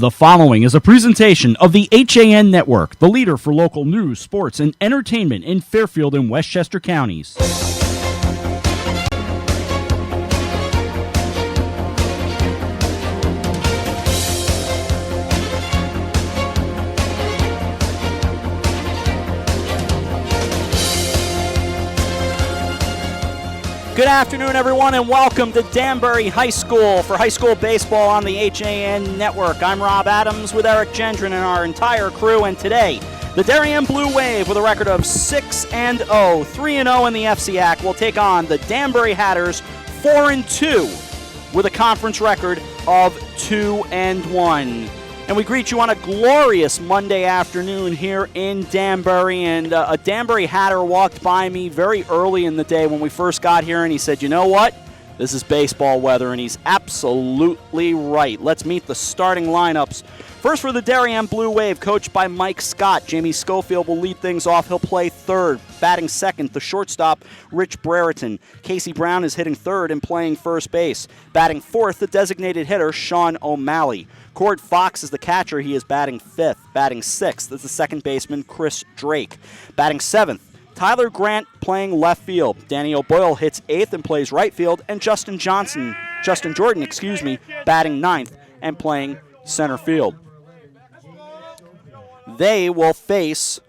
The following is a presentation of the HAN Network, the leader for local news, sports, and entertainment in Fairfield and Westchester counties. Good afternoon, everyone, and welcome to Danbury High School for high school baseball on the HAN Network. I'm Rob Adams with Eric Gendron and our entire crew, and today, the Darien Blue Wave with a record of 6-0, 3-0 in the FCIAC will take on the Danbury Hatters, 4-2, with a conference record of 2-1. And we greet you on a glorious Monday afternoon here in Danbury. And a Danbury Hatter walked by me very early in the day when we first got here, and he said, you know what? This is baseball weather, and he's absolutely right. Let's meet the starting lineups. First for the Darien Blue Wave, coached by Mike Scott. Jamie Schofield will lead things off. He'll play third. Batting second, the shortstop, Rich Brereton. Casey Brown is hitting third and playing first base. Batting fourth, the designated hitter, Sean O'Malley. Cord Fox is the catcher. He is batting fifth. Batting sixth is the second baseman, Chris Drake. Batting seventh, Tyler Grant playing left field. Danny O'Boyle hits eighth and plays right field. And Justin Jordan, batting ninth and playing center field. They will face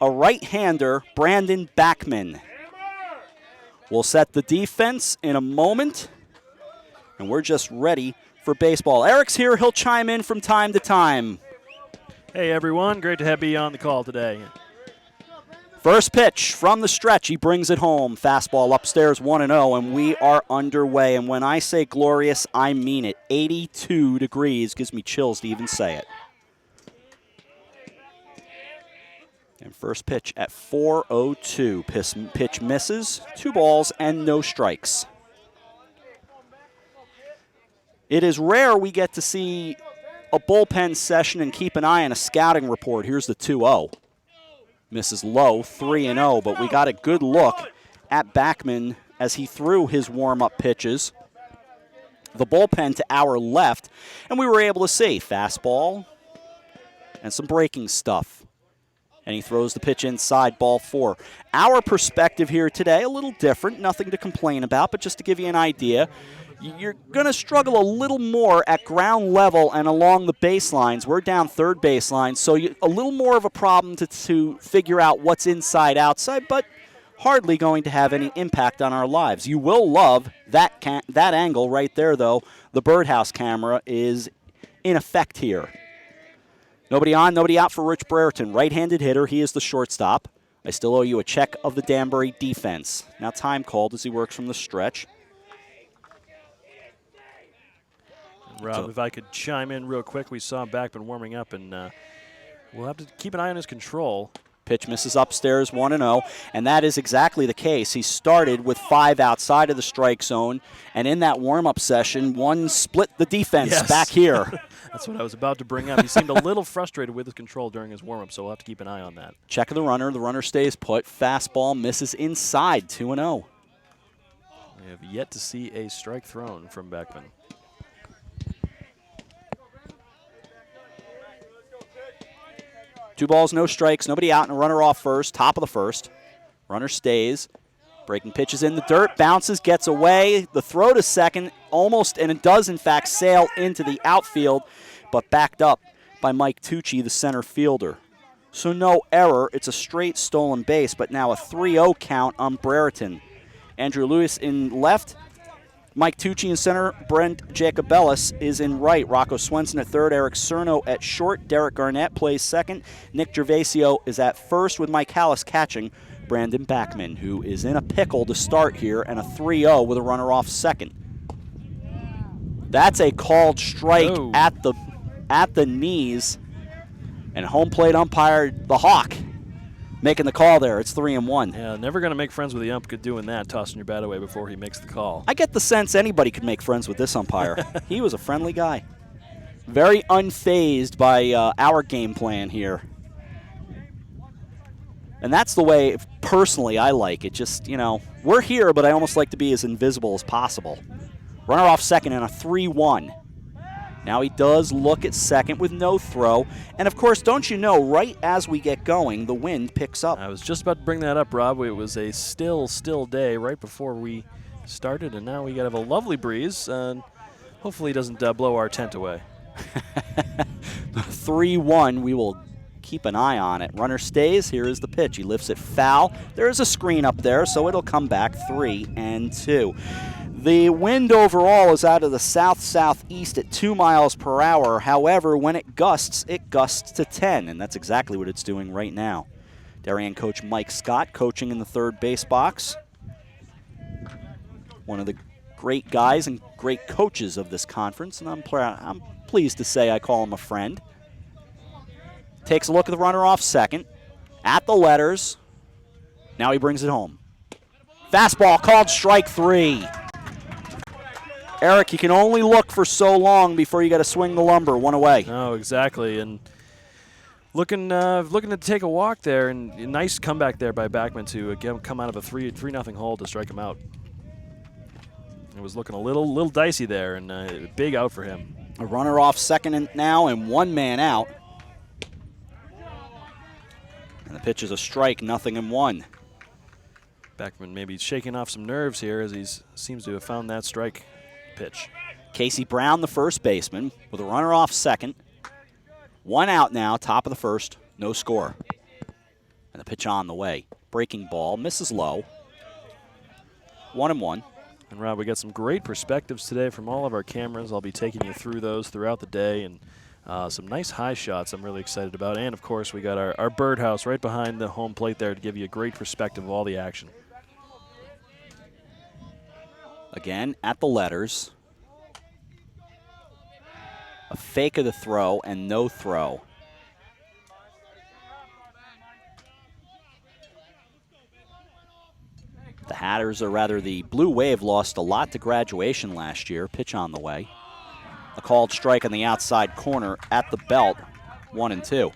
a right-hander, Brandon Backman. We'll set the defense in a moment, and we're just ready for baseball. Eric's here. He'll chime in from time to time. Hey, everyone. Great to have you on the call today. First pitch from the stretch. He brings it home. Fastball upstairs, 1-0, and we are underway. And when I say glorious, I mean it. 82 degrees. Gives me chills to even say it. And first pitch at 4:02. Pitch misses. 2 balls and no strikes. It is rare we get to see a bullpen session and keep an eye on a scouting report. Here's the 2-0. Misses low, 3-0, but we got a good look at Backman as he threw his warm-up pitches. The bullpen to our left, and we were able to see fastball and some breaking stuff. And he throws the pitch inside, ball 4. Our perspective here today, a little different, nothing to complain about, but just to give you an idea, you're going to struggle a little more at ground level and along the baselines. We're down third baseline, so a little more of a problem to figure out what's inside, outside, but hardly going to have any impact on our lives. You will love that angle right there, though. The birdhouse camera is in effect here. Nobody on, nobody out for Rich Brereton. Right-handed hitter. He is the shortstop. I still owe you a check of the Danbury defense. Now time called as he works from the stretch. Rob, if I could chime in real quick, we saw Backman warming up, and we'll have to keep an eye on his control. Pitch misses upstairs, 1-0, and that is exactly the case. He started with 5 outside of the strike zone, and in that warm-up session, one split the defense back here. That's what I was about to bring up. He seemed a little frustrated with his control during his warm-up, so we'll have to keep an eye on that. Check of the runner stays put. Fastball misses inside, 2-0. We have yet to see a strike thrown from Backman. Two balls, no strikes, nobody out, and a runner off first, top of the first. Runner stays. Breaking pitches in the dirt, bounces, gets away. The throw to second almost, and it does in fact sail into the outfield, but backed up by Mike Tucci, the center fielder. So no error. It's a straight stolen base, but now a 3-0 count on Brereton. Andrew Lewis in left. Mike Tucci in center, Brent Jacobellis is in right. Rocco Swenson at third, Eric Cerno at short, Derek Garnett plays second. Nick Gervasio is at first with Mike Hallis catching Brandon Backman, who is in a pickle to start here, and a 3-0 with a runner off second. That's a called strike at the knees, and home plate umpire, the Hawk, making the call there. It's 3-1. Yeah, never going to make friends with the ump doing that, tossing your bat away before he makes the call. I get the sense anybody could make friends with this umpire. He was a friendly guy. Very unfazed by our game plan here. And that's the way, personally, I like it. Just, we're here, but I almost like to be as invisible as possible. Runner off second and a 3-1. Now he does look at second with no throw. And, of course, don't you know, right as we get going, the wind picks up. I was just about to bring that up, Rob. It was a still day right before we started, and now we got to have a lovely breeze. And hopefully it doesn't blow our tent away. 3-1, we will keep an eye on it. Runner stays. Here is the pitch. He lifts it foul. There is a screen up there, so it'll come back 3-2. The wind overall is out of the south-southeast at 2 miles per hour. However, when it gusts to 10, and that's exactly what it's doing right now. Darien coach Mike Scott coaching in the third base box. One of the great guys and great coaches of this conference, and I'm pleased to say I call him a friend. Takes a look at the runner off second. At the letters. Now he brings it home. Fastball called strike 3. Eric, you can only look for so long before you got to swing the lumber. One away. Oh, exactly. And looking to take a walk there, and a nice comeback there by Backman to again come out of a 3-0 hole to strike him out. It was looking a little dicey there, and a big out for him. A runner off second now, and 1 man out. And the pitch is a strike, 0-1. Backman maybe shaking off some nerves here as he seems to have found that strike pitch. Casey Brown, the first baseman, with a runner off second. 1 out now, top of the first, no score. And the pitch on the way. Breaking ball, misses low. 1-1. And Rob, we got some great perspectives today from all of our cameras. I'll be taking you through those throughout the day, and some nice high shots I'm really excited about. And, of course, we got our birdhouse right behind the home plate there to give you a great perspective of all the action. Again, at the letters. A fake of the throw and no throw. The Hatters, or rather the Blue Wave, lost a lot to graduation last year. Pitch on the way. A called strike on the outside corner at the belt, 1-2.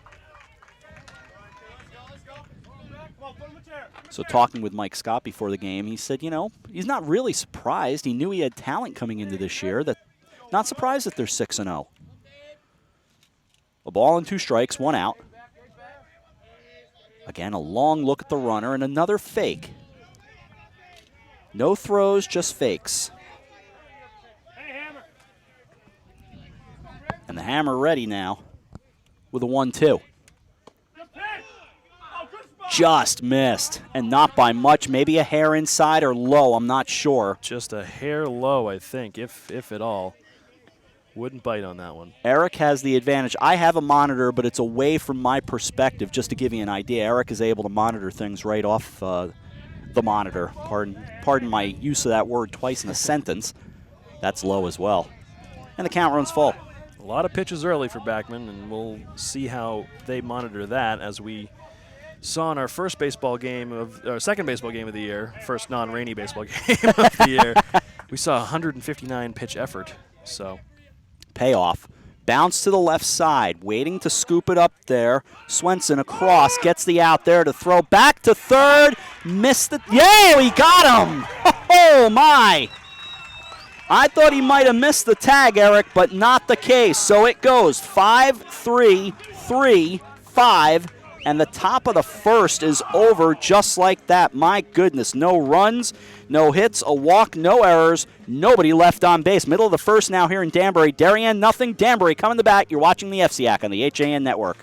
So talking with Mike Scott before the game, he said, you know, he's not really surprised. He knew he had talent coming into this year. Not surprised that they're 6-0. A ball and 2 strikes, 1 out. Again, a long look at the runner and another fake. No throws, just fakes. And the hammer ready now with a 1-2. Just missed, and not by much. Maybe a hair inside or low, I'm not sure. Just a hair low, I think, if at all. Wouldn't bite on that one. Eric has the advantage. I have a monitor, but it's away from my perspective, just to give you an idea. Eric is able to monitor things right off the monitor. Pardon my use of that word twice in a sentence. That's low as well. And the count runs full. A lot of pitches early for Backman, and we'll see how they monitor that as we saw in our second baseball game of the year, first non-rainy baseball game of the year. We saw a 159 pitch effort. So payoff. Bounce to the left side, waiting to scoop it up there. Swenson across, gets the out there to throw back to third. Missed it. Yeah, he got him. Oh, my. I thought he might have missed the tag, Eric, but not the case. So it goes 5-3, 3-5, and the top of the first is over just like that. My goodness, no runs, no hits, a walk, no errors, nobody left on base. Middle of the first now here in Danbury. Darien, nothing. Danbury coming to bat. You're watching the FCIAC on the HAN Network.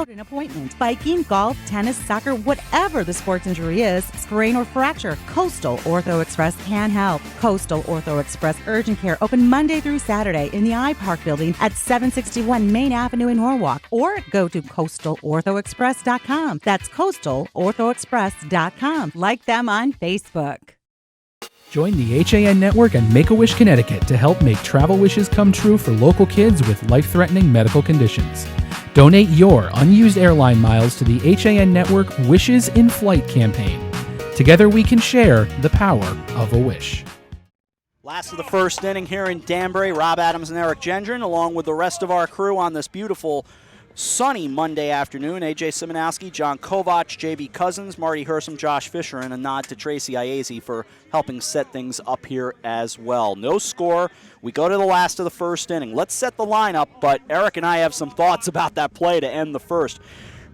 An appointment. Biking, golf, tennis, soccer, whatever the sports injury is, sprain or fracture, Coastal Ortho Express can help. Coastal Ortho Express Urgent Care open Monday through Saturday in the iPark building at 761 Main Avenue in Norwalk, or go to coastalorthoexpress.com. That's coastalorthoexpress.com. Like them on Facebook. Join the HAN Network and Make-A-Wish Connecticut to help make travel wishes come true for local kids with life-threatening medical conditions. Donate your unused airline miles to the HAN Network Wishes in Flight campaign. Together we can share the power of a wish. Last of the first inning here in Danbury. Rob Adams and Eric Gendron, along with the rest of our crew on this beautiful sunny Monday afternoon. A.J. Simonowski, John Kovac, J.B. Cousins, Marty Hersom, Josh Fisher, and a nod to Tracy Iazi for helping set things up here as well. No score. We go to the last of the first inning. Let's set the lineup, but Eric and I have some thoughts about that play to end the first.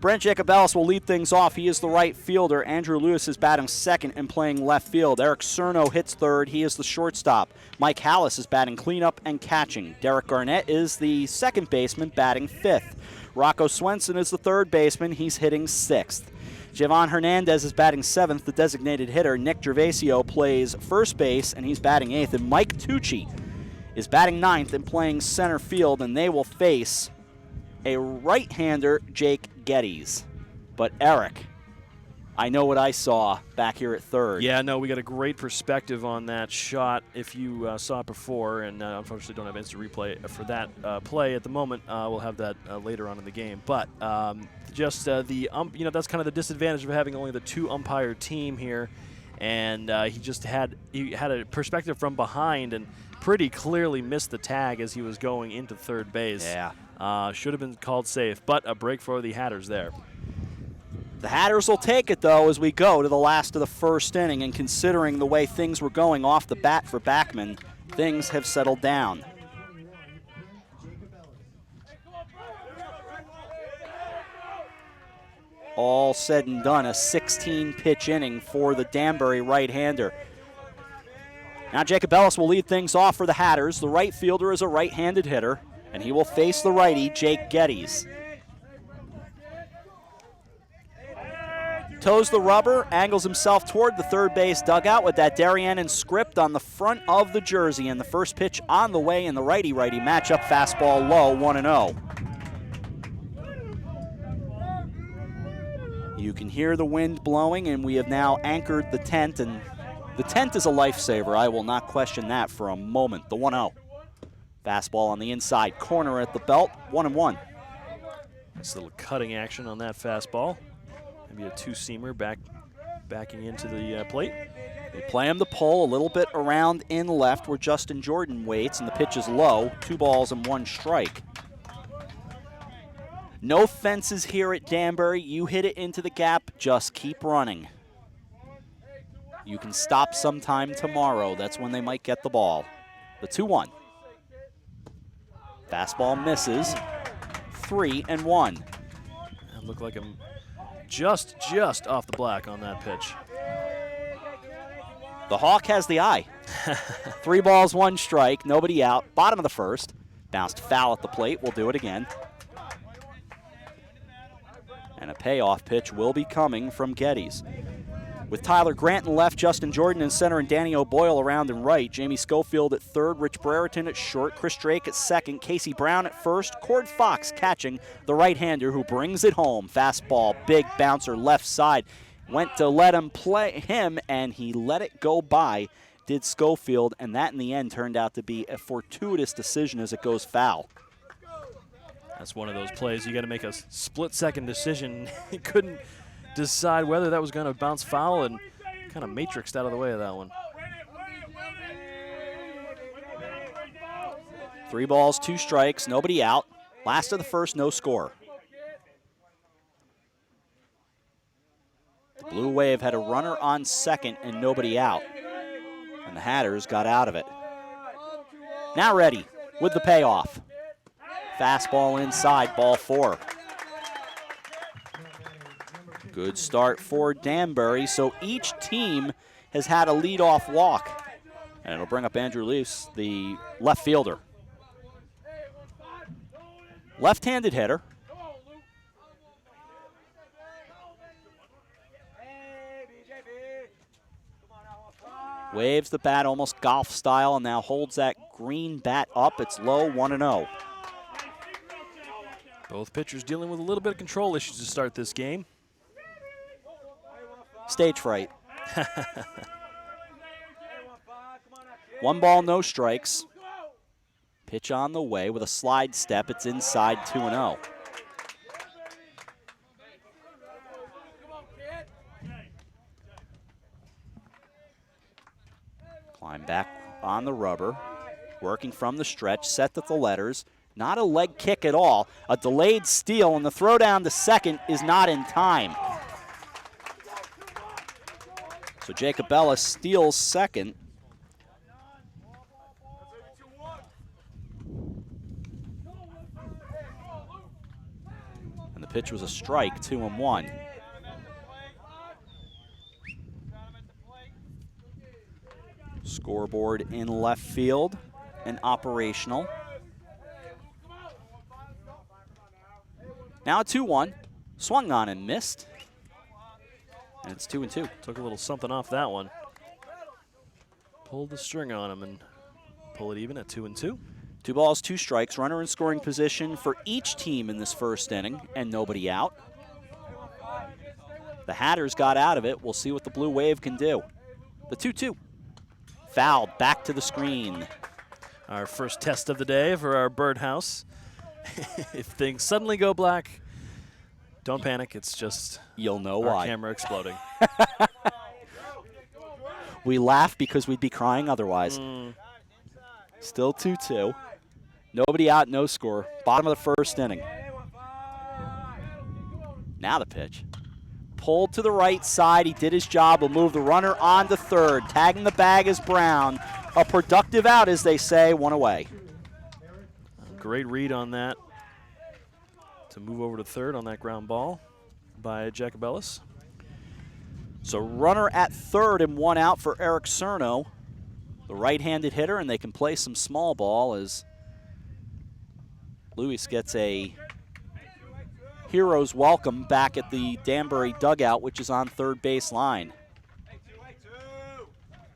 Brent Jacobellis will lead things off. He is the right fielder. Andrew Lewis is batting second and playing left field. Eric Cerno hits third. He is the shortstop. Mike Hallis is batting cleanup and catching. Derek Garnett is the second baseman, batting fifth. Rocco Swenson is the third baseman. He's hitting sixth. Javon Hernandez is batting seventh, the designated hitter. Nick Gervasio plays first base, and he's batting eighth. And Mike Tucci is batting ninth and playing center field, and they will face a right-hander, Jake Geddes. But Eric, I know what I saw back here at third. Yeah, no, we got a great perspective on that shot if you saw it before, and unfortunately don't have instant replay for that play at the moment. We'll have that later on in the game. But just the that's kind of the disadvantage of having only the two umpire team here, and he had a perspective from behind and pretty clearly missed the tag as he was going into third base. Yeah. Should have been called safe, but a break for the Hatters there. The Hatters will take it, though, as we go to the last of the first inning, and considering the way things were going off the bat for Backman, things have settled down. All said and done, a 16-pitch inning for the Danbury right-hander. Now Jacob Ellis will lead things off for the Hatters. The right fielder is a right-handed hitter, and he will face the righty, Jake Geddes. Toes the rubber, angles himself toward the third base dugout with that Darien script on the front of the jersey, and the first pitch on the way in the righty-righty matchup, fastball low, 1-0. You can hear the wind blowing, and we have now anchored the tent, and the tent is a lifesaver. I will not question that for a moment. The 1-0. Fastball on the inside corner at the belt, 1-1. Nice little cutting action on that fastball. Maybe a two-seamer backing into the plate. They play him the pull a little bit around in left where Justin Jordan waits, and the pitch is low. 2 balls and 1 strike. No fences here at Danbury. You hit it into the gap, just keep running. You can stop sometime tomorrow. That's when they might get the ball. The 2-1. Fastball misses. 3-1. That looked like I'm just off the black on that pitch. The Hawk has the eye. 3 balls, 1 strike, nobody out. Bottom of the first. Bounced foul at the plate. We'll do it again. And a payoff pitch will be coming from Geddes. With Tyler Grant in left, Justin Jordan in center, and Danny O'Boyle around and right. Jamie Schofield at third, Rich Brereton at short, Chris Drake at second, Casey Brown at first, Cord Fox catching, the right-hander who brings it home. Fastball, big bouncer, left side. Went to let him play him, and he let it go by, did Schofield, and that in the end turned out to be a fortuitous decision as it goes foul. That's one of those plays you got to make a split-second decision. He couldn't decide whether that was going to bounce foul and kind of matrixed out of the way of that one. 3 balls, 2 strikes, nobody out. Last of the first, no score. The Blue Wave had a runner on second and nobody out, and the Hatters got out of it. Now ready with the payoff. Fastball inside, ball 4. Good start for Danbury, so each team has had a leadoff walk. And it'll bring up Andrew Leafs, the left fielder. Left-handed hitter. Waves the bat almost golf style and now holds that green bat up. It's low, 1-0. Both pitchers dealing with a little bit of control issues to start this game. Stage fright. 1 ball, no strikes. Pitch on the way with a slide step. It's inside, 2-0. Climb back on the rubber. Working from the stretch, set at the letters. Not a leg kick at all. A delayed steal, and the throw down to second is not in time. So Jacob Ellis steals second. And the pitch was a strike, 2-1. Scoreboard in left field and operational. Now 2-1. Swung on and missed. And it's 2-2. Took a little something off that one. Pulled the string on him and pull it even at 2-2. 2 balls, 2 strikes. Runner in scoring position for each team in this first inning, and nobody out. The Hatters got out of it. We'll see what the Blue Wave can do. The 2-2. Fouled back to the screen. Our first test of the day for our birdhouse. If things suddenly go black, don't panic. It's just you'll know our why. Camera exploding. We laugh because we'd be crying otherwise. Still 2-2. Nobody out, no score. Bottom of the first inning. Now the pitch. Pulled to the right side. He did his job. Will move the runner on to third. Tagging the bag is Brown. A productive out, as they say. 1 away. Great read on that to move over to third on that ground ball by Jacob Ellis. So runner at third and 1 out for Eric Cerno, the right-handed hitter, and they can play some small ball as Luis gets a hero's welcome back at the Danbury dugout, which is on third base line.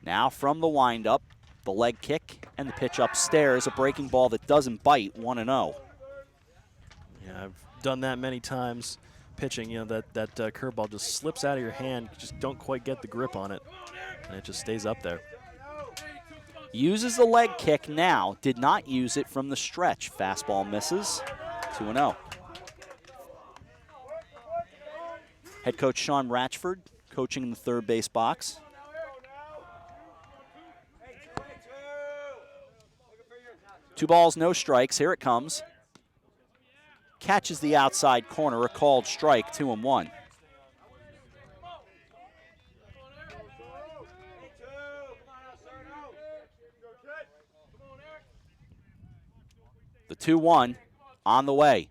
Now from the windup, the leg kick and the pitch upstairs, a breaking ball that doesn't bite, 1-0. Yeah, I've done that many times pitching. You know, that curveball just slips out of your hand. You just don't quite get the grip on it, and it just stays up there. Uses the leg kick now, did not use it from the stretch. Fastball misses, 2-0. Head coach Sean Ratchford coaching in the third base box. Two balls, no strikes. Here it comes. Catches the outside corner, a called strike, 2-1. The 2-1 on the way.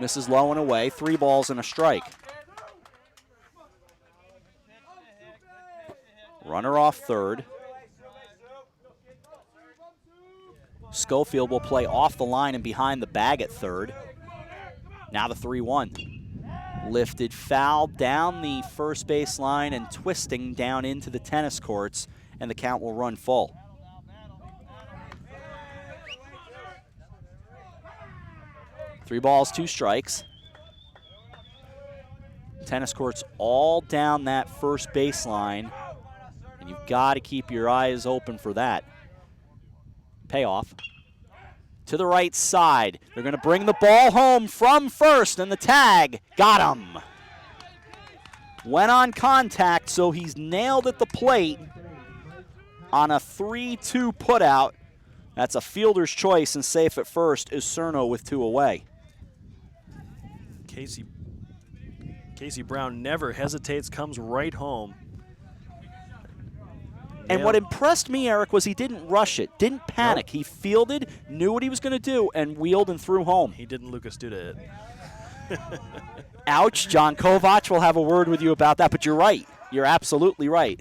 Misses low and away, 3 balls and a strike. Runner off third. Schofield will play off the line and behind the bag at third. Now the 3-1. Lifted foul down the first base line and twisting down into the tennis courts, and the count will run full. Three balls, 2 strikes. Tennis courts all down that first baseline, and you've got to keep your eyes open for that. Payoff. To the right side. They're going to bring the ball home from first, and the tag got him. Went on contact, so he's nailed at the plate on a 3-2 putout. That's a fielder's choice, and safe at first is Cerno with 2 away. Casey Brown never hesitates, comes right home. And what impressed me, Eric, was he didn't rush it, didn't panic. Nope. He fielded, knew what he was going to do, and wheeled and threw home. He didn't Lucas Duda it. Ouch. John Kovac will have a word with you about that, but you're right. You're absolutely right.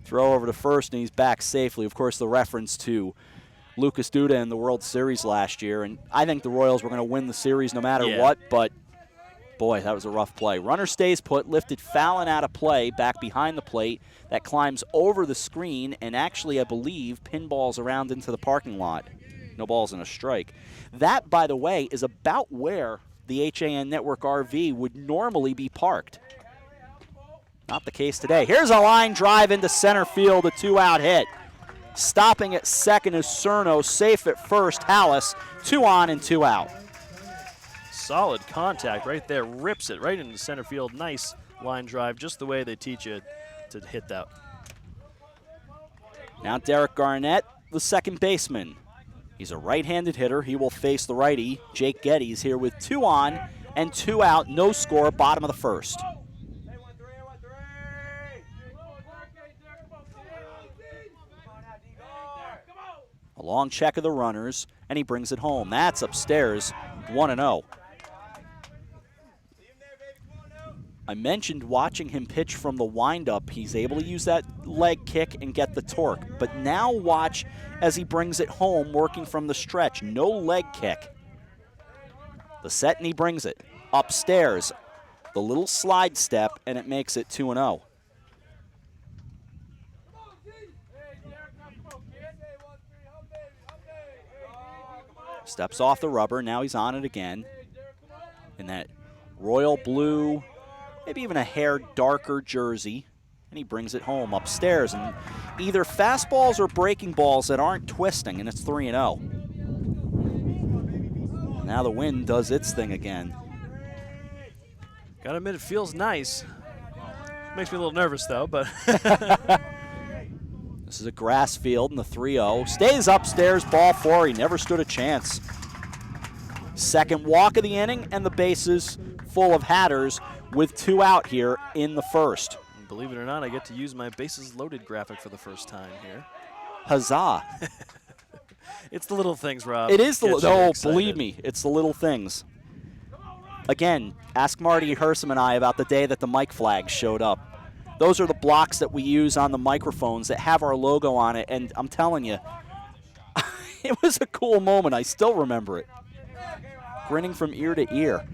Throw over to first, and he's back safely. Of course, the reference to Lucas Duda in the World Series last year, and I think the Royals were going to win the series no matter what, but boy, that was a rough play. Runner stays put, lifted foul and out of play, back behind the plate. That climbs over the screen, and actually, I believe, pinballs around into the parking lot. No balls and a strike. That, by the way, is about where the HAN Network RV would normally be parked. Not the case today. Here's a line drive into center field, a 2-out hit. Stopping at second is Cerno, safe at first, Hallis. 2 on and 2 out. Solid contact right there, rips it right into center field. Nice line drive, just the way they teach you to hit that. Now Derek Garnett, the second baseman. He's a right-handed hitter. He will face the righty, Jake Geddes, here with 2 on and 2 out. No score, bottom of the first. A long check of the runners, and he brings it home. That's upstairs, 1-0. I mentioned watching him pitch from the windup. He's able to use that leg kick and get the torque. But now watch as he brings it home, working from the stretch. No leg kick. The set, and he brings it upstairs. The little slide step, and it makes it 2-0. Steps off the rubber. Now he's on it again. In that royal blue, maybe even a hair darker jersey. And he brings it home upstairs. And either fastballs or breaking balls that aren't twisting, and it's 3-0. Now the wind does its thing again. Gotta admit, it feels nice. Makes me a little nervous, though, but... This is a grass field in the 3-0. Stays upstairs, ball 4. He never stood a chance. Second walk of the inning, and the bases full of Hatters with 2 out here in the first. Believe it or not, I get to use my bases loaded graphic for the first time here. Huzzah. It's the little things, Rob. It is the Gets you oh, excited. believe me, it's the little things. Again, ask Marty Hersom and I about the day that the mic flags showed up. Those are the blocks that we use on the microphones that have our logo on it, and I'm telling you, it was a cool moment. I still remember it. Grinning from ear to ear.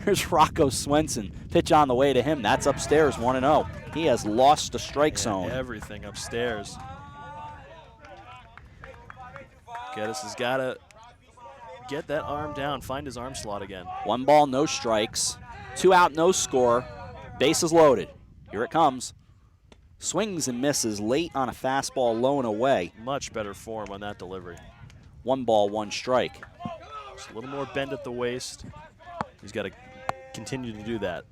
Here's Rocco Swenson. Pitch on the way to him. That's upstairs, 1-0. He has lost the strike zone. Everything upstairs. Geddes has got to get that arm down, find his arm slot again. 1 ball, no strikes. 2 out, no score. Bases loaded. Here it comes. Swings and misses late on a fastball low and away. Much better form on that delivery. 1 ball, 1 strike. Just a little more bend at the waist. He's got to continue to do that.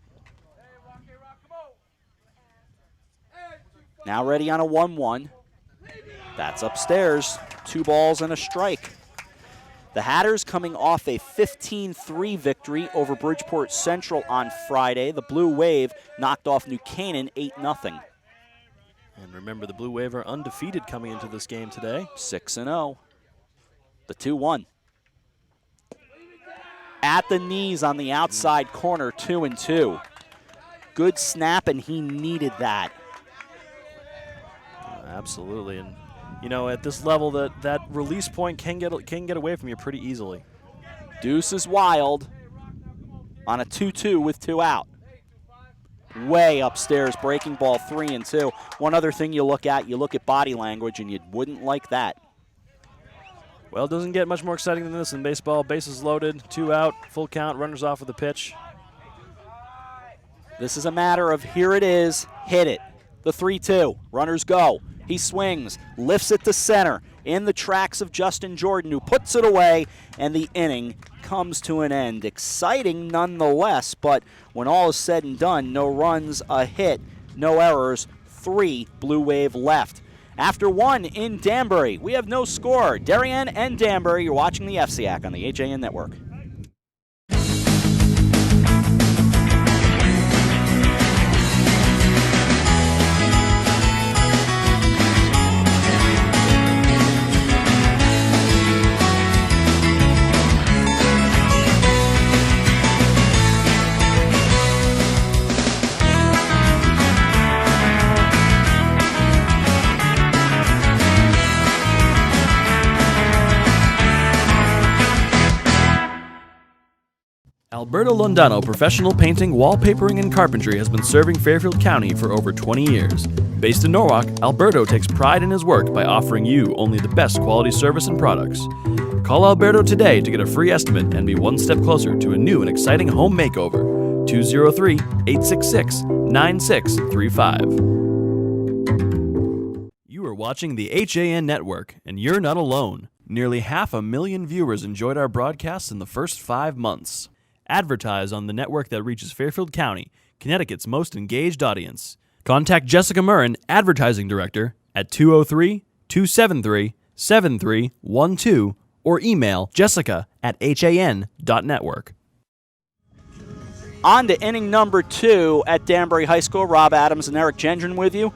Now ready on a 1-1. That's upstairs. 2 balls and a strike. The Hatters coming off a 15-3 victory over Bridgeport Central on Friday. The Blue Wave knocked off New Canaan 8-0. And remember, the Blue Wave are undefeated coming into this game today. 6-0. The 2-1. At the knees on the outside corner, 2-2. Good snap, and he needed that. Absolutely, and you know, at this level, that release point can get away from you pretty easily. Deuce is wild on a 2-2 with 2 out. Way upstairs, breaking ball 3-2. One other thing you look at body language, and you wouldn't like that. Well, it doesn't get much more exciting than this in baseball. Bases loaded, 2 out, full count, runners off with the pitch. This is a matter of here it is, hit it. The 3-2, runners go. He swings, lifts it to center, in the tracks of Justin Jordan, who puts it away, and the inning comes to an end. Exciting nonetheless, but when all is said and done, no runs, a hit, no errors, 3 Blue Wave left. After 1 in Danbury, we have no score. Darien and Danbury, you're watching the FCIAC on the HAN Network. Alberto Londano Professional Painting, Wallpapering, and Carpentry has been serving Fairfield County for over 20 years. Based in Norwalk, Alberto takes pride in his work by offering you only the best quality service and products. Call Alberto today to get a free estimate and be one step closer to a new and exciting home makeover. 203-866-9635. You are watching the HAN Network, and you're not alone. Nearly 500,000 viewers enjoyed our broadcasts in the first 5 months. Advertise on the network that reaches Fairfield County, Connecticut's most engaged audience. Contact Jessica Murrin, Advertising Director, at 203-273-7312 or email jessica@han.network. On to inning number 2 at Danbury High School. Rob Adams and Eric Gendron with you.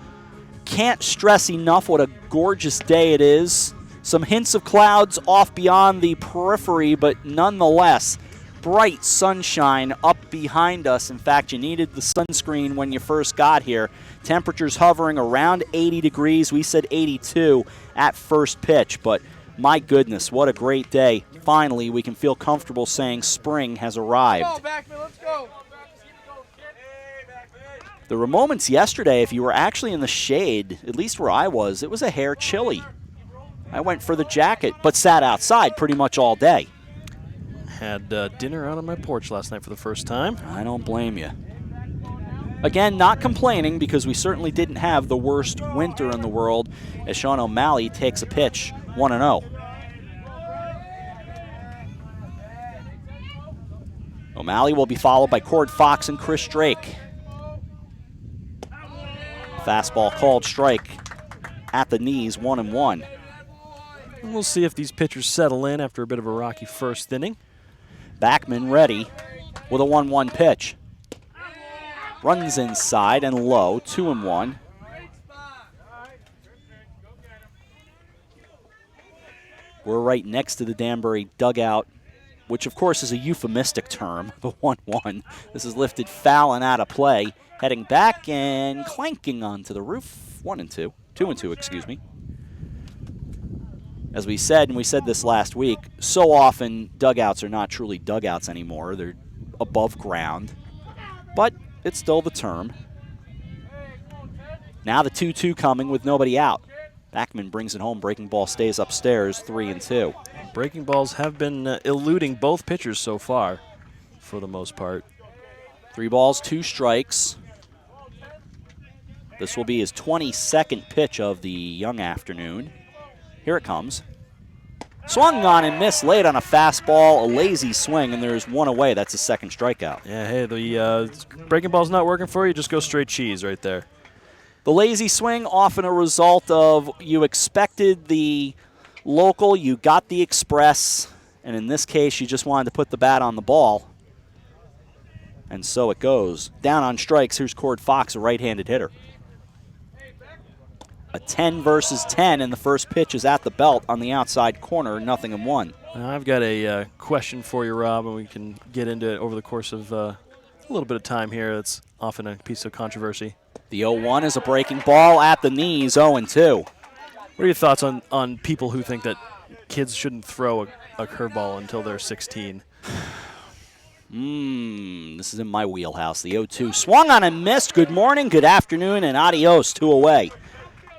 Can't stress enough what a gorgeous day it is. Some hints of clouds off beyond the periphery, but nonetheless, bright sunshine up behind us. In fact, you needed the sunscreen when you first got here. Temperatures hovering around 80 degrees. We said 82 at first pitch, but my goodness, what a great day. Finally, we can feel comfortable saying spring has arrived. Let's go, Backman, let's go. There were moments yesterday, if you were actually in the shade, at least where I was, it was a hair chilly. I went for the jacket, but sat outside pretty much all day. Had dinner out on my porch last night for the first time. I don't blame you. Again, not complaining because we certainly didn't have the worst winter in the world as Sean O'Malley takes a pitch 1-0. O'Malley will be followed by Cord Fox and Chris Drake. Fastball called strike at the knees, 1-1. And we'll see if these pitchers settle in after a bit of a rocky first inning. Backman ready with a 1-1 pitch. Runs inside and low, 2-1. We're right next to the Danbury dugout, which of course is a euphemistic term, the 1-1. This is lifted foul and out of play. Heading back and clanking onto the roof. 1-2. 2-2, excuse me. As we said, and we said this last week, so often dugouts are not truly dugouts anymore. They're above ground. But it's still the term. Now the 2-2 coming with nobody out. Backman brings it home. Breaking ball stays upstairs, 3-2. Breaking balls have been eluding both pitchers so far, for the most part. 3 balls, 2 strikes. This will be his 22nd pitch of the young afternoon. Here it comes. Swung on and missed late on a fastball, a lazy swing, and there's one away. That's a second strikeout. Yeah, hey, the breaking ball's not working for you, just go straight cheese right there. The lazy swing, often a result of you expected the local, you got the express, and in this case, you just wanted to put the bat on the ball. And so it goes. Down on strikes, here's Cord Fox, a right-handed hitter. A 10 versus 10, and the first pitch is at the belt on the outside corner, 0-1. Now, I've got a question for you, Rob, and we can get into it over the course of a little bit of time here. That's often a piece of controversy. The 0-1 is a breaking ball at the knees, 0-2. What are your thoughts on people who think that kids shouldn't throw a curveball until they're 16? This is in my wheelhouse. The 0-2 swung on and missed. Good morning, good afternoon, and adios, 2 away.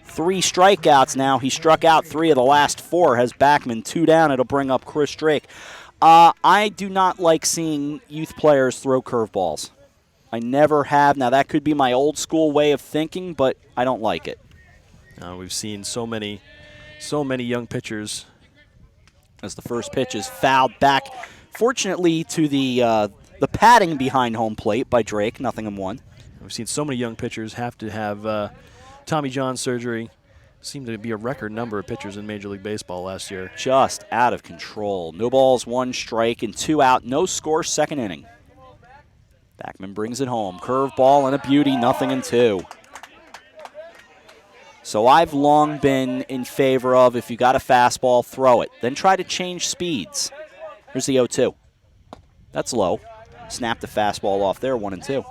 3 strikeouts now. He struck out 3 of the last 4. Has Backman 2 down. It'll bring up Chris Drake. I do not like seeing youth players throw curveballs. I never have. Now, that could be my old school way of thinking, but I don't like it. We've seen so many young pitchers. As the first pitch is fouled back, fortunately, to the padding behind home plate by Drake, 0-1. We've seen so many young pitchers have to have Tommy John surgery. Seemed to be a record number of pitchers in Major League Baseball last year. Just out of control. No balls, 1 strike, and 2 out. No score, second inning. Backman brings it home. Curveball and a beauty, 0-2. So I've long been in favor of, if you got a fastball, throw it. Then try to change speeds. Here's the 0-2. That's low. Snap the fastball off there, 1-2.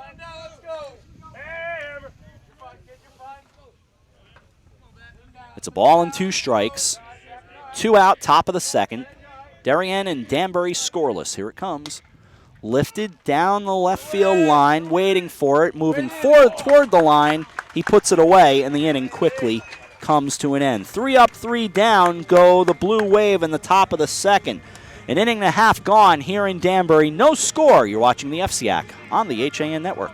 It's a ball and 2 strikes. 2 out, top of the second. Darien and Danbury scoreless. Here it comes. Lifted down the left field line, waiting for it, moving forward toward the line. He puts it away, and the inning quickly comes to an end. 3 up, 3 down go the Blue Wave in the top of the second. An inning and a half gone here in Danbury. No score. You're watching the FCIAC on the HAN Network.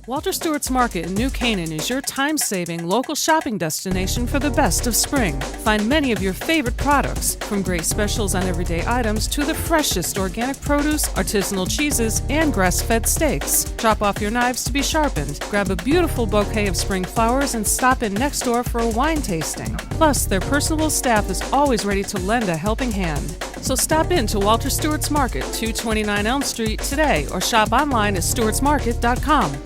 Walter Stewart's Market in New Canaan is your time-saving local shopping destination for the best of spring. Find many of your favorite products, from great specials on everyday items to the freshest organic produce, artisanal cheeses, and grass-fed steaks. Drop off your knives to be sharpened, grab a beautiful bouquet of spring flowers, and stop in next door for a wine tasting. Plus, their personable staff is always ready to lend a helping hand. So stop in to Walter Stewart's Market, 229 Elm Street today, or shop online at stewartsmarket.com.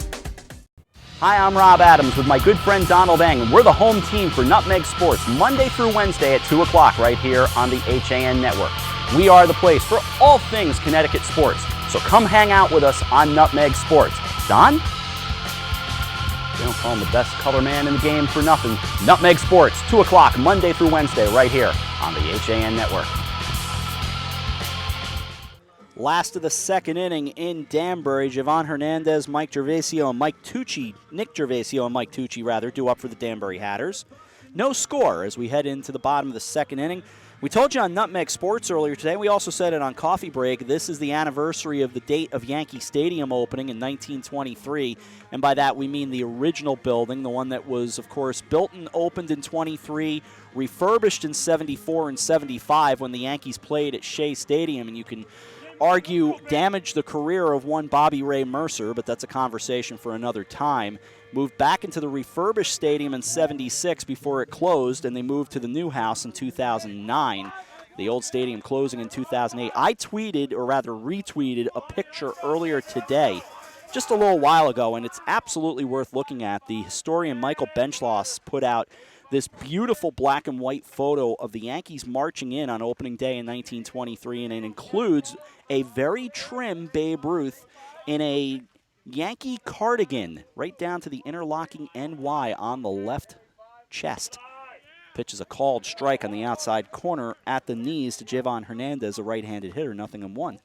Hi, I'm Rob Adams with my good friend Donald Eng, and we're the home team for Nutmeg Sports Monday through Wednesday at 2 o'clock right here on the HAN Network. We are the place for all things Connecticut sports, so come hang out with us on Nutmeg Sports. Don? They don't call him the best color man in the game for nothing. Nutmeg Sports, 2 o'clock Monday through Wednesday right here on the HAN Network. Last of the second inning in Danbury. Javon Hernandez, Nick Gervasio, and Mike Tucci, do up for the Danbury Hatters. No score as we head into the bottom of the second inning. We told you on Nutmeg Sports earlier today. We also said it on Coffee Break. This is the anniversary of the date of Yankee Stadium opening in 1923. And by that we mean the original building, the one that was, of course, built and opened in 23, refurbished in 74 and 75 when the Yankees played at Shea Stadium. And you can argue damaged the career of one Bobby Ray Mercer, but that's a conversation for another time. Moved back into the refurbished stadium in 76 before it closed, and they moved to the new house in 2009. The old stadium closing in 2008. I tweeted, or rather retweeted, a picture earlier today, just a little while ago, and it's absolutely worth looking at. The historian Michael Benchloss put out this beautiful black and white photo of the Yankees marching in on opening day in 1923, and it includes a very trim Babe Ruth in a Yankee cardigan right down to the interlocking NY on the left chest. Pitches a called strike on the outside corner at the knees to Javon Hernandez, a right-handed hitter, 0-1.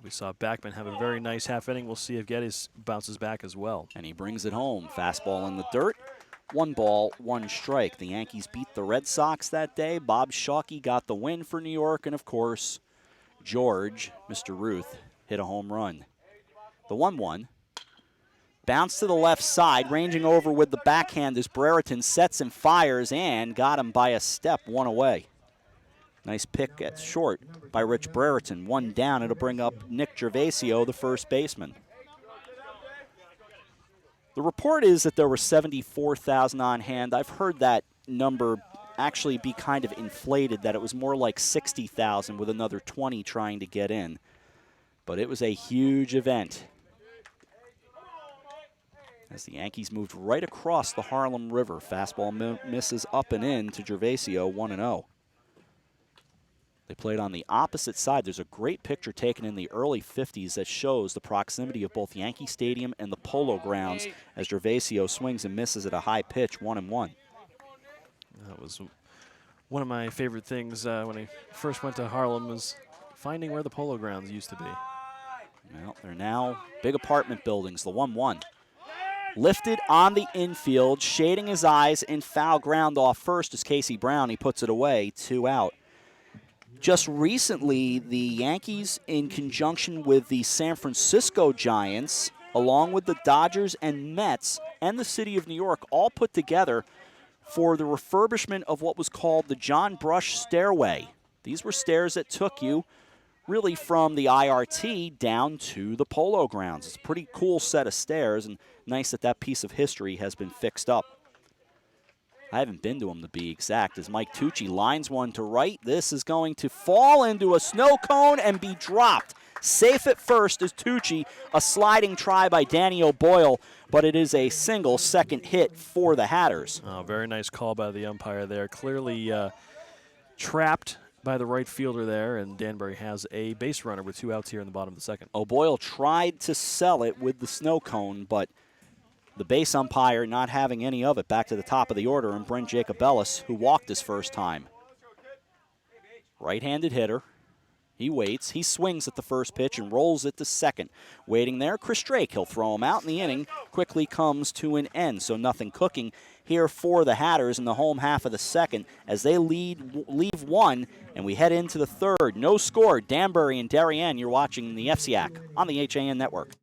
We saw Backman have a very nice half inning. We'll see if Geddes bounces back as well. And he brings it home. Fastball in the dirt. 1 ball, 1 strike. The Yankees beat the Red Sox that day. Bob Shockey got the win for New York. And, of course, George, Mr. Ruth, hit a home run. The 1-1. Bounce to the left side. Ranging over with the backhand as Brereton sets and fires and got him by a step, 1 away. Nice pick at short by Rich Brereton. 1 down. It'll bring up Nick Gervasio, the first baseman. The report is that there were 74,000 on hand. I've heard that number actually be kind of inflated, that it was more like 60,000 with another 20 trying to get in. But it was a huge event as the Yankees moved right across the Harlem River. Fastball misses up and in to Gervasio, 1-0. They played on the opposite side. There's a great picture taken in the early 50s that shows the proximity of both Yankee Stadium and the Polo Grounds as Gervasio swings and misses at a high pitch, 1-1. That was one of my favorite things when I first went to Harlem, was finding where the Polo Grounds used to be. Well, they're now big apartment buildings, the 1-1. Lifted on the infield, shading his eyes in foul ground off first is Casey Brown. He puts it away, 2 out. Just recently, the Yankees, in conjunction with the San Francisco Giants, along with the Dodgers and Mets and the city of New York, all put together for the refurbishment of what was called the John Brush Stairway. These were stairs that took you really from the IRT down to the Polo Grounds. It's a pretty cool set of stairs, and nice that that piece of history has been fixed up. I haven't been to them, to be exact, as Mike Tucci lines one to right. This is going to fall into a snow cone and be dropped. Safe at first is Tucci, a sliding try by Danny O'Boyle, but it is a single second hit for the Hatters. Oh, very nice call by the umpire there. Clearly trapped by the right fielder there, and Danbury has a base runner with 2 outs here in the bottom of the second. O'Boyle tried to sell it with the snow cone, but the base umpire not having any of it. Back to the top of the order, and Brent Jacobellis, who walked his first time. Right-handed hitter. He waits. He swings at the first pitch and rolls it to second. Waiting there, Chris Drake. He'll throw him out, and the inning quickly comes to an end. So nothing cooking here for the Hatters in the home half of the second as they leave 1, and we head into the third. No score. Danbury and Darien. You're watching the FCIAC on the HAN Network.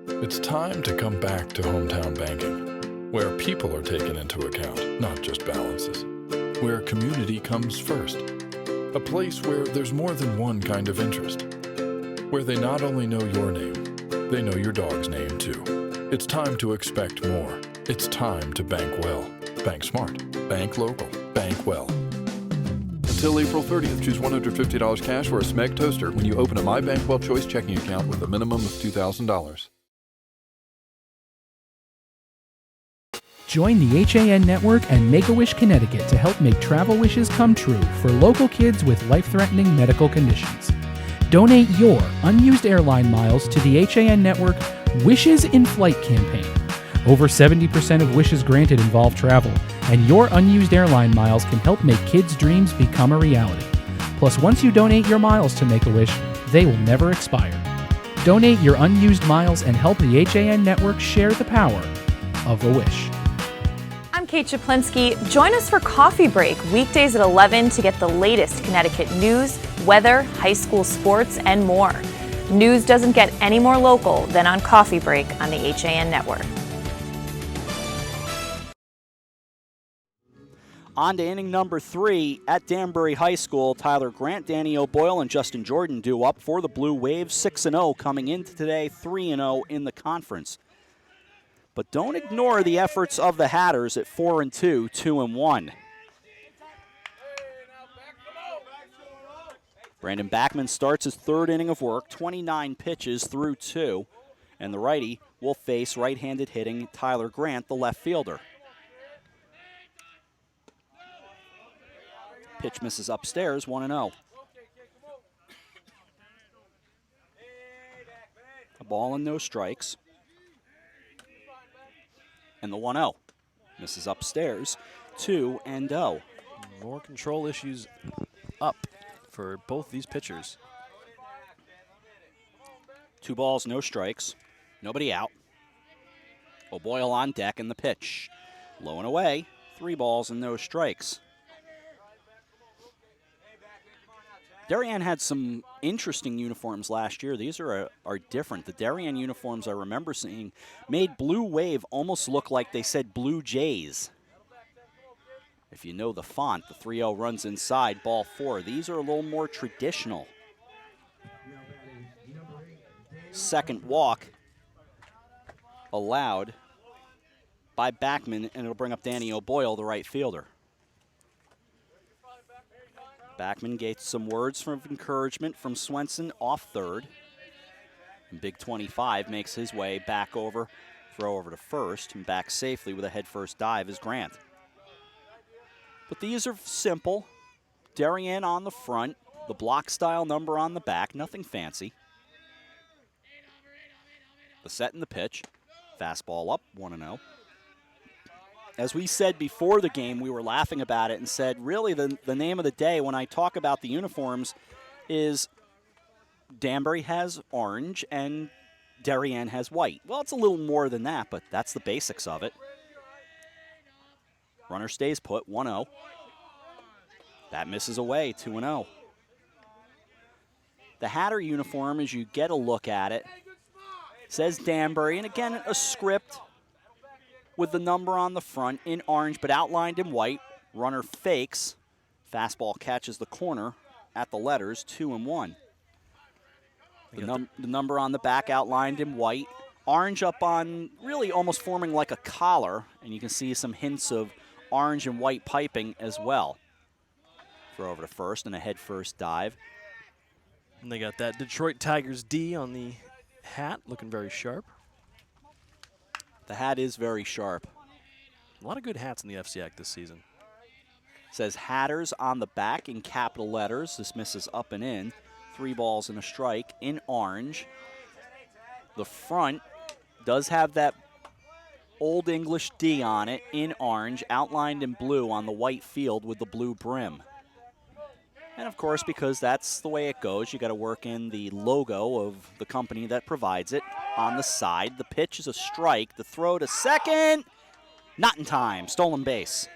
It's time to come back to hometown banking, where people are taken into account, not just balances. Where community comes first. A place where there's more than one kind of interest. Where they not only know your name, they know your dog's name too. It's time to expect more. It's time to bank well. Bank smart. Bank local. Bank well. Until April 30th, choose $150 cash for a Smeg toaster when you open a My Bankwell Choice checking account with a minimum of $2,000. Join the HAN Network and Make-A-Wish Connecticut to help make travel wishes come true for local kids with life-threatening medical conditions. Donate your unused airline miles to the HAN Network Wishes in Flight campaign. Over 70% of wishes granted involve travel, and your unused airline miles can help make kids' dreams become a reality. Plus, once you donate your miles to Make-A-Wish, they will never expire. Donate your unused miles and help the HAN Network share the power of a wish. I'm Kate Chaplinsky. Join us for Coffee Break, weekdays at 11 to get the latest Connecticut news, weather, high school sports, and more. News doesn't get any more local than on Coffee Break on the HAN Network. On to inning number 3 at Danbury High School. Tyler Grant, Danny O'Boyle, and Justin Jordan due up for the Blue Wave. 6-0 coming into today, 3-0 in the conference. But don't ignore the efforts of the Hatters at 4-2, 2-1. Brandon Backman starts his third inning of work, 29 pitches through 2, and the righty will face right-handed hitting Tyler Grant, the left fielder. Pitch misses upstairs, 1-0. A ball and no strikes. And the 1-0 misses upstairs, 2-0. More control issues up for both these pitchers. 2 balls, no strikes. Nobody out. O'Boyle on deck and the pitch. Low and away, 3 balls and no strikes. Darien had some interesting uniforms last year. These are different. The Darien uniforms I remember seeing made Blue Wave almost look like they said Blue Jays. If you know the font, the 3-0 runs inside, ball 4. These are a little more traditional. Second walk allowed by Backman, and it'll bring up Danny O'Boyle, the right fielder. Backman gets some words of encouragement from Swenson off third. And Big 25 makes his way back over, throw over to first, and back safely with a head-first dive is Grant. But these are simple. Darien on the front, the block-style number on the back, nothing fancy. The set and the pitch, fastball up, 1-0. As we said before the game, we were laughing about it and said, really, the name of the day when I talk about the uniforms is Danbury has orange and Darien has white. Well, it's a little more than that, but that's the basics of it. Runner stays put, 1-0. That misses away, 2-0. The Hatter uniform, as you get a look at it, says Danbury, and again, a script with the number on the front in orange but outlined in white. Runner fakes. Fastball catches the corner at the letters, 2-1. The number on the back outlined in white. Orange up on really almost forming like a collar, and you can see some hints of orange and white piping as well. Throw over to first and a head-first dive. And they got that Detroit Tigers D on the hat, looking very sharp. The hat is very sharp. A lot of good hats in the FCIAC this season. Says Hatters on the back in capital letters. This misses up and in. 3 balls and a strike in orange. The front does have that Old English D on it in orange, outlined in blue on the white field with the blue brim. And of course, because that's the way it goes, you got to work in the logo of the company that provides it on the side. The pitch is a strike. The throw to second, not in time. Stolen base.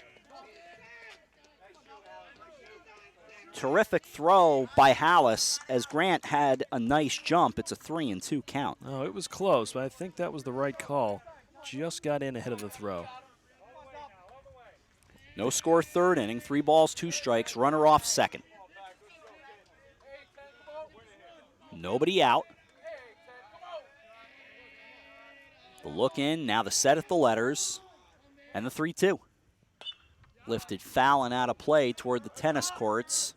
terrific throw by Hallis as Grant had a nice jump. It's a 3-2 count. Oh, it was close, but I think that was the right call. Just got in ahead of the throw. No score, third inning. 3 balls, 2 strikes. Runner off second. Nobody out. The look in, now the set at the letters, and the 3-2. Lifted foul and out of play toward the tennis courts.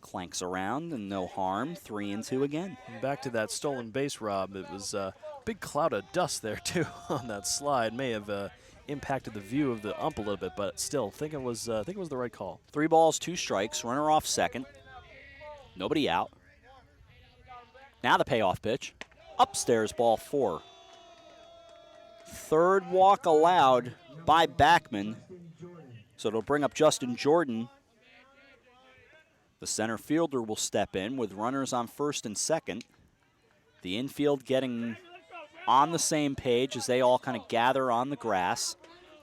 Clanks around and no harm. 3-2 again. And back to that stolen base, Rob. It was a big cloud of dust there too on that slide. May have impacted the view of the ump a little bit, but still, think it was the right call. 3 balls, 2 strikes. Runner off second. Nobody out. Now the payoff pitch. Upstairs, ball 4. Third walk allowed by Backman. So it'll bring up Justin Jordan. The center fielder will step in with runners on first and second. The infield getting on the same page as they all kind of gather on the grass.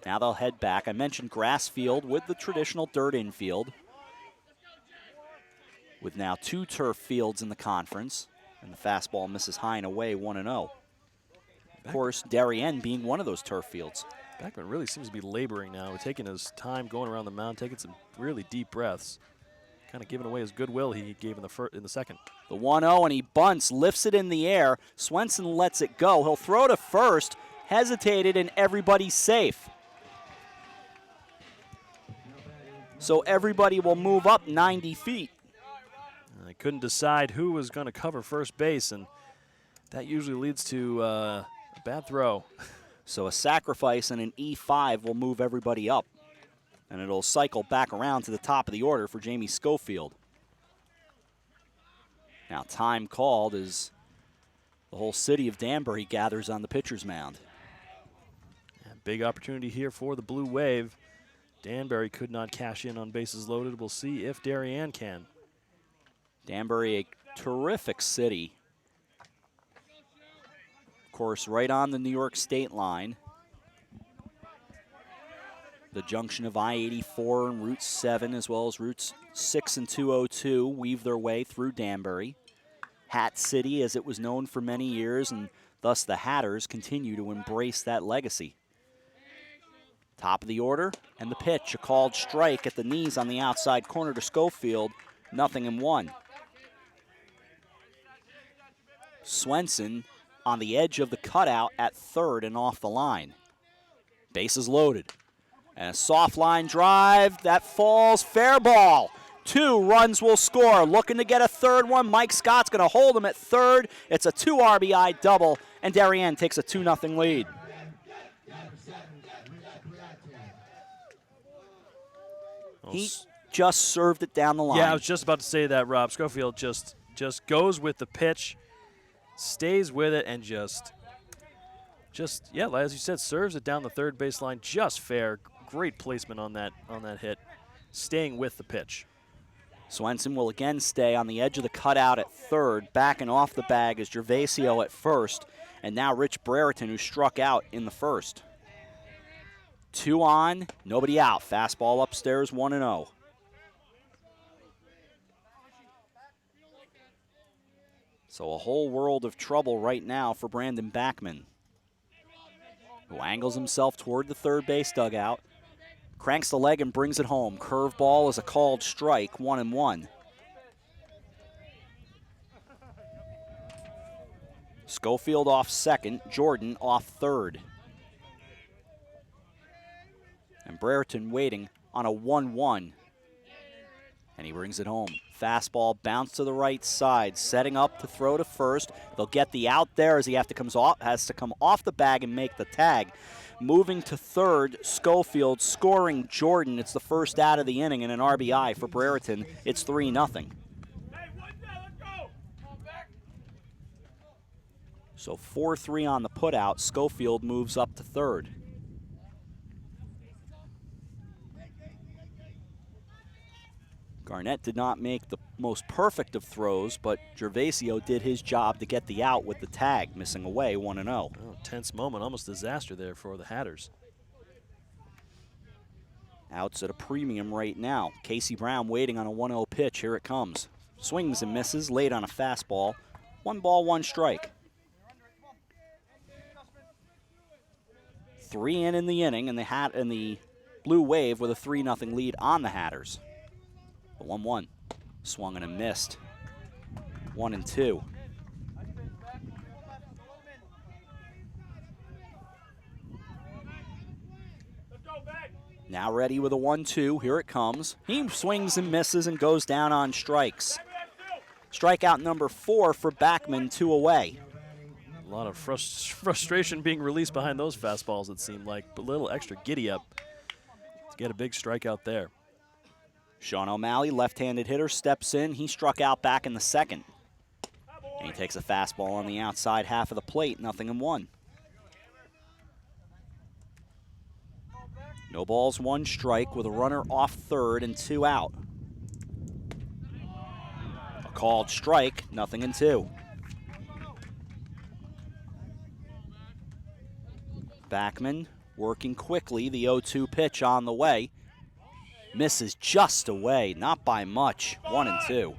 Now they'll head back. I mentioned grass field with the traditional dirt infield, with now 2 turf fields in the conference. And the fastball misses high and away, 1-0. Of course, Darien being one of those turf fields. Backman really seems to be laboring now, taking his time going around the mound, taking some really deep breaths, kind of giving away his goodwill he gave in the second. The 1-0, and he bunts, lifts it in the air. Swenson lets it go. He'll throw to first, hesitated, and everybody's safe. So everybody will move up 90 feet. I couldn't decide who was going to cover first base, and that usually leads to a bad throw. So a sacrifice and an E5 will move everybody up, and it'll cycle back around to the top of the order for Jamie Schofield. Now time called as the whole city of Danbury gathers on the pitcher's mound. Yeah, big opportunity here for the Blue Wave. Danbury could not cash in on bases loaded. We'll see if Darien can. Danbury, a terrific city. Of course, right on the New York state line. The junction of I-84 and Route 7, as well as Routes 6 and 202, weave their way through Danbury. Hat City, as it was known for many years, and thus the Hatters continue to embrace that legacy. Top of the order, and the pitch, a called strike at the knees on the outside corner to Schofield, 0-1. Swenson on the edge of the cutout at third and off the line. Bases loaded. And a soft line drive that falls, fair ball. 2 runs will score. Looking to get a third one. Mike Scott's going to hold him at third. It's a 2 RBI double, and Darien takes a 2-0 lead. He just served it down the line. Yeah, I was just about to say that, Rob. Schofield just goes with the pitch, stays with it, and just yeah, as you said, serves it down the third baseline just fair. Great placement on that hit, staying with the pitch. Swenson will again stay on the edge of the cutout at third. Backing off the bag is Gervasio at first, and now Rich Brereton, who struck out in the first. 2 on, nobody out. Fastball upstairs, 1-0. So a whole world of trouble right now for Brandon Backman, who angles himself toward the third base dugout, cranks the leg and brings it home. Curveball is a called strike, 1-1. Schofield off second, Jordan off third. And Brereton waiting on a 1-1. And he brings it home. Fastball bounced to the right side, setting up to throw to first. They'll get the out there as he has to come off the bag and make the tag. Moving to third, Schofield scoring Jordan. It's the first out of the inning and an RBI for Brereton. It's 3-0. So 4-3 on the putout. Schofield moves up to third. Garnett did not make the most perfect of throws, but Gervasio did his job to get the out with the tag, missing away 1-0. Oh, tense moment, almost disaster there for the Hatters. Outs at a premium right now. Casey Brown waiting on a 1-0 pitch. Here it comes. Swings and misses, late on a fastball. 1 ball, 1 strike. 3 in the inning, and the Blue Wave with a 3-0 lead on the Hatters. The 1-1. Swung and a missed. 1-2. Now ready with a 1-2. Here it comes. He swings and misses and goes down on strikes. Strikeout number 4 for Backman, 2 away. A lot of frustration being released behind those fastballs, it seemed like. A little extra giddy up to get a big strikeout there. Sean O'Malley, left-handed hitter, steps in. He struck out back in the second. And he takes a fastball on the outside half of the plate, 0-1. No balls, 1 strike with a runner off third and 2 out. A called strike, 0-2. Backman working quickly, the 0-2 pitch on the way. Misses just away, not by much, 1-2.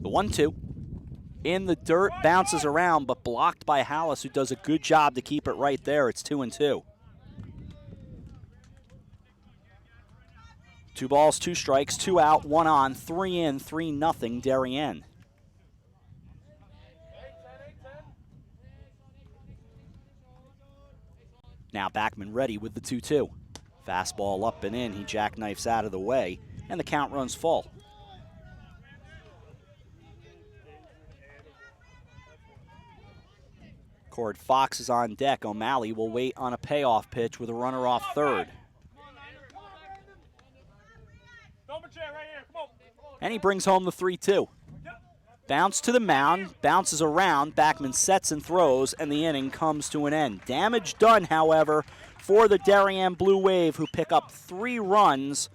The 1-2. In the dirt, bounces around, but blocked by Hallis, who does a good job to keep it right there. It's 2-2. 2 balls, 2 strikes, 2 out, 1 on, 3 in, 3-0 Darien. Now Backman ready with the 2-2. Fastball up and in, he jackknifes out of the way, and the count runs full. Cord Fox is on deck. O'Malley will wait on a payoff pitch with a runner off third. And he brings home the 3-2. Bounce to the mound, bounces around, Backman sets and throws, and the inning comes to an end. Damage done, however, for the Darien Blue Wave, who pick up 3 runs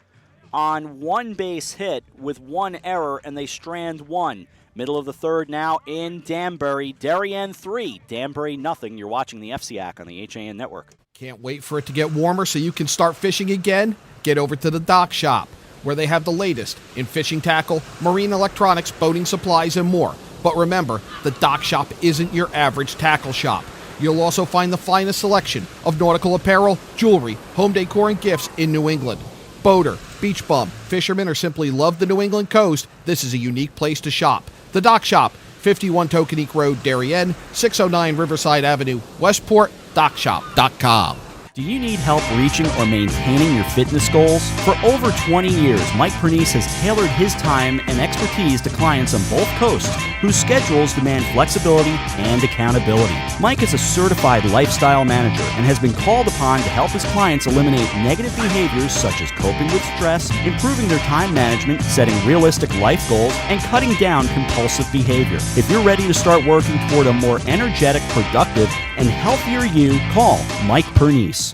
on 1 base hit with 1 error, and they strand 1. Middle of the third now in Danbury. Darien 3, Danbury 0. You're watching the FCIAC on the HAN Network. Can't wait for it to get warmer so you can start fishing again? Get over to the Dock Shop, where they have the latest in fishing tackle, marine electronics, boating supplies, and more. But remember, the Dock Shop isn't your average tackle shop. You'll also find the finest selection of nautical apparel, jewelry, home decor, and gifts in New England. Boater, beach bum, fisherman, or simply love the New England coast, this is a unique place to shop. The Dock Shop, 51 Tokenique Road, Darien, 609 Riverside Avenue, Westport, dockshop.com. Do you need help reaching or maintaining your fitness goals? For over 20 years, Mike Pernice has tailored his time and expertise to clients on both coasts whose schedules demand flexibility and accountability. Mike is a certified lifestyle manager and has been called upon to help his clients eliminate negative behaviors such as coping with stress, improving their time management, setting realistic life goals, and cutting down compulsive behavior. If you're ready to start working toward a more energetic, productive, and healthier you, call Mike Pernice.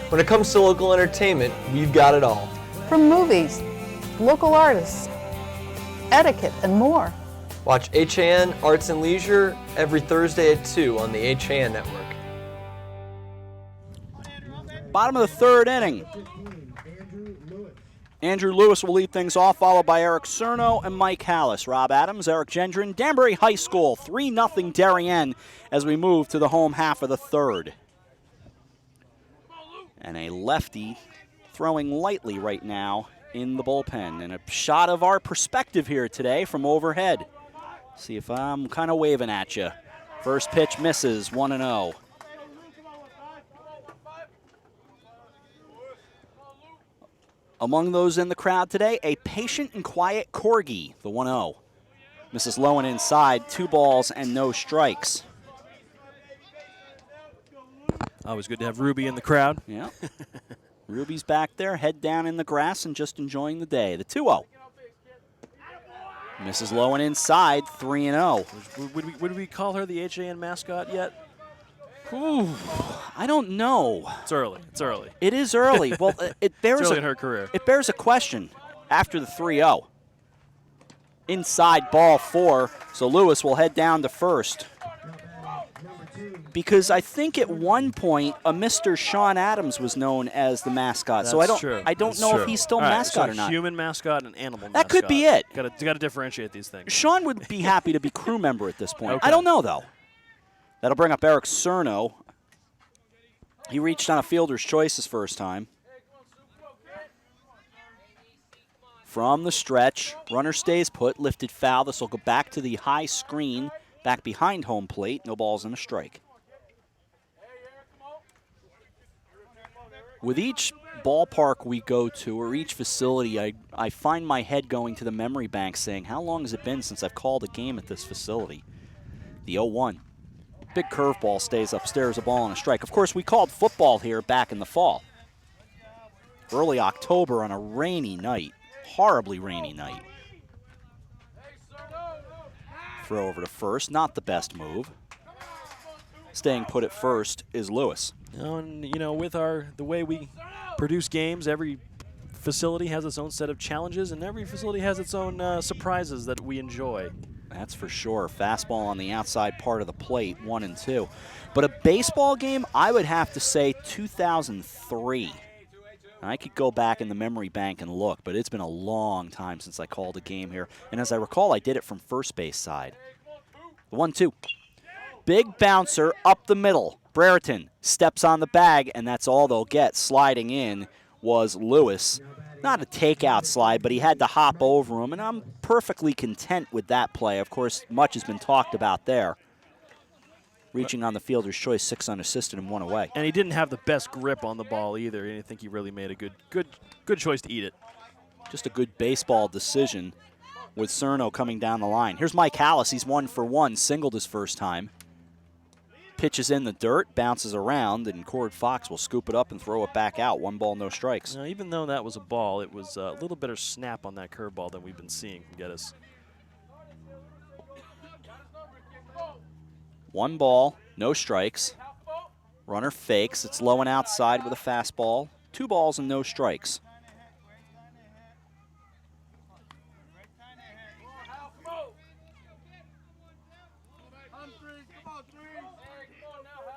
When it comes to local entertainment, we've got it all. From movies, local artists, etiquette, and more. Watch HAN Arts and Leisure every Thursday at 2 on the HAN Network. Bottom of the third inning. Andrew Lewis will lead things off, followed by Eric Cerno and Mike Hallis. Rob Adams, Eric Gendron, Danbury High School, 3-0 Darien as we move to the home half of the third. And a lefty throwing lightly right now in the bullpen. And a shot of our perspective here today from overhead. See if I'm kind of waving at you. First pitch misses, 1-0. Among those in the crowd today, a patient and quiet corgi, the 1-0. Misses low and inside, 2 balls and no strikes. Always good to have Ruby in the crowd. Yeah. Ruby's back there, head down in the grass and just enjoying the day. The 2-0. Misses low and inside, 3-0. Would we call her the HAN mascot yet? Ooh, I don't know. It's early. It's early. It is early. Well, it bears it's early in her career. It bears a question after the 3-0. inside ball 4. So Lewis will head down to first. Because I think at one point a Mr. Sean Adams was known as the mascot. So I don't know if he's still mascot or not. Human mascot and animal mascot. That could be it. Got to differentiate these things. Sean would be happy to be crew member at this point. Okay. I don't know, though. That'll bring up Eric Cerno. He reached on a fielder's choice his first time. From the stretch, runner stays put, lifted foul. This will go back to the high screen, back behind home plate. No balls and a strike. With each ballpark we go to, or each facility, I find my head going to the memory bank saying, how long has it been since I've called a game at this facility? The 0-1. Big curveball stays upstairs, a ball and a strike. Of course, we called football here back in the fall. Early October on a rainy night, horribly rainy night. Throw over to first, not the best move. Staying put at first is Lewis. And, with the way we produce games, every facility has its own set of challenges, and every facility has its own surprises that we enjoy. That's for sure. Fastball on the outside part of the plate, 1-2. But a baseball game, I would have to say 2003. I could go back in the memory bank and look, but it's been a long time since I called a game here. And as I recall, I did it from first base side. The 1-2. Big bouncer up the middle. Brereton steps on the bag, and that's all they'll get. Sliding in was Lewis. Not a takeout slide, but he had to hop over him, and I'm perfectly content with that play. Of course, much has been talked about there. Reaching on the fielder's choice, 6 unassisted and 1 away. And he didn't have the best grip on the ball either. I didn't think he really made a good choice to eat it. Just a good baseball decision with Cerno coming down the line. Here's Mike Hallis. He's 1 for 1, singled his first time. Pitches in the dirt, bounces around, and Cord Fox will scoop it up and throw it back out. 1 ball, no strikes. Now, even though that was a ball, it was a little better snap on that curveball than we've been seeing from Geddes. 1 ball, no strikes. Runner fakes. It's low and outside with a fastball. 2 balls and no strikes.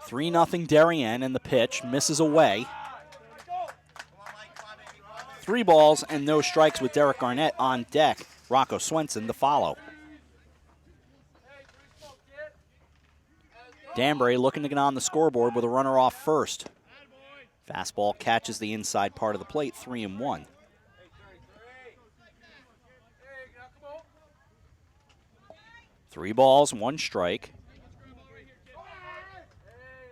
Three 0 Darien, and the pitch misses away. 3 balls and no strikes with Derek Garnett on deck. Rocco Swenson to follow. Danbury looking to get on the scoreboard with a runner off first. Fastball catches the inside part of the plate, 3-1. Three balls, 1 strike.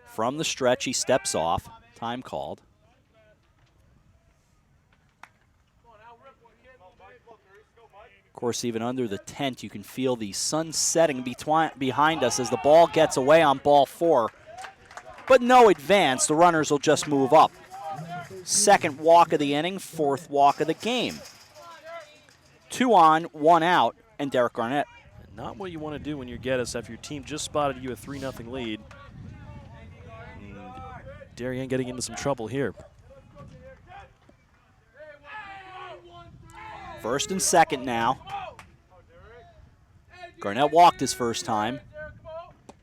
From the stretch, he steps off. Time called. Of course, even under the tent, you can feel the sun setting behind us as the ball gets away on ball 4. But no advance. The runners will just move up. Second walk of the inning, 4th walk of the game. 2 on, 1 out, and Derek Garnett. Not what you want to do when you're Geddes after your team just spotted you a 3-0 lead. Darien getting into some trouble here. First and second now. Garnett walked his first time.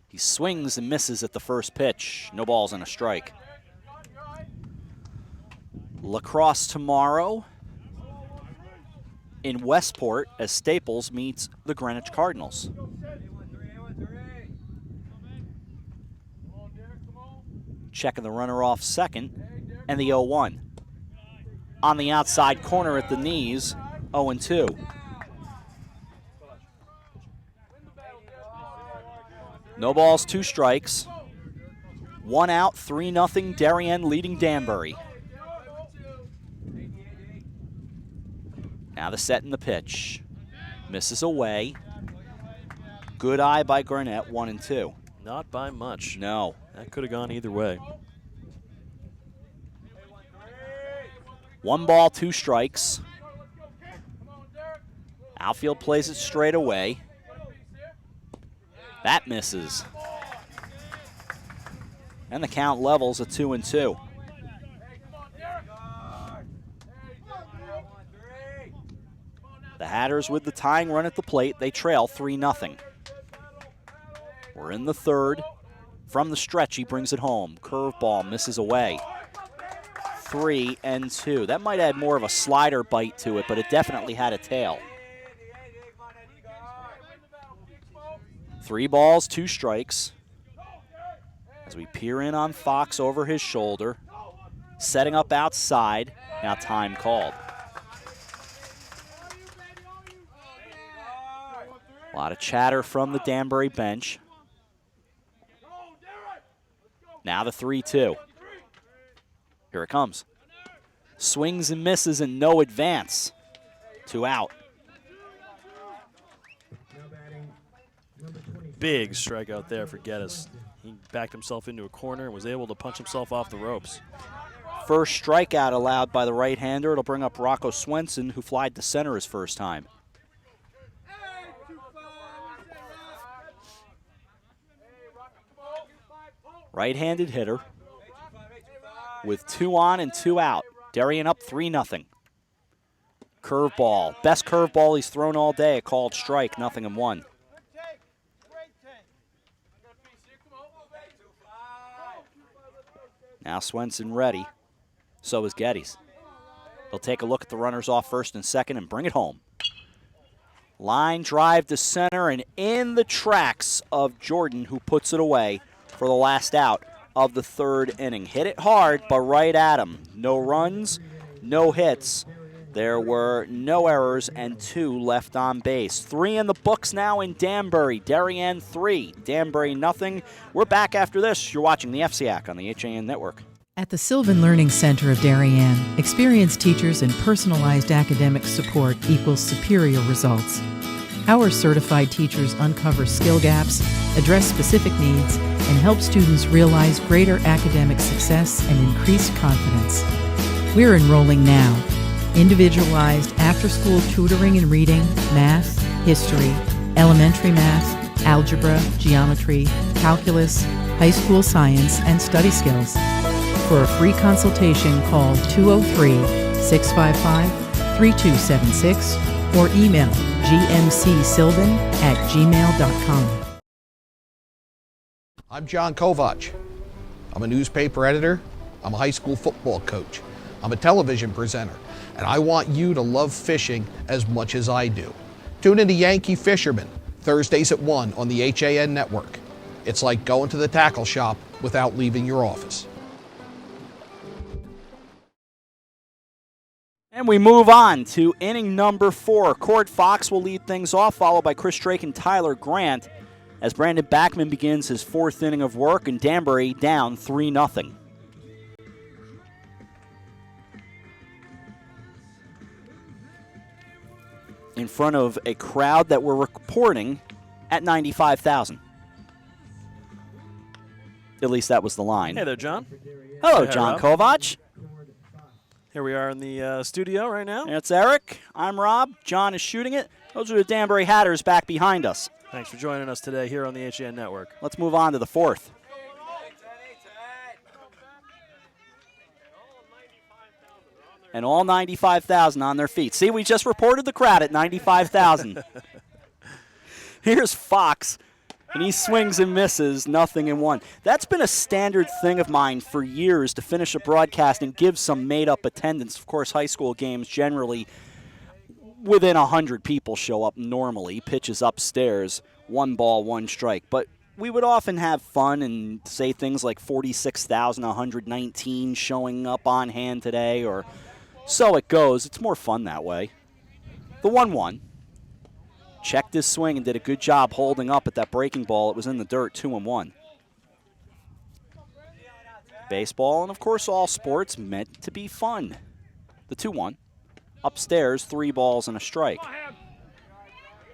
He swings and misses at the first pitch. No balls and a strike. Lacrosse tomorrow in Westport as Staples meets the Greenwich Cardinals. Checking the runner off second, and the 0-1. On the outside corner at the knees, 0-2. No balls, 2 strikes. 1 out, 3-0 Darien leading Danbury. Now the set and the pitch. Misses away. Good eye by Garnett, 1-2. Not by much. No. That could have gone either way. 1 ball, 2 strikes. Outfield plays it straight away. That misses. And the count levels at 2-2. The Hatters with the tying run at the plate. They trail 3-0. We're in the third. From the stretch, he brings it home. Curveball misses away. 3-2. That might add more of a slider bite to it, but it definitely had a tail. 3 balls, 2 strikes. As we peer in on Fox over his shoulder. Setting up outside. Now time called. A lot of chatter from the Danbury bench. Now the 3-2. Here it comes. Swings and misses and no advance. 2 out. Big strikeout there for Geddes. He backed himself into a corner and was able to punch himself off the ropes. First strikeout allowed by the right-hander. It'll bring up Rocco Swenson, who flied to center his first time. Right-handed hitter with 2 on and 2 out. Darien up 3-0. Curveball. Best curveball he's thrown all day. A called strike, 0-1. Now Swenson ready. So is Geddes. He'll take a look at the runners off first and second and bring it home. Line drive to center and in the tracks of Jordan, who puts it away for the last out of the third inning. Hit it hard, but right at him. No runs, no hits. There were no errors and 2 left on base. 3 in the books now in Danbury. Darien 3, Danbury 0. We're back after this. You're watching the FCIAC on the HAN Network. At the Sylvan Learning Center of Darien, experienced teachers and personalized academic support equals superior results. Our certified teachers uncover skill gaps, address specific needs, and help students realize greater academic success and increased confidence. We're enrolling now. Individualized after-school tutoring in reading, math, history, elementary math, algebra, geometry, calculus, high school science, and study skills. For a free consultation, call 203-655-3276 or email gmcsylvan@gmail.com. I'm John Kovach. I'm a newspaper editor. I'm a high school football coach. I'm a television presenter. And I want you to love fishing as much as I do. Tune in to Yankee Fisherman, Thursdays at 1 on the HAN Network. It's like going to the tackle shop without leaving your office. And we move on to inning number 4. Cord Fox will lead things off, followed by Chris Drake and Tyler Grant, as Brandon Backman begins his 4th inning of work, and Danbury down 3-0. In front of a crowd that we're reporting at 95,000. At least that was the line. Hey there, John. Hello, Hey, John Rob. Kovach. Here we are in the studio right now. It's Eric. I'm Rob. John is shooting it. Those are the Danbury Hatters back behind us. Thanks for joining us today here on the HAN Network. Let's move on to the 4th. And all 95,000 on their feet. See, we just reported the crowd at 95,000. Here's Fox, and he swings and misses, 0-1. That's been a standard thing of mine for years, to finish a broadcast and give some made-up attendance. Of course, high school games generally within 100 people show up normally. Pitches upstairs, 1 ball, 1 strike. But we would often have fun and say things like 46,119 showing up on hand today, or so it goes. It's more fun that way. The 1-1. Checked his swing and did a good job holding up at that breaking ball. It was in the dirt, 2-1. Baseball, and of course all sports, meant to be fun. The 2-1. Upstairs, 3 balls and a strike.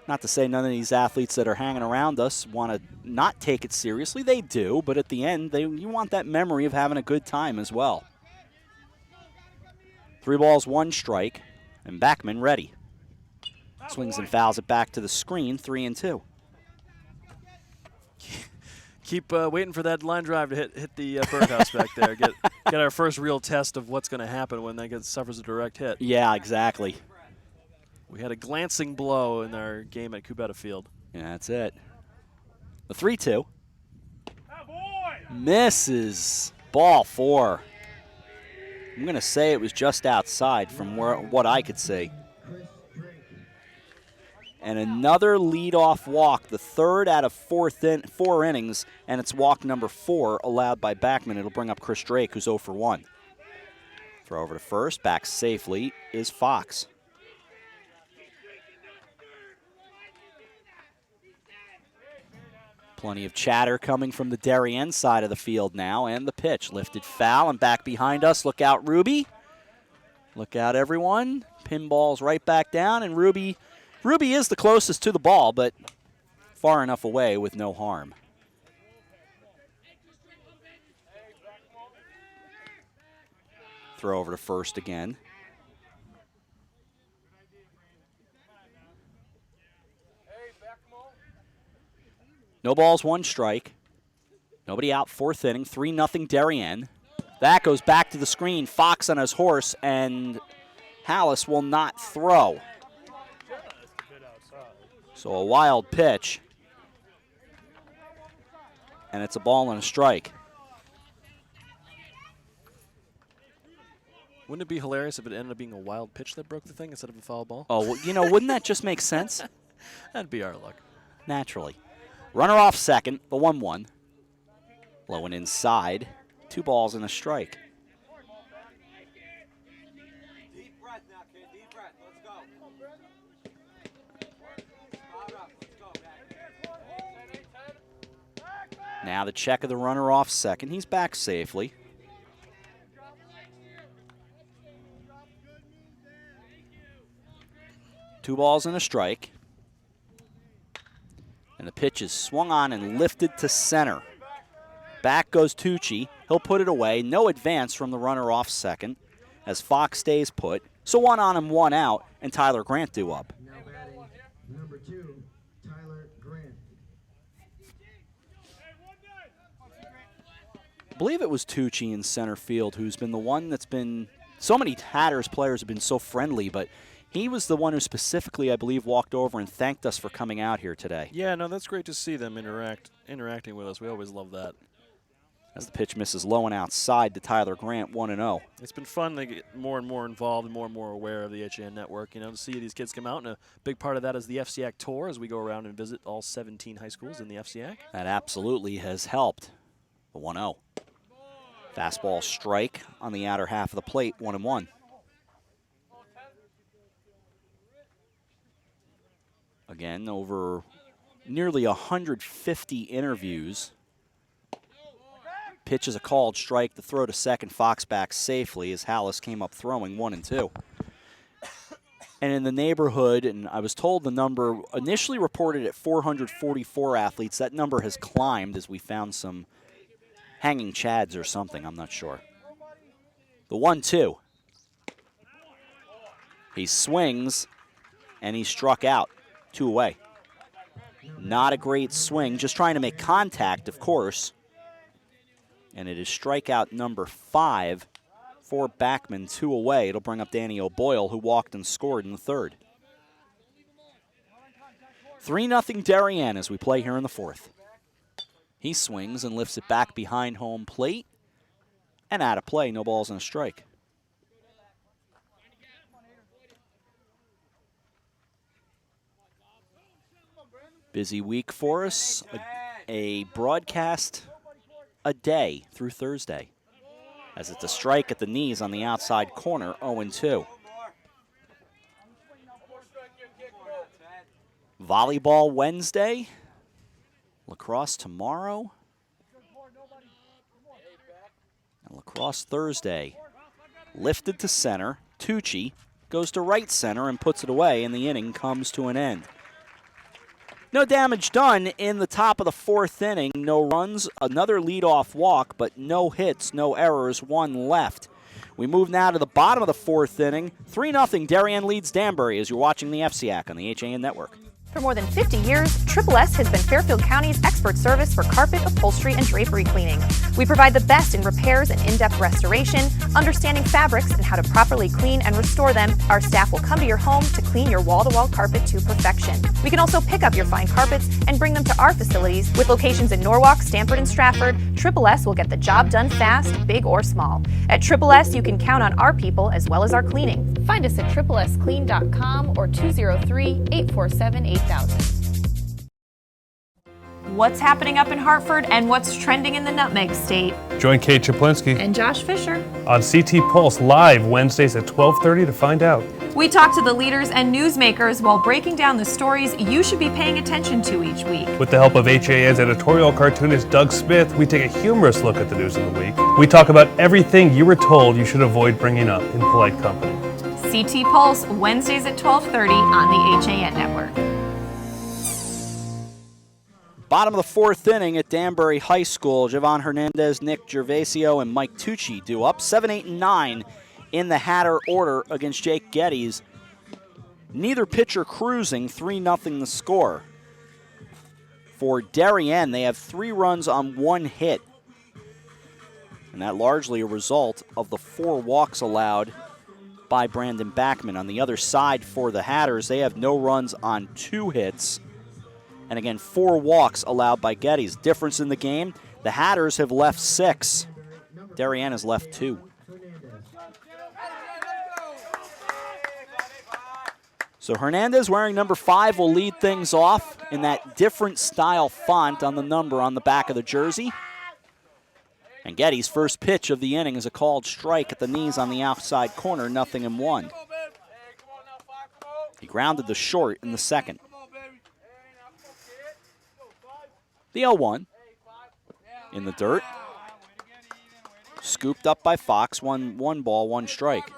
Not to say none of these athletes that are hanging around us want to not take it seriously. They do, but at the end, you want that memory of having a good time as well. 3 balls, 1 strike, and Backman ready. Swings and fouls it back to the screen, 3-2. Keep waiting for that line drive to hit the birdhouse back there. Get our first real test of what's going to happen when that suffers a direct hit. Yeah, exactly. We had a glancing blow in our game at Kubetta Field. Yeah, that's it. The 3-2. Misses. Ball 4. I'm going to say it was just outside from what I could see. And another leadoff walk, the third out of 4 innings, and it's walk number 4 allowed by Backman. It'll bring up Chris Drake, who's 0 for 1. Throw over to first, back safely is Fox. Plenty of chatter coming from the Darien side of the field now, and the pitch lifted foul and back behind us. Look out, Ruby. Look out, everyone. Pinball's right back down, and Ruby is the closest to the ball, but far enough away with no harm. Throw over to first again. No balls, 1 strike. Nobody out, 4th inning, 3-0 Darien. That goes back to the screen. Fox on his horse, and Hallis will not throw. So a wild pitch. And it's a ball and a strike. Wouldn't it be hilarious if it ended up being a wild pitch that broke the thing instead of a foul ball? Oh, well, wouldn't that just make sense? That'd be our luck. Naturally. Runner off second, the 1-1. Low and inside. 2 balls and a strike. Deep breath now, kid. Deep breath. Let's go. Now the check of the runner off second. He's back safely. Two balls and a strike. And the pitch is swung on and lifted to center. Back goes Tucci. He'll put it away. No advance from the runner off second as Fox stays put. So 1 on and 1 out, and Tyler Grant due up. Now batting number 2, Tyler Grant. I believe it was Tucci in center field who's been the one that's been, so many Hatters players have been so friendly, but he was the one who specifically, I believe, walked over and thanked us for coming out here today. Yeah, no, that's great to see them interacting with us. We always love that. As the pitch misses low and outside to Tyler Grant, 1-0. It's been fun to get more and more involved and more aware of the HAN network, to see these kids come out. And a big part of that is the FCIAC tour as we go around and visit all 17 high schools in the FCIAC. That absolutely has helped. The 1-0. Fastball strike on the outer half of the plate, 1-1. Again, over nearly 150 interviews. Pitch is a called strike. The throw to second. Fox back safely as Hallis came up throwing 1-2. And in the neighborhood, and I was told the number initially reported at 444 athletes. That number has climbed as we found some hanging chads or something. I'm not sure. The 1-2. He swings, and he's struck out. 2 away. Not a great swing, just trying to make contact, of course. And it is strikeout number 5 for Backman, 2 away. It'll bring up Danny O'Boyle, who walked and scored in the 3rd. 3-0 Darien as we play here in the 4th. He swings and lifts it back behind home plate. And out of play, no balls and a strike. Busy week for us. A broadcast a day through Thursday. As it's a strike at the knees on the outside corner, 0-2. Volleyball Wednesday. Lacrosse tomorrow. And lacrosse Thursday. Lifted to center. Tucci goes to right center and puts it away, and the inning comes to an end. No damage done in the top of the 4th inning. No runs, another leadoff walk, but no hits, no errors, 1 left. We move now to the bottom of the 4th inning. 3-0 Darien leads Danbury as you're watching the FCIAC on the HAN Network. For more than 50 years, Triple S has been Fairfield County's expert service for carpet, upholstery, and drapery cleaning. We provide the best in repairs and in-depth restoration, understanding fabrics and how to properly clean and restore them. Our staff will come to your home to clean your wall-to-wall carpet to perfection. We can also pick up your fine carpets and bring them to our facilities. With locations in Norwalk, Stamford, and Stratford, Triple S will get the job done fast, big or small. At Triple S, you can count on our people as well as our cleaning. Find us at triplesclean.com or 203-847-8000. What's happening up in Hartford and what's trending in the Nutmeg State? Join Kate Chaplinsky And Josh Fisher on CT Pulse live Wednesdays at 12:30 to find out. We talk to the leaders and newsmakers while breaking down the stories you should be paying attention to each week. With the help of HAN's editorial cartoonist Doug Smith, we take a humorous look at the news of the week. We talk about everything you were told you should avoid bringing up in polite company. CT Pulse, Wednesdays at 12:30 on the HAN Network. Bottom of the fourth inning at Danbury High School. Javon Hernandez, Nick Gervasio, and Mike Tucci do up 7, 8, and 9 in the Hatter order against Jake Geddes. Neither pitcher cruising, 3-0 the score. For Darien, they have 3 runs on 1 hit. And that largely a result of the 4 walks allowed by Brandon Backman. On the other side for the Hatters, they have no runs on 2 hits. And again, 4 walks allowed by Geddes. Difference in the game, the Hatters have left 6. Darien has left 2. So Hernandez, wearing number 5, will lead things off in that different style font on the number on the back of the jersey. And Geddes' first pitch of the inning is a called strike at the knees on the outside corner, 0-1. He grounded the short in the second. The 0-1 in the dirt. Scooped up by Fox, one ball, 1 strike.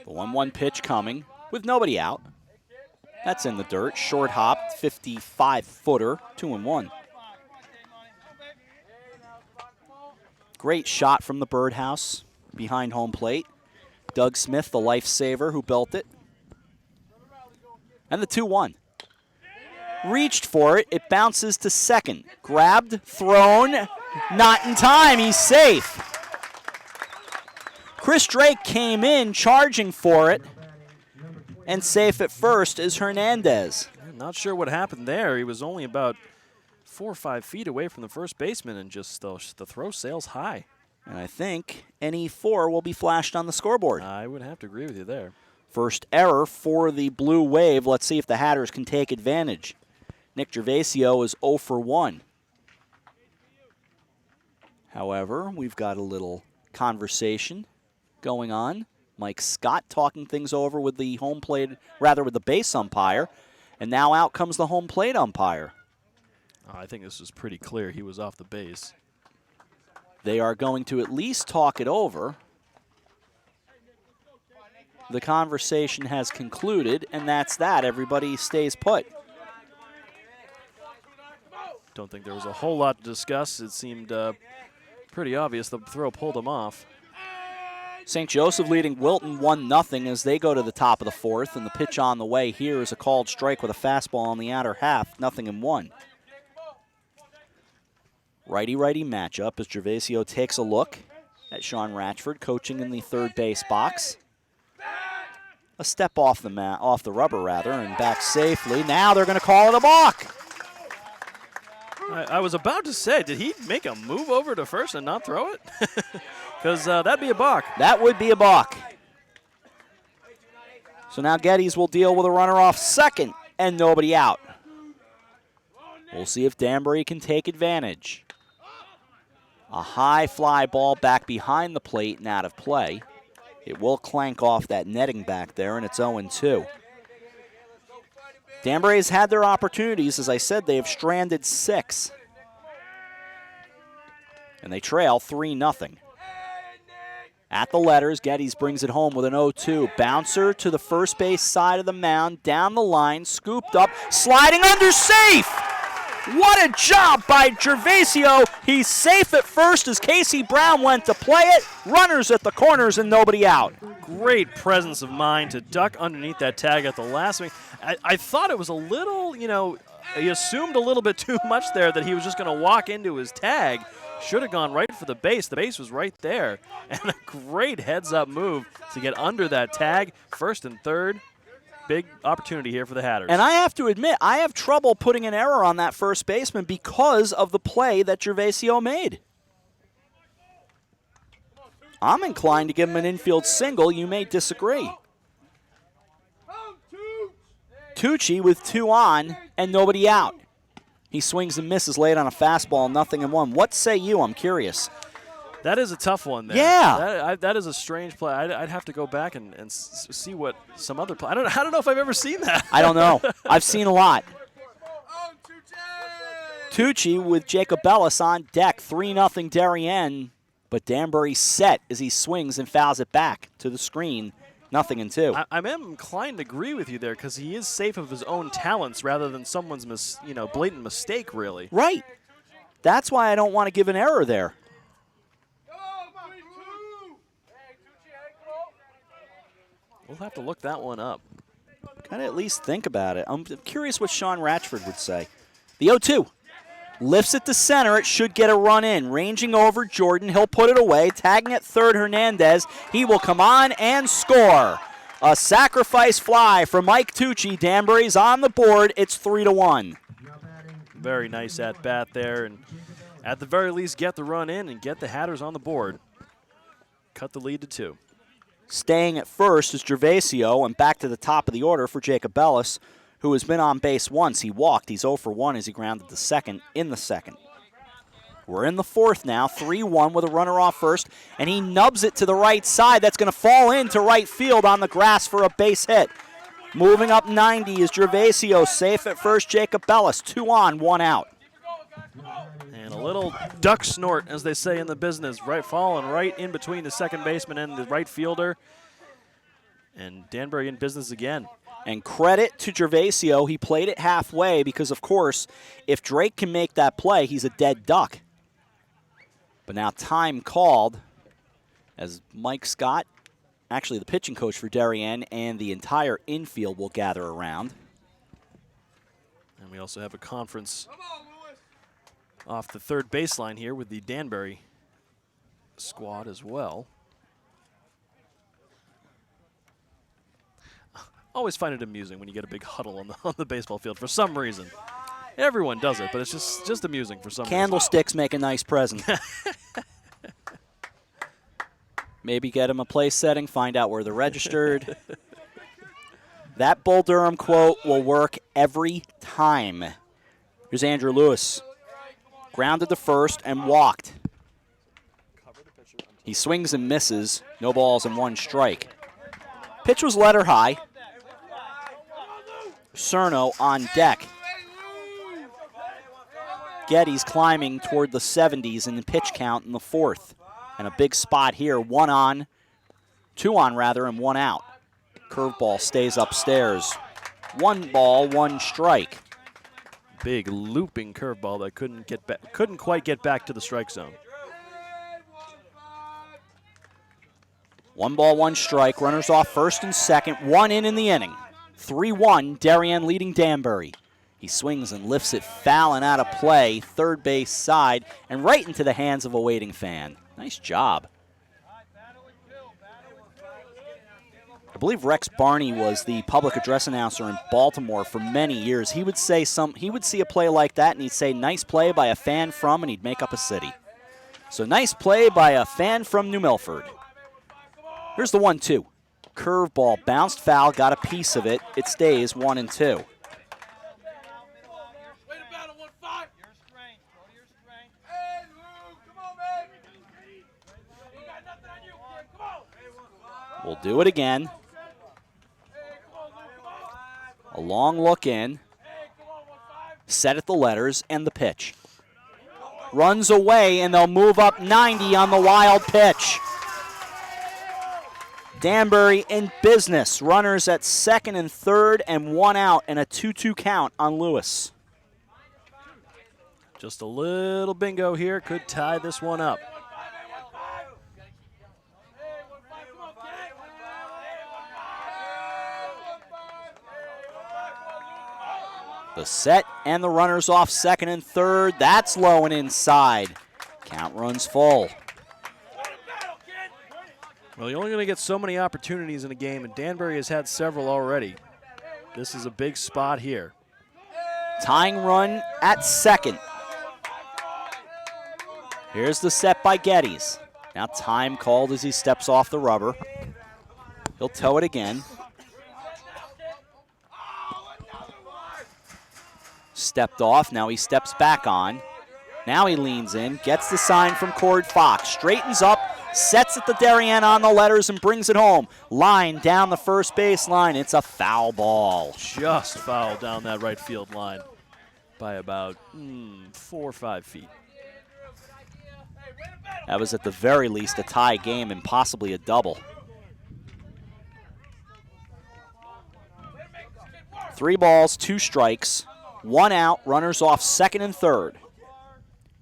The 1-1 pitch coming with nobody out. That's in the dirt. Short hop, 55-footer, 2-1. Great shot from the birdhouse behind home plate. Doug Smith, the lifesaver who built it. And the 2-1. Reached for it. It bounces to second. Grabbed, thrown, not in time. He's safe. Chris Drake came in charging for it. And safe at first is Hernandez. I'm not sure what happened there. He was only about 4 or 5 feet away from the first baseman, and just the throw sails high. And I think any 4 will be flashed on the scoreboard. I would have to agree with you there. First error for the Blue Wave. Let's see if the Hatters can take advantage. Nick Gervasio is 0 for 1. However, we've got a little conversation going on. Mike Scott talking things over with the home plate, rather with the base umpire. And now out comes the home plate umpire. I think this was pretty clear. He was off the base. They are going to at least talk it over. The conversation has concluded, and that's that. Everybody stays put. Don't think there was a whole lot to discuss. It seemed pretty obvious the throw pulled him off. St. Joseph leading Wilton 1-0 as they go to the top of the fourth, and the pitch on the way here is a called strike with a fastball on the outer half, 0-1. Righty-righty matchup as Gervasio takes a look at Sean Ratchford coaching in the third base box. A step off the rubber, and back safely. Now they're going to call it a balk. I was about to say, did he make a move over to first and not throw it? Because that'd be a balk. That would be a balk. So now Geddes will deal with a runner off second and nobody out. We'll see if Danbury can take advantage. A high fly ball back behind the plate and out of play. It will clank off that netting back there, and it's 0-2. Danbury has had their opportunities. As I said, they have stranded 6. And they trail 3-0. At the letters, Geddes brings it home with an 0-2. Bouncer to the first base side of the mound, down the line, scooped up, sliding under, safe! What a job by Gervasio. He's safe at first as Casey Brown went to play it. Runners at the corners and nobody out. great presence of mind to duck underneath that tag at the last swing. I thought it was a little, he assumed a little bit too much there that he was just going to walk into his tag. Should have gone right for the base. The base was right there. And a great heads-up move to get under that tag. First and third. Big opportunity here for the Hatters. And I have to admit, I have trouble putting an error on that first baseman because of the play that Gervasio made. I'm inclined to give him an infield single. You may disagree. Tucci with 2 on and nobody out. He swings and misses late on a fastball, 0-1. What say you? I'm curious. That is a tough one there. Yeah. That is a strange play. I'd have to go back and see what some other play. I don't know if I've ever seen that. I don't know. I've seen a lot. Tucci with Jacob Ellis on deck. 3-0 Darien. But Danbury set as he swings and fouls it back to the screen. 0-2. I am inclined to agree with you there because he is safe of his own talents rather than someone's blatant mistake, really. Right. That's why I don't want to give an error there. We'll have to look that one up. Got to at least think about it. I'm curious what Sean Ratchford would say. The 0-2. Lifts it to center. It should get a run in. Ranging over Jordan. He'll put it away. Tagging at third, Hernandez. He will come on and score. A sacrifice fly for Mike Tucci. Danbury's on the board. It's 3-1. Very nice at bat there. And at the very least, get the run in and get the Hatters on the board. Cut the lead to 2. Staying at first is Gervasio, and back to the top of the order for Jacob Ellis, who has been on base once. He walked. He's 0 for 1 as he grounded the second in the second. We're in the fourth now, 3-1 with a runner off first, and he nubs it to the right side. That's going to fall into right field on the grass for a base hit. Moving up 90 is Gervasio, safe at first, Jacob Ellis. 2 on, 1 out. And a little duck snort, as they say in the business, falling right in between the second baseman and the right fielder. And Danbury in business again. And credit to Gervasio, he played it halfway because, of course, if Drake can make that play, he's a dead duck. But now time called as Mike Scott, actually the pitching coach for Darien, and the entire infield will gather around. And we also have a conference off the third baseline here with the Danbury squad as well. Always find it amusing when you get a big huddle on the baseball field for some reason. Everyone does it, but it's just amusing for some reason. Candlesticks make a nice present. Maybe get them a place setting, find out where they're registered. That Bull Durham quote will work every time. Here's Andrew Lewis. Grounded to first and walked. He swings and misses. No balls and 1 strike. Pitch was letter high. Cerno on deck. Getty's climbing toward the 70s in the pitch count in the fourth. And a big spot here. 1 on, 2 on rather, and 1 out. Curveball stays upstairs. 1 ball, 1 strike. Big looping curveball that couldn't quite get back to the strike zone. 1 ball, 1 strike. Runners off first and second. 1 in the inning. 3-1, Darien leading Danbury. He swings and lifts it foul and out of play, third base side, and right into the hands of a waiting fan. Nice job. I believe Rex Barney was the public address announcer in Baltimore for many years. He would say he would see a play like that, and he'd say, "Nice play by a fan from," and he'd make up a city. So nice play by a fan from New Milford. Here's the 1-2. Curveball, bounced foul, got a piece of it. It stays 1-2. We'll do it again. A long look in. Set at the letters and the pitch. Runs away and they'll move up 90 on the wild pitch. Danbury in business. Runners at second and third and 1 out and a 2-2 count on Lewis. Just a little bingo here could tie this one up. The set and the runners off second and third. That's low and inside. Count runs full. Well, you're only going to get so many opportunities in a game, and Danbury has had several already. This is a big spot here. Tying run at second. Here's the set by Geddes. Now time called as he steps off the rubber. He'll tow it again. Stepped off, now he steps back on. Now he leans in, gets the sign from Cord Fox, straightens up, sets at the Darien on the letters and brings it home. Line down the first baseline, it's a foul ball. Just foul down that right field line by about 4 or 5 feet. That was at the very least a tie game and possibly a double. 3 balls, 2 strikes, 1 out, runners off second and third.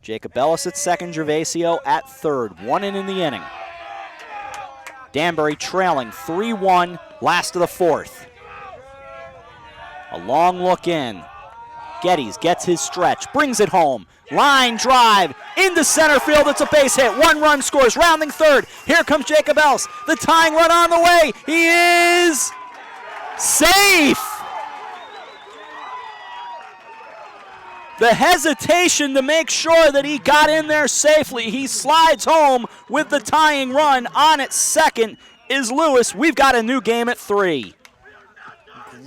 Jacob Ellis at second, Gervasio at third, 1 in the inning. Danbury trailing 3-1, last of the fourth. A long look in. Geddes gets his stretch, brings it home. Line drive into center field. It's a base hit. 1 run scores, rounding third. Here comes Jacob Ellis. The tying run on the way. He is safe. The hesitation to make sure that he got in there safely. He slides home with the tying run. On at second is Lewis. We've got a new game at 3.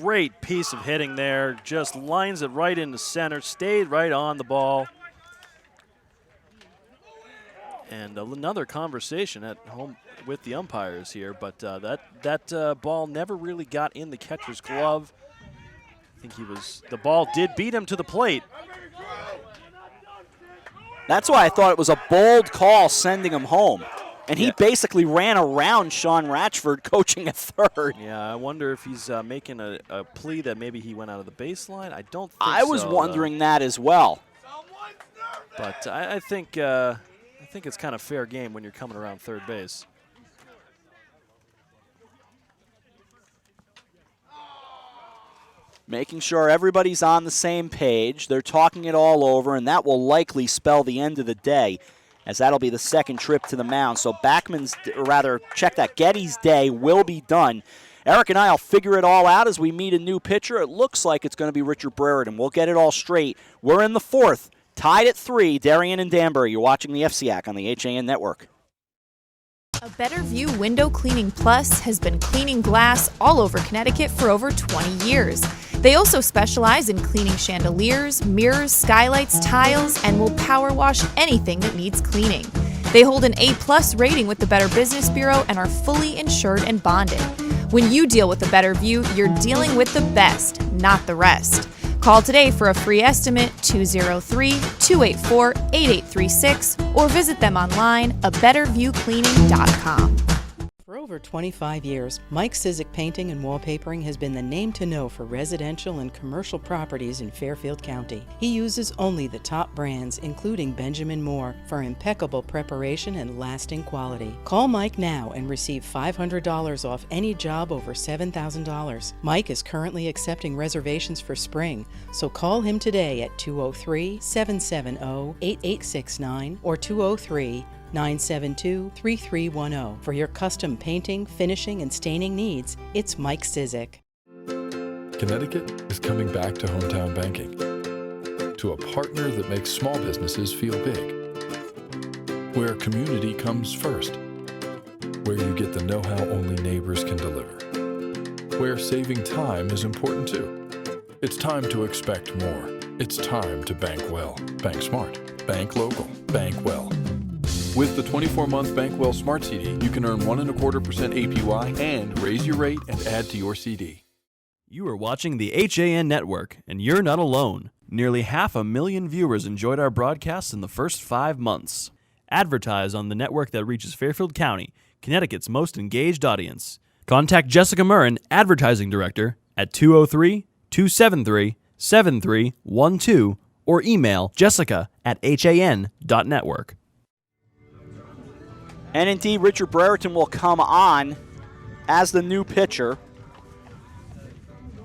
Great piece of hitting there. Just lines it right into center. Stayed right on the ball. And another conversation at home with the umpires here, but that ball never really got in the catcher's glove. I think the ball did beat him to the plate. That's why I thought it was a bold call sending him home. And he basically ran around Sean Ratchford coaching at third. Yeah, I wonder if he's making a plea that maybe he went out of the baseline. I don't think I was wondering that as well. But I think it's kind of fair game when you're coming around third base. Making sure everybody's on the same page. They're talking it all over, and that will likely spell the end of the day, as that'll be the second trip to the mound. So Geddes' day will be done. Eric and I will figure it all out as we meet a new pitcher. It looks like it's going to be Richard Brereton. We'll get it all straight. We're in the fourth, tied at 3, Darien and Danbury. You're watching the FCIAC on the HAN Network. A Better View Window Cleaning Plus has been cleaning glass all over Connecticut for over 20 years. They also specialize in cleaning chandeliers, mirrors, skylights, tiles, and will power wash anything that needs cleaning. They hold an A+ rating with the Better Business Bureau and are fully insured and bonded. When you deal with a Better View, you're dealing with the best, not the rest. Call today for a free estimate, 203-284-8836, or visit them online, abetterviewcleaning.com. For over 25 years, Mike Cizik Painting and Wallpapering has been the name to know for residential and commercial properties in Fairfield County. He uses only the top brands, including Benjamin Moore, for impeccable preparation and lasting quality. Call Mike now and receive $500 off any job over $7,000. Mike is currently accepting reservations for spring, so call him today at 203-770-8869 or 203-972-3310. For your custom painting, finishing, and staining needs, it's Mike Cizik. Connecticut is coming back to hometown banking, to a partner that makes small businesses feel big, where community comes first, where you get the know-how only neighbors can deliver, where saving time is important too. It's time to expect more. It's time to bank well, bank smart, bank local, bank well. With the 24-month Bankwell Smart CD, you can earn 1.25% APY and raise your rate and add to your CD. You are watching the HAN Network, and you're not alone. Nearly 500,000 viewers enjoyed our broadcasts in the first 5 months. Advertise on the network that reaches Fairfield County, Connecticut's most engaged audience. Contact Jessica Murrin, Advertising Director, at 203-273-7312 or email jessica@han.network. And indeed, Richard Brereton will come on as the new pitcher.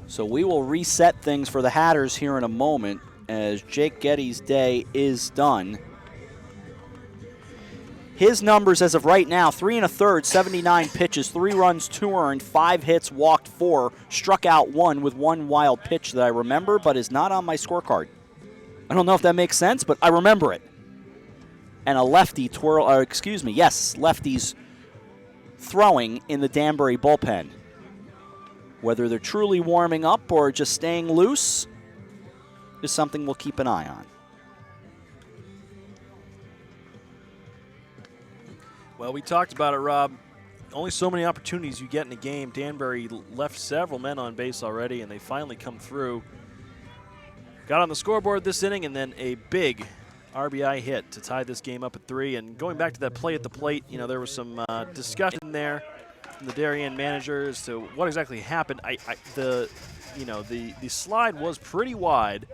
So we will reset things for the Hatters here in a moment as Jake Getty's day is done. His numbers as of right now, 3 1/3, 79 pitches, 3 runs, 2 earned, 5 hits, walked 4, struck out 1 with 1 wild pitch that I remember but is not on my scorecard. I don't know if that makes sense, but I remember it. And a lefty lefties throwing in the Danbury bullpen. Whether they're truly warming up or just staying loose is something we'll keep an eye on. Well, we talked about it, Rob. Only so many opportunities you get in a game. Danbury left several men on base already, and they finally come through. Got on the scoreboard this inning, and then a big RBI hit to tie this game up at 3. And going back to that play at the plate, there was some discussion there from the Darien manager as to what exactly happened. The slide was pretty wide.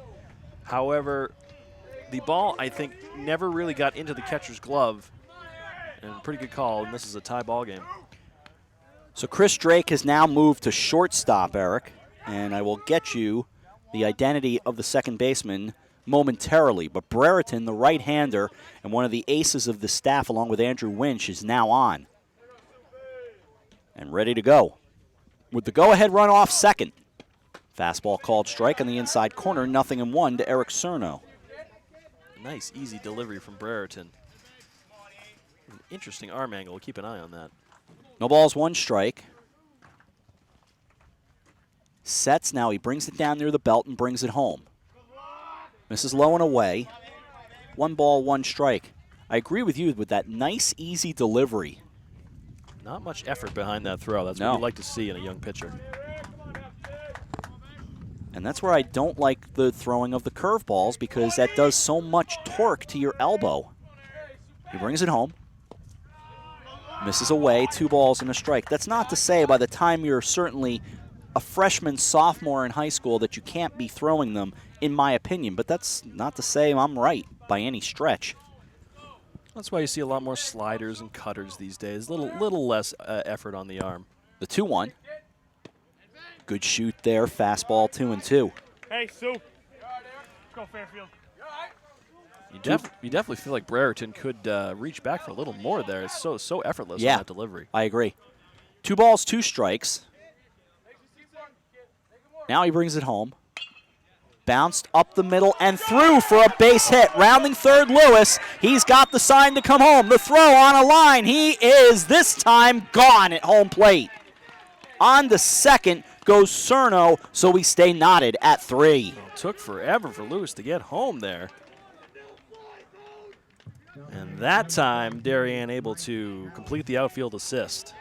However, the ball, I think, never really got into the catcher's glove. And pretty good call, and this is a tie ball game. So Chris Drake has now moved to shortstop, Eric, and I will get you the identity of the second baseman momentarily. But Brereton, the right-hander and one of the aces of the staff along with Andrew Winch, is now on and ready to go. With the go-ahead run off second. Fastball called strike on the inside corner, 0-1 to Eric Cerno. Nice, easy delivery from Brereton. An interesting arm angle. We'll keep an eye on that. No balls, 1 strike. Sets now. He brings it down near the belt and brings it home. Misses low and away. 1 ball, 1 strike. I agree with you with that nice, easy delivery. Not much effort behind that throw. That's what you like to see in a young pitcher. And that's where I don't like the throwing of the curveballs because that does so much torque to your elbow. He brings it home. Misses away, 2 balls and a strike. That's not to say by the time you're certainly a freshman, sophomore in high school that you can't be throwing them, in my opinion. But that's not to say I'm right by any stretch. That's why you see a lot more sliders and cutters these days. Little less effort on the arm. The 2-1. Good shoot there. Fastball 2-2. Hey, Sue. Go Fairfield. You definitely feel like Brereton could reach back for a little more there. It's so effortless on that delivery. I agree. 2 balls, 2 strikes. Now he brings it home. Bounced up the middle and through for a base hit. Rounding third, Lewis. He's got the sign to come home. The throw on a line. He is this time gone at home plate. On to second goes Cerno, so we stay knotted at 3. Well, it took forever for Lewis to get home there. And that time, Darien able to complete the outfield assist.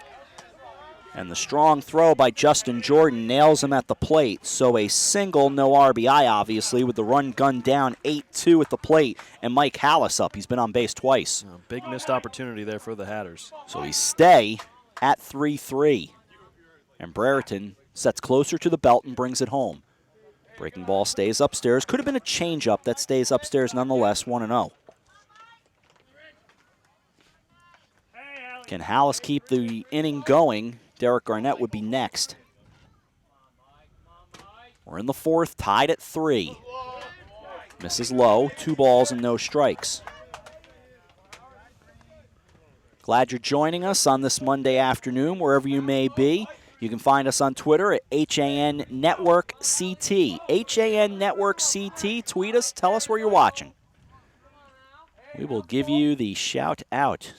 And the strong throw by Justin Jordan nails him at the plate. So a single, no RBI, obviously, with the run gunned down 8-2 at the plate. And Mike Hallis up. He's been on base twice. Big missed opportunity there for the Hatters. So we stay at 3-3. And Brereton sets closer to the belt and brings it home. Breaking ball stays upstairs. Could have been a changeup that stays upstairs nonetheless, 1-0. Can Hallis keep the inning going? Derek Garnett would be next. We're in the 4th, tied at 3. Misses low, 2 balls and no strikes. Glad you're joining us on this Monday afternoon, wherever you may be. You can find us on Twitter at HAN Network CT. HAN Network CT. Tweet us, tell us where you're watching. We will give you the shout out.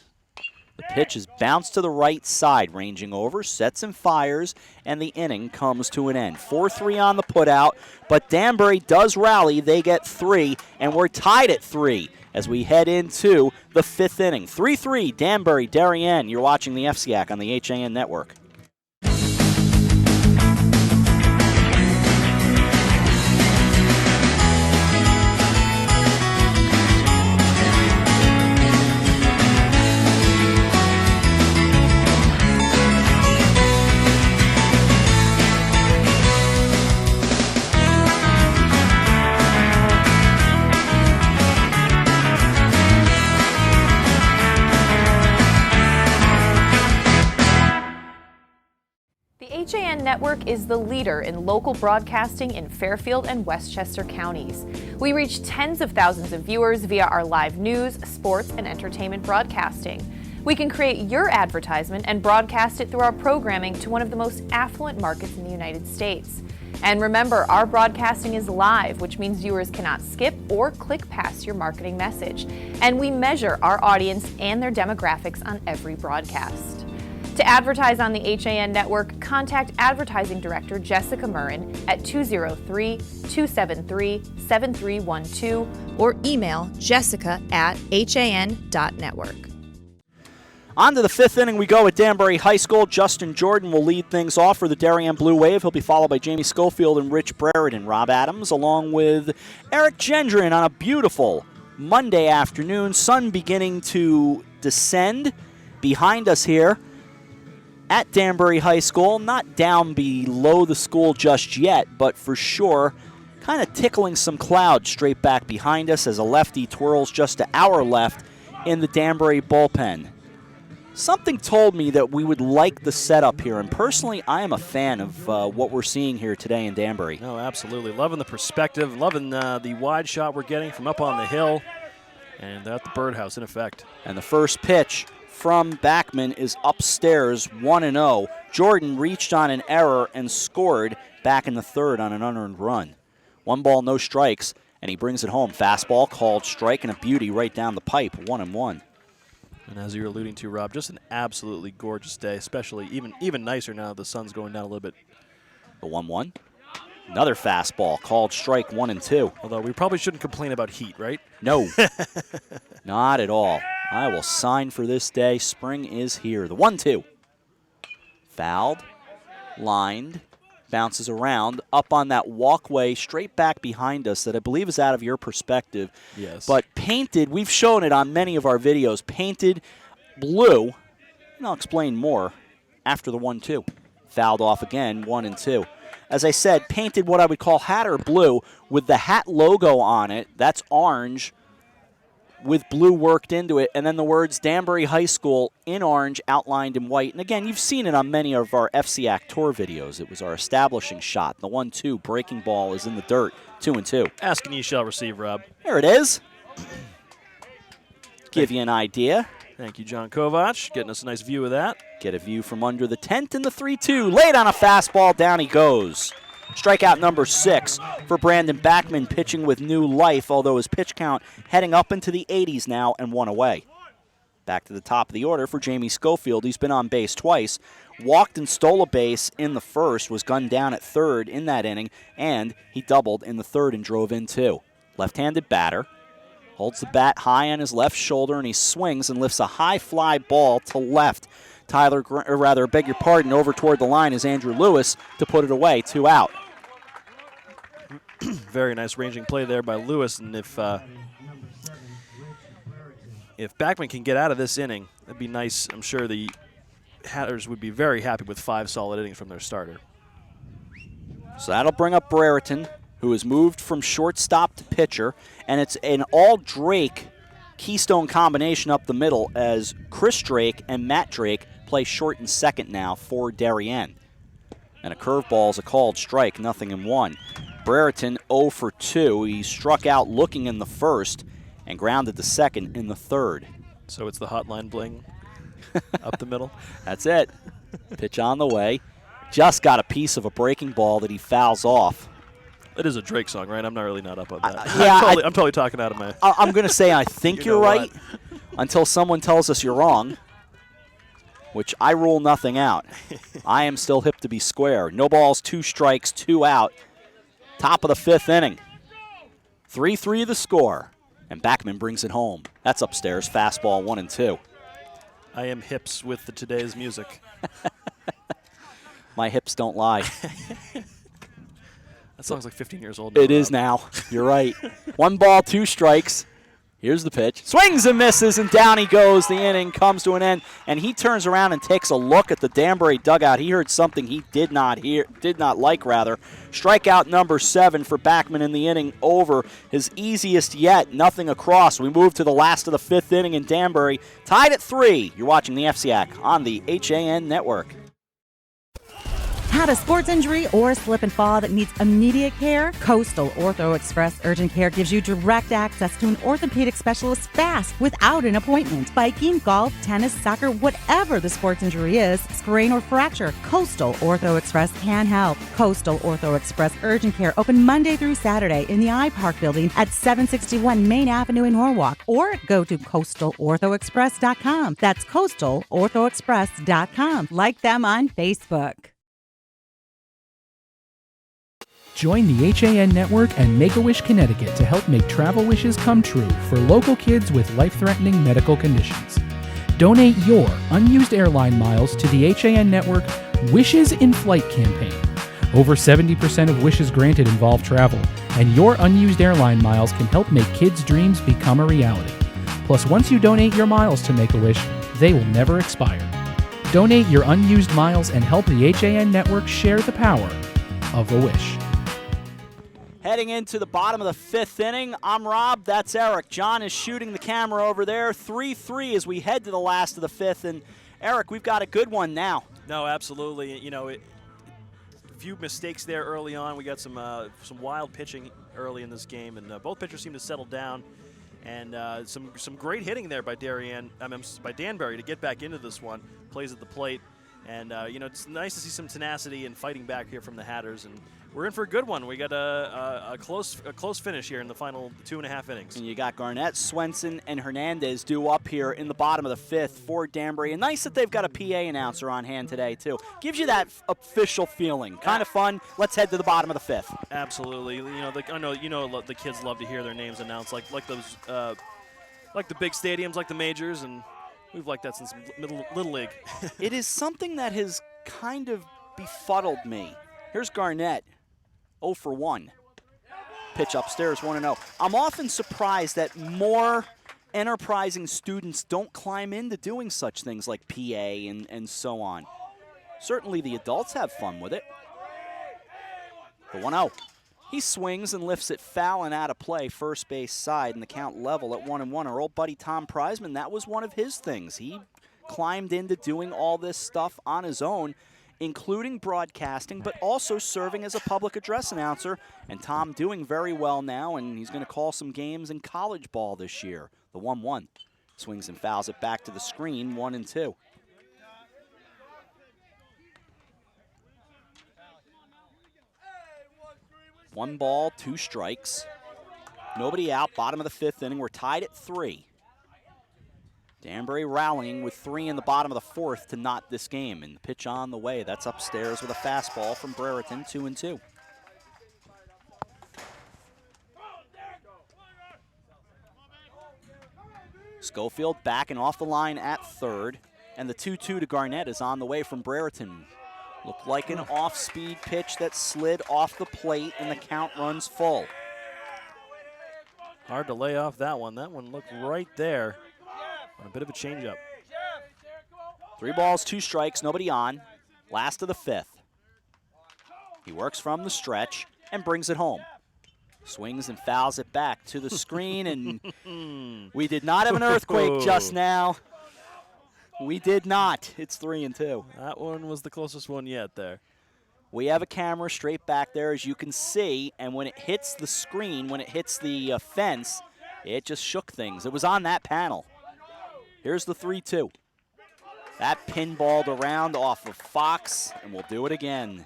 The pitch is bounced to the right side, ranging over, sets and fires, and the inning comes to an end. 4-3 on the putout, but Danbury does rally. They get 3, and we're tied at 3 as we head into the 5th inning. 3-3, Danbury, Darien. You're watching the FCIAC on the HAN Network. Network is the leader in local broadcasting in Fairfield and Westchester counties. We reach tens of thousands of viewers via our live news, sports, and entertainment broadcasting. We can create your advertisement and broadcast it through our programming to one of the most affluent markets in the United States. And remember, our broadcasting is live, which means viewers cannot skip or click past your marketing message. And we measure our audience and their demographics on every broadcast. To advertise on the HAN network, contact Advertising Director Jessica Murrin at 203-273-7312 or email jessica@han.network. On to the fifth inning we go at Danbury High School. Justin Jordan will lead things off for the Darien Blue Wave. He'll be followed by Jamie Schofield and Rich Brereton. Rob Adams along with Eric Gendron on a beautiful Monday afternoon. Sun beginning to descend behind us here at Danbury High School. Not down below the school just yet, but for sure kind of tickling some clouds straight back behind us as a lefty twirls just to our left in the Danbury bullpen. Something told me that we would like the setup here, and personally, I am a fan of what we're seeing here today in Danbury. No, absolutely. Loving the perspective, loving the wide shot we're getting from up on the hill, and at the birdhouse in effect. And the first pitch from Backman is upstairs, 1-0. Jordan reached on an error and scored back in the third on an unearned run. 1 ball, no strikes, and he brings it home. Fastball called strike and a beauty right down the pipe, 1-1. And as you're alluding to, Rob, just an absolutely gorgeous day, especially even nicer now that the sun's going down a little bit. The 1-1. Another fastball called strike, 1-2. Although we probably shouldn't complain about heat, right? No, not at all. I will sign for this day. Spring is here. The 1-2. Fouled, lined, bounces around, up on that walkway straight back behind us that I believe is out of your perspective. Yes. But painted, we've shown it on many of our videos, painted blue, and I'll explain more after the 1-2. Fouled off again, 1-2. As I said, painted what I would call Hatter blue with the hat logo on it. That's orange with blue worked into it, and then the words Danbury High School in orange outlined in white. And again, you've seen it on many of our FCIAC Tour videos. It was our establishing shot. The 1-2 breaking ball is in the dirt, 2-2. Ask and ye shall receive, Rob. There it is. Give you an idea. Thank you, John Kovac, getting us a nice view of that. Get a view from under the tent in the 3-2. Laid on a fastball, down he goes. Strikeout number 6 for Brandon Backman, pitching with new life, although his pitch count heading up into the 80s now and 1 away. Back to the top of the order for Jamie Schofield. He's been on base twice. Walked and stole a base in the first, was gunned down at third in that inning, and he doubled in the third and drove in 2. Left-handed batter. Holds the bat high on his left shoulder, and he swings and lifts a high fly ball to left. Beg your pardon, over toward the line is Andrew Lewis to put it away, 2 out. Very nice ranging play there by Lewis, and if Backman can get out of this inning, that'd be nice. I'm sure the Hatters would be very happy with 5 solid innings from their starter. So that'll bring up Brereton, who has moved from shortstop to pitcher, and it's an all-Drake keystone combination up the middle as Chris Drake and Matt Drake play short and second now for Darien. And a curveball is a called strike, 0-1. Brereton 0 for 2. He struck out looking in the first and grounded the second in the third. So it's the hotline bling up the middle. That's it. Pitch on the way. Just got a piece of a breaking ball that he fouls off. It is a Drake song, right? I'm not up on that. Yeah, I'm totally talking out of my... I'm going to say I think you're right until someone tells us you're wrong, which I rule nothing out. I am still hip to be square. No balls, 2 strikes, 2 out. Top of the 5th inning. 3-3 the score, and Backman brings it home. That's upstairs, fastball 1-2. I am hips with today's music. My hips don't lie. That song's like 15 years old now. It is now. You're right. 1 ball, 2 strikes. Here's the pitch. Swings and misses, and down he goes. The inning comes to an end, and he turns around and takes a look at the Danbury dugout. He heard something he did not like. Strikeout number 7 for Backman in the inning over. His easiest yet, nothing across. We move to the last of the 5th inning in Danbury. Tied at 3. You're watching the FCIAC on the HAN Network. Had a sports injury or a slip and fall that needs immediate care? Coastal Ortho Express Urgent Care gives you direct access to an orthopedic specialist fast without an appointment. Biking, golf, tennis, soccer, whatever the sports injury is, sprain or fracture, Coastal Ortho Express can help. Coastal Ortho Express Urgent Care open Monday through Saturday in the iPark building at 761 Main Avenue in Norwalk, or go to coastalorthoexpress.com. That's coastalorthoexpress.com. Like them on Facebook. Join the HAN Network and Make-A-Wish Connecticut to help make travel wishes come true for local kids with life-threatening medical conditions. Donate your unused airline miles to the HAN Network Wishes in Flight campaign. Over 70% of wishes granted involve travel, and your unused airline miles can help make kids' dreams become a reality. Plus, once you donate your miles to Make-A-Wish, they will never expire. Donate your unused miles and help the HAN Network share the power of a wish. Heading into the bottom of the fifth inning, I'm Rob, that's Eric. John is shooting the camera over there. 3-3 as we head to the last of the fifth. And Eric, we've got a good one now. No, absolutely. You know, a few mistakes there early on. We got some wild pitching early in this game, and both pitchers seem to settle down. And some great hitting there by Danbury to get back into this one. Plays at the plate. And, you know, it's nice to see some tenacity and fighting back here from the Hatters. And we're in for a good one. We got a close finish here in the final 2.5 innings. And you got Garnett, Swenson, and Hernandez due up here in the bottom of the fifth for Danbury. And nice that they've got a PA announcer on hand today, too. Gives you that official feeling. Kind of fun. Let's head to the bottom of the fifth. Absolutely. I know the kids love to hear their names announced, like those, like the big stadiums, like the majors, and we've liked that since Little League. It is something that has kind of befuddled me. Here's Garnett, 0 for 1. Pitch upstairs, 1-0. I'm often surprised that more enterprising students don't climb into doing such things like PA and so on. Certainly the adults have fun with it. The 1-0. He swings and lifts it foul and out of play, first base side, and the count level at 1-1. Our old buddy Tom Preisman, that was one of his things. He climbed into doing all this stuff on his own, including broadcasting, but also serving as a public address announcer. And Tom doing very well now, and he's going to call some games in college ball this year. The 1-1. Swings and fouls it back to the screen, 1-2. One ball, 2 strikes. Nobody out, bottom of the fifth inning. We're tied at 3. Danbury rallying with 3 in the bottom of the fourth to knot this game. And the pitch on the way. That's upstairs with a fastball from Brereton, 2-2. Schofield backing off the line at third. And the 2-2 to Garnett is on the way from Brereton. Looked like an off-speed pitch that slid off the plate, and the count runs full. Hard to lay off that one. That one looked right there on a bit of a changeup. 3 balls, 2 strikes, nobody on. Last of the fifth. He works from the stretch and brings it home. Swings and fouls it back to the screen, and we did not have an earthquake just now. We did not. It's 3-2. That one was the closest one yet there. We have a camera straight back there, as you can see, and when it hits the screen, when it hits the fence, it just shook things. It was on that panel. Here's the 3-2. That pinballed around off of Fox, and we'll do it again.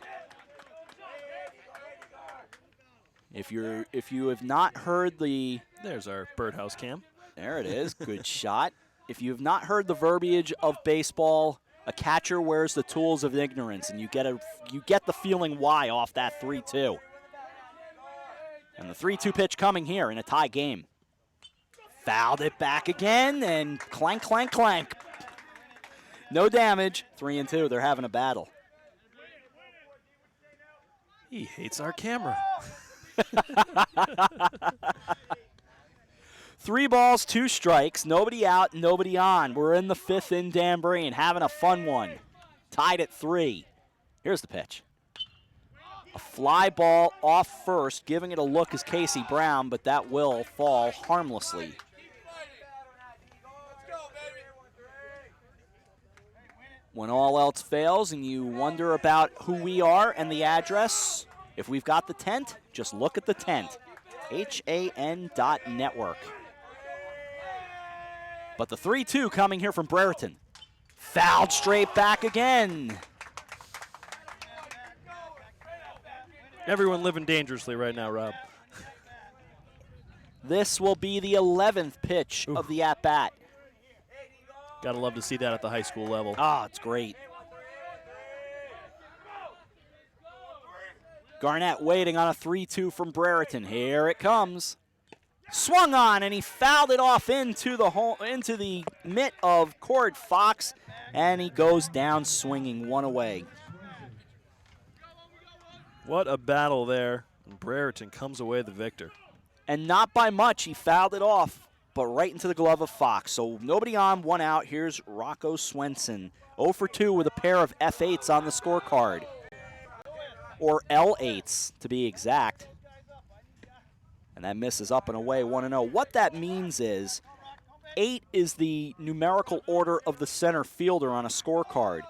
If you have not heard the... There's our birdhouse cam. There it is. Good shot. If you have not heard the verbiage of baseball, a catcher wears the tools of ignorance, and you get the feeling why off that 3-2. And the 3-2 pitch coming here in a tie game. Fouled it back again, and clank, clank, clank. No damage. 3-2. They're having a battle. He hates our camera. 3 balls, 2 strikes, nobody out, nobody on. We're in the fifth in Danbury and having a fun one. Tied at 3. Here's the pitch. A fly ball off first, giving it a look is Casey Brown, but that will fall harmlessly. When all else fails and you wonder about who we are and the address, if we've got the tent, just look at the tent, HAN.network. But the 3-2 coming here from Brereton. Fouled straight back again. Everyone living dangerously right now, Rob. This will be the 11th pitch of the at-bat. Gotta love to see that at the high school level. Ah, it's great. Garnett waiting on a 3-2 from Brereton. Here it comes. Swung on, and he fouled it off into the mitt of Cord Fox, and he goes down swinging, one away. What a battle there. And Brereton comes away the victor. And not by much. He fouled it off, but right into the glove of Fox. So nobody on, one out. Here's Rocco Swenson. 0 for 2 with a pair of F8s on the scorecard. Or L8s, to be exact. And that misses up and away, 1-0. What that means is 8 is the numerical order of the center fielder on a scorecard.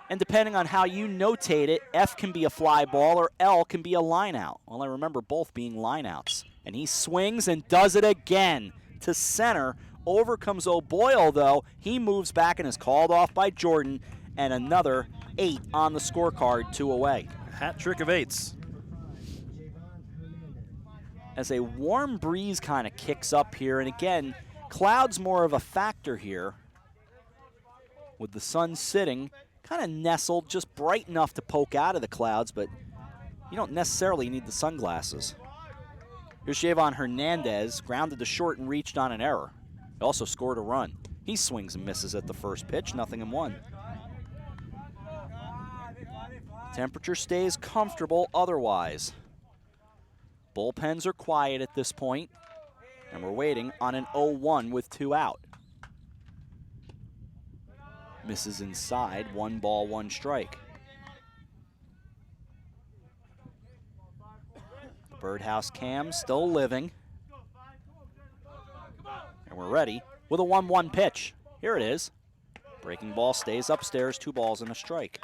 And depending on how you notate it, F can be a fly ball or L can be a line out. Well, I remember both being line outs. And he swings and does it again to center. Over comes O'Boyle, though. He moves back and is called off by Jordan. And another 8 on the scorecard, 2 away. Hat trick of 8s. As a warm breeze kind of kicks up here. And again, clouds more of a factor here. With the sun sitting, kind of nestled, just bright enough to poke out of the clouds, but you don't necessarily need the sunglasses. Here's Javon Hernandez, grounded to short and reached on an error. He also scored a run. He swings and misses at the first pitch, 0-1. Temperature stays comfortable otherwise. Bullpens are quiet at this point, and we're waiting on an 0-1 with 2 out. Misses inside, 1 ball, 1 strike. The Birdhouse cam still living. And we're ready with a 1-1 pitch. Here it is. Breaking ball stays upstairs, 2 balls and a strike.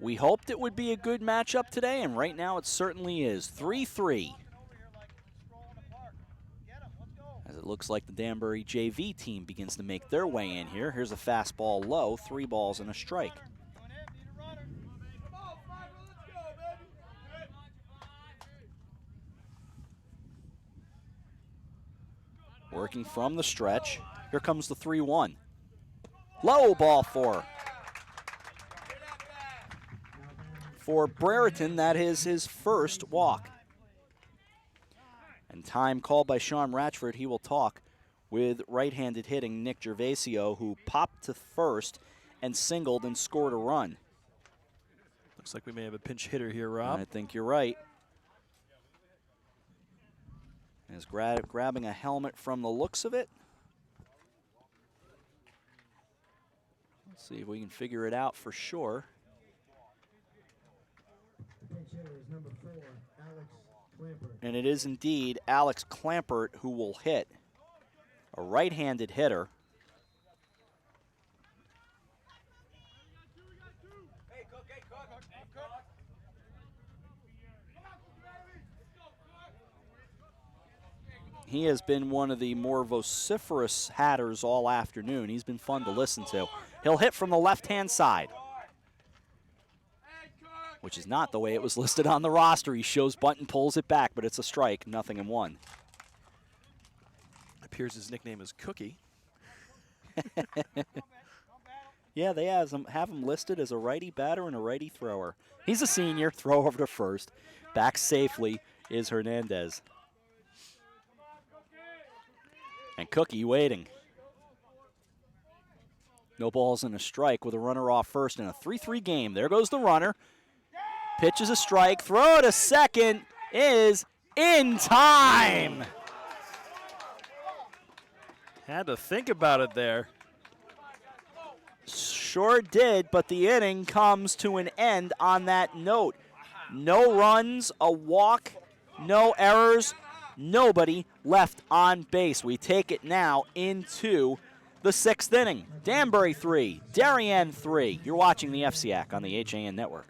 We hoped it would be a good matchup today, and right now it certainly is. 3-3. As it looks like the Danbury JV team begins to make their way in here. Here's a fastball low, 3 balls and a strike. Working from the stretch. Here comes the 3-1. Low, ball 4. For Brereton, that is his first walk. And time called by Sean Ratchford. He will talk with right-handed hitting Nick Gervasio, who popped to first and singled and scored a run. Looks like we may have a pinch hitter here, Rob. I think you're right. Is grabbing a helmet from the looks of it. Let's see if we can figure it out for sure. And it is indeed Alex Clampert who will hit. A right-handed hitter. He has been one of the more vociferous Hatters all afternoon. He's been fun to listen to. He'll hit from the left-hand side, which is not the way it was listed on the roster. He shows bunt and pulls it back, but it's a strike, 0-1. Appears his nickname is Cookie. Yeah, they have him listed as a righty batter and a righty thrower. He's a senior, throw over to first. Back safely is Hernandez. And Cookie waiting. No balls and a strike with a runner off first in a 3-3 game. There goes the runner. Pitch is a strike. Throw to second is in time. Had to think about it there. Sure did, but the inning comes to an end on that note. No runs, a walk, no errors, Nobody left on base. We take it now into the 6th inning. Danbury 3, Darien 3. You're watching the FCIAC on the HAN Network.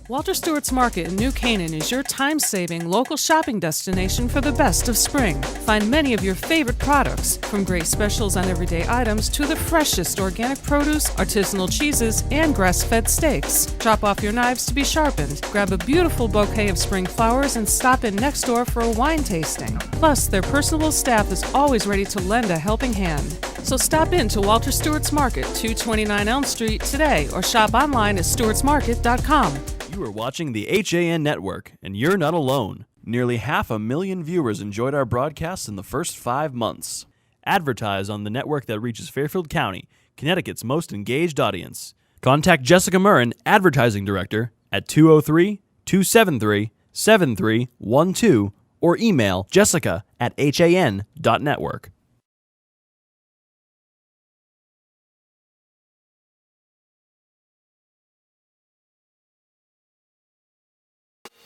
Walter Stewart's Market in New Canaan is your time-saving local shopping destination for the best of spring. Find many of your favorite products, from great specials on everyday items to the freshest organic produce, artisanal cheeses, and grass-fed steaks. Chop off your knives to be sharpened, grab a beautiful bouquet of spring flowers, and stop in next door for a wine tasting. Plus, their personable staff is always ready to lend a helping hand. So stop in to Walter Stewart's Market, 229 Elm Street today, or shop online at stewartsmarket.com. You are watching the HAN Network, and you're not alone. Nearly 500,000 viewers enjoyed our broadcasts in the first 5 months. Advertise on the network that reaches Fairfield County, Connecticut's most engaged audience. Contact Jessica Murrin, Advertising Director, at 203-273-7312 or email jessica@han.network.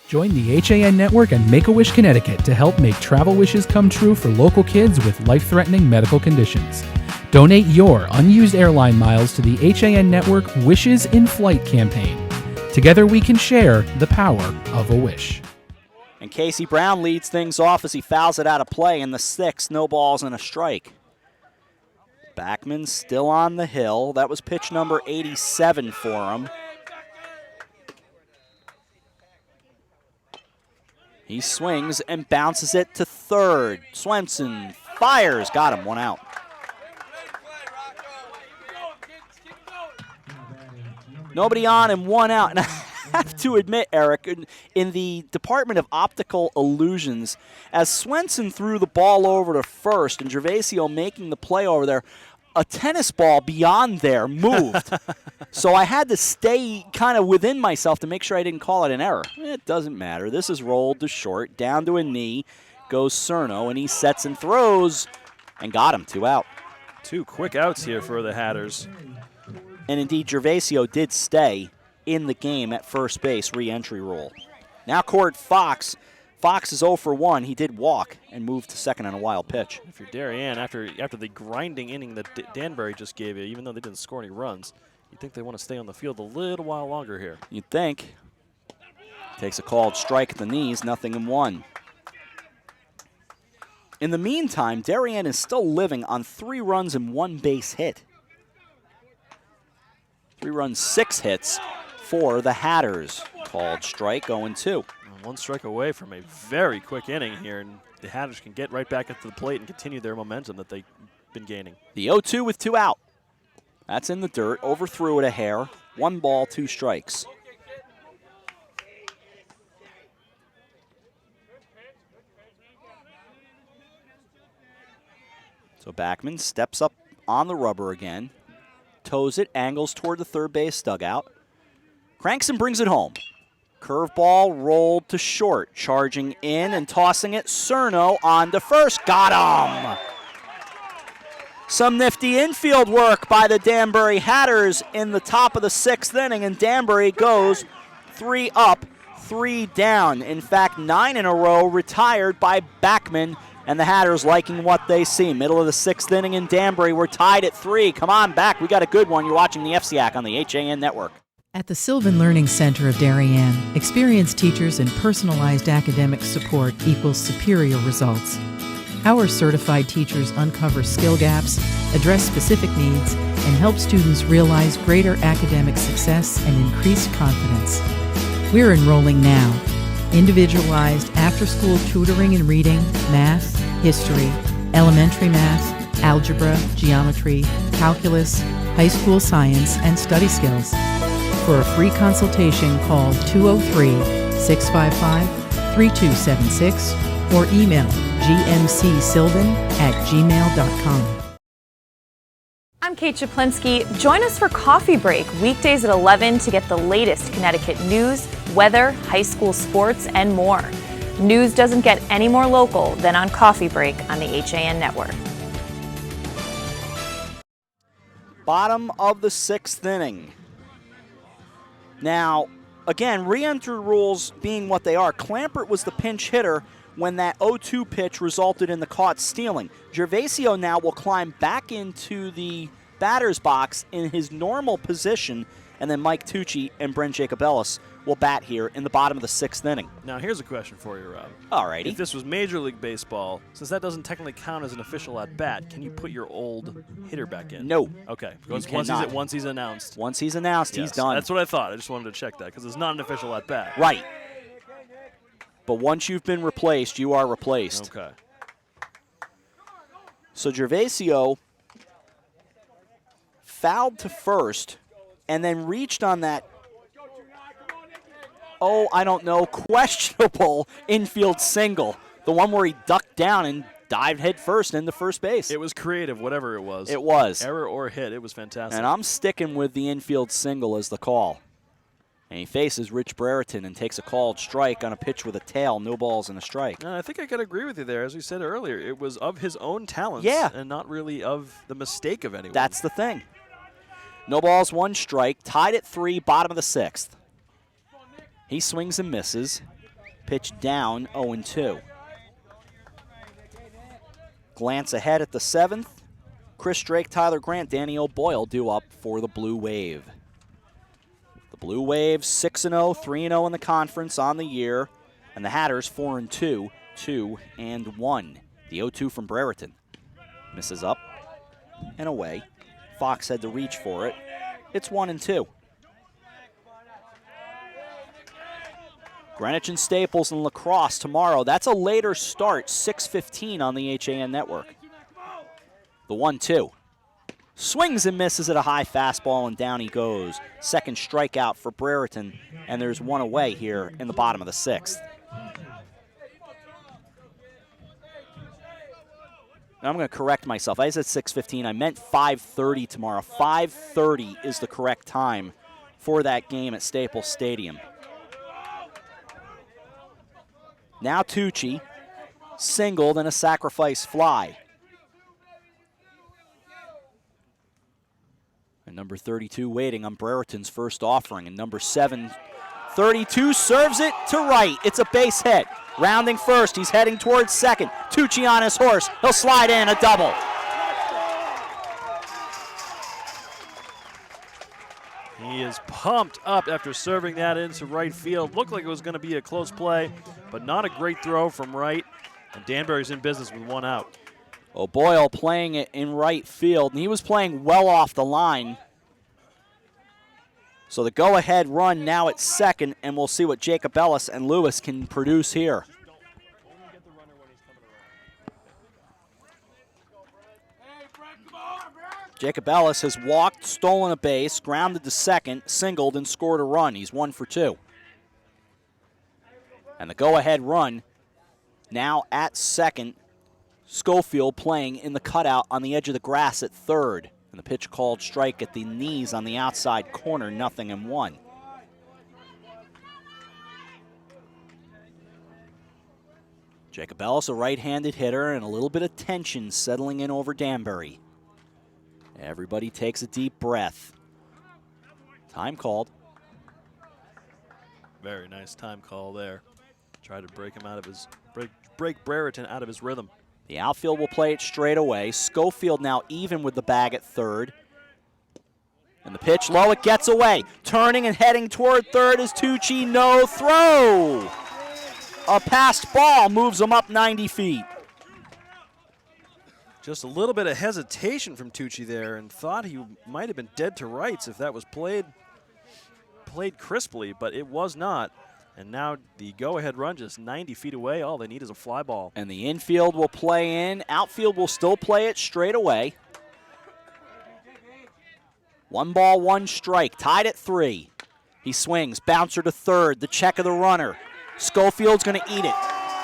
Join the HAN Network and Make-A-Wish Connecticut to help make travel wishes come true for local kids with life-threatening medical conditions. Donate your unused airline miles to the HAN Network Wishes in Flight campaign. Together we can share the power of a wish. And Casey Brown leads things off as he fouls it out of play in the 6th. No balls and a strike. Backman still on the hill. That was pitch number 87 for him. He swings and bounces it to third. Swenson fires. Got him. 1 out. Nobody on and 1 out. And I have to admit, Eric, in the Department of Optical Illusions, as Swenson threw the ball over to first and Gervasio making the play over there, a tennis ball beyond there moved. So I had to stay kind of within myself to make sure I didn't call it an error. It doesn't matter. This is rolled to short. Down to a knee goes Cerno, and he sets and throws and got him. 2 out. 2 quick outs here for the Hatters. And indeed, Gervasio did stay in the game at first base, re-entry role. Now Cord Fox. Fox is 0 for 1. He did walk and moved to second on a wild pitch. If you're Darien, after the grinding inning that Danbury just gave you, even though they didn't score any runs, you'd think they want to stay on the field a little while longer here. You'd think. Takes a called strike at the knees, 0-1. In the meantime, Darien is still living on 3 runs and 1 base hit. 3 runs, 6 hits for the Hatters. Called strike, 0-2. 1 strike away from a very quick inning here, and the Hatters can get right back up to the plate and continue their momentum that they've been gaining. The 0-2 with 2 out. That's in the dirt. Overthrew it a hair. 1 ball, 2 strikes. So Backman steps up on the rubber again. Toes it, angles toward the third base dugout. Cranks and brings it home. Curveball rolled to short. Charging in and tossing it. Cerno on to first. Got him! Some nifty infield work by the Danbury Hatters in the top of the 6th inning, and Danbury goes 3 up, 3 down. In fact, 9 in a row retired by Backman, and the Hatters liking what they see. Middle of the 6th inning in Danbury. We're tied at 3. Come on back. We got a good one. You're watching the FCIAC on the HAN Network. At the Sylvan Learning Center of Darien, experienced teachers and personalized academic support equals superior results. Our certified teachers uncover skill gaps, address specific needs, and help students realize greater academic success and increased confidence. We're enrolling now. Individualized after-school tutoring in reading, math, history, elementary math, algebra, geometry, calculus, high school science, and study skills. For a free consultation, call 203-655-3276 or email gmcsylvan@gmail.com. I'm Kate Chaplinsky. Join us for Coffee Break, weekdays at 11 to get the latest Connecticut news, weather, high school sports, and more. News doesn't get any more local than on Coffee Break on the HAN Network. Bottom of the 6th inning. Now, again, re-entry rules being what they are, Clampert was the pinch hitter when that 0-2 pitch resulted in the caught stealing. Gervasio now will climb back into the batter's box in his normal position, and then Mike Tucci and Brent Jacobellis will bat here in the bottom of the 6th inning. Now, here's a question for you, Rob. All righty. If this was Major League Baseball, since that doesn't technically count as an official at-bat, can you put your old hitter back in? No. Okay. You Once he's announced. Once he's announced, he's done. That's what I thought. I just wanted to check that because it's not an official at-bat. Right. But once you've been replaced, you are replaced. Okay. So Gervasio fouled to first and then reached on that, questionable infield single. The one where he ducked down and dived head first into first base. It was creative, whatever it was. It was. Error or hit, it was fantastic. And I'm sticking with the infield single as the call. And he faces Rich Brereton and takes a called strike on a pitch with a tail, no balls and a strike. I think I could agree with you there. As we said earlier, it was of his own talents and not really of the mistake of anyone. That's the thing. No balls, 1 strike, tied at 3, bottom of the 6th. He swings and misses. Pitch down, 0-2. Glance ahead at the 7th. Chris Drake, Tyler Grant, Danny O'Boyle due up for the Blue Wave. The Blue Wave 6-0, 3-0 in the conference on the year. And the Hatters 4-2, 2-1. The 0-2 from Brereton. Misses up and away. Fox had to reach for it. It's 1-2. Greenwich and Staples and Lacrosse tomorrow. That's a later start, 6:15 on the HAN network. The 1-2. Swings and misses at a high fastball, and down he goes. Second strikeout for Brereton, and there's one away here in the bottom of the 6th. Now I'm going to correct myself. I said 6:15. I meant 5:30 tomorrow. 5:30 is the correct time for that game at Staples Stadium. Now Tucci, singled and a sacrifice fly. And number 32 waiting on Brereton's first offering. And number 7, 32 serves it to right. It's a base hit. Rounding first, he's heading towards second. Tucci on his horse. He'll slide in a double. He is pumped up after serving that into right field. Looked like it was going to be a close play, but not a great throw from right. And Danbury's in business with 1 out. O'Boyle playing it in right field, and he was playing well off the line. So the go-ahead run now at second, and we'll see what Jacobellis and Lewis can produce here. Jacobellis has walked, stolen a base, grounded to second, singled, and scored a run. He's 1 for 2. And the go-ahead run now at second. Schofield playing in the cutout on the edge of the grass at third. And the pitch called strike at the knees on the outside corner, 0-1. Jacobellis, a right-handed hitter, and a little bit of tension settling in over Danbury. Everybody takes a deep breath. Time called. Very nice time call there. Try to break him out of his break Brereton out of his rhythm. The outfield will play it straight away. Schofield now even with the bag at third. And the pitch low, it gets away. Turning and heading toward third is Tucci, no throw. A passed ball moves him up 90 feet. Just a little bit of hesitation from Tucci there, and thought he might have been dead to rights if that was played crisply, but it was not. And now the go-ahead run just 90 feet away. All they need is a fly ball. And the infield will play in. Outfield will still play it straight away. 1 ball, 1 strike. Tied at 3. He swings. Bouncer to third. The check of the runner. Schofield's going to eat it.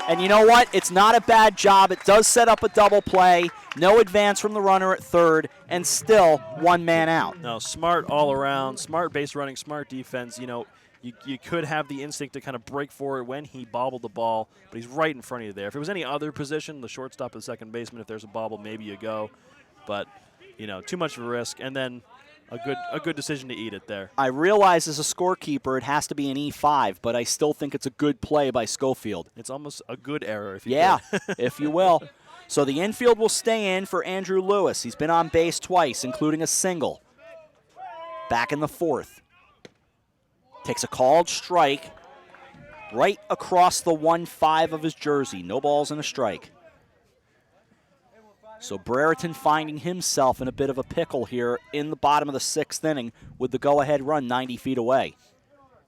And you know what? It's not a bad job. It does set up a double play. No advance from the runner at third. And still 1 man out. No, smart all around. Smart base running. Smart defense. You know, You could have the instinct to kind of break forward when he bobbled the ball, but he's right in front of you there. If it was any other position, the shortstop or the second baseman, if there's a bobble, maybe you go. But, you know, too much of a risk. And then a good decision to eat it there. I realize as a scorekeeper it has to be an E5, but I still think it's a good play by Schofield. It's almost a good error, if you if you will. So the infield will stay in for Andrew Lewis. He's been on base twice, including a single. Back in the fourth. Takes a called strike right across the 1-5 of his jersey. No balls and a strike. So Brereton finding himself in a bit of a pickle here in the bottom of the sixth inning with the go-ahead run 90 feet away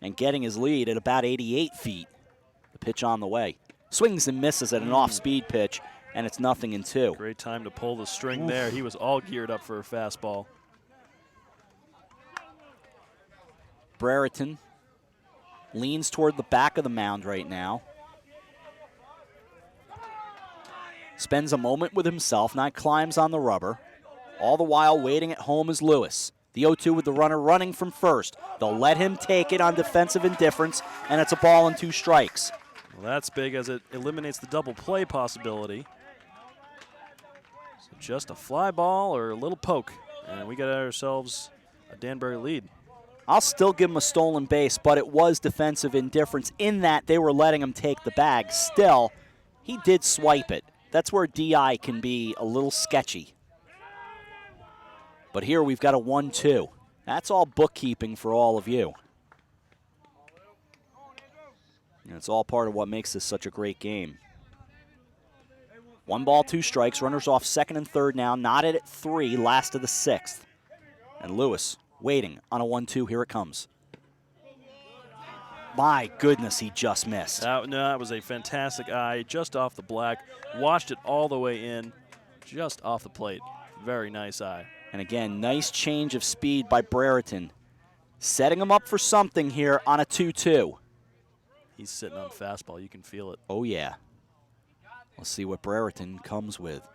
and getting his lead at about 88 feet. The pitch on the way. Swings and misses at an off-speed pitch, and it's 0-2. Great time to pull the string there. He was all geared up for a fastball. Brereton leans toward the back of the mound right now. Spends a moment with himself, now climbs on the rubber. All the while waiting at home is Lewis. The 0-2 with the runner running from first. They'll let him take it on defensive indifference, and it's a ball and 2 strikes. Well, that's big as it eliminates the double play possibility. So just a fly ball or a little poke, and we got ourselves a Danbury lead. I'll still give him a stolen base, but it was defensive indifference in that they were letting him take the bag. Still, he did swipe it. That's where DI can be a little sketchy. But here we've got a 1-2. That's all bookkeeping for all of you. And it's all part of what makes this such a great game. 1 ball, 2 strikes. Runners off second and third now. Knotted at 3, last of the sixth. And Lewis waiting on a 1-2. Here it comes. My goodness, he just missed. That was a fantastic eye, just off the black. Watched it all the way in, just off the plate. Very nice eye. And again, nice change of speed by Brereton. Setting him up for something here on a 2-2. He's sitting on fastball. You can feel it. Oh, yeah. Let's see what Brereton comes with.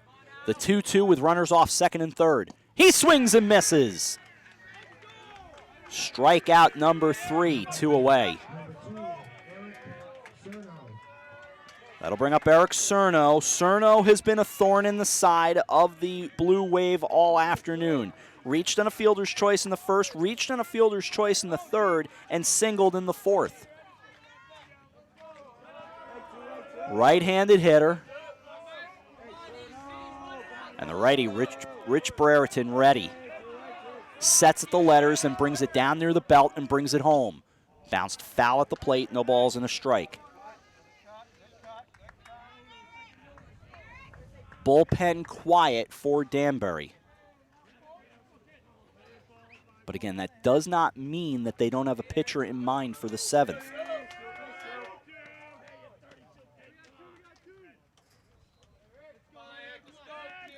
The 2-2 with runners off second and third. He swings and misses. Strikeout number 3, 2 away. That'll bring up Eric Cerno. Cerno has been a thorn in the side of the Blue Wave all afternoon. Reached on a fielder's choice in the first, reached on a fielder's choice in the third, and singled in the fourth. Right-handed hitter. And the righty, Rich Brereton, ready. Sets at the letters and brings it down near the belt and brings it home. Bounced foul at the plate, no balls and a strike. Bullpen quiet for Danbury. But again, that does not mean that they don't have a pitcher in mind for the 7th.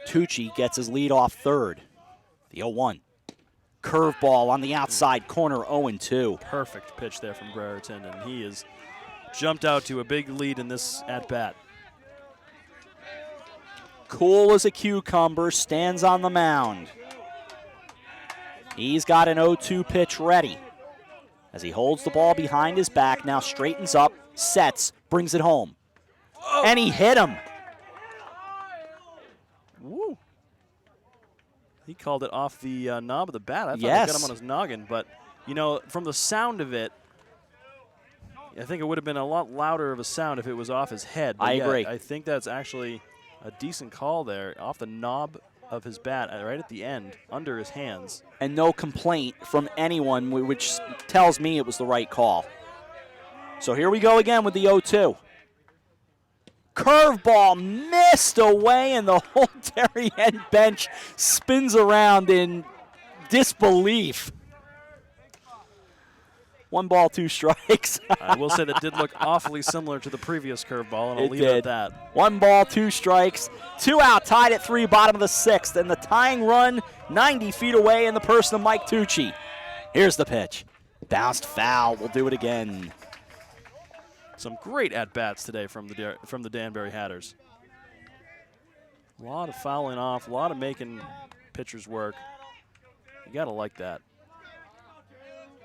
Tucci gets his lead off third. The 0-1. Curveball on the outside corner, 0-2. Perfect pitch there from Brereton, and he has jumped out to a big lead in this at-bat. Cool as a cucumber, stands on the mound. He's got an 0-2 pitch ready. As he holds the ball behind his back, now straightens up, sets, brings it home. Oh. And he hit him. Woo. He called it off the knob of the bat. I thought he got him on his noggin, but, you know, from the sound of it, I think it would have been a lot louder of a sound if it was off his head. But I agree. I think that's actually a decent call there, off the knob of his bat, right at the end, under his hands. And no complaint from anyone, which tells me it was the right call. So here we go again with the 0-2. Curveball missed away, and the whole Darien bench spins around in disbelief. 1 ball, 2 strikes. I will say that did look awfully similar to the previous curveball, and I'll leave it at that. 1 ball, 2 strikes, 2 out, tied at 3, bottom of the 6th, and the tying run 90 feet away in the person of Mike Tucci. Here's the pitch. Bounced foul. We'll do it again. Some great at-bats today from the Danbury Hatters. A lot of fouling off, a lot of making pitchers work. You got to like that.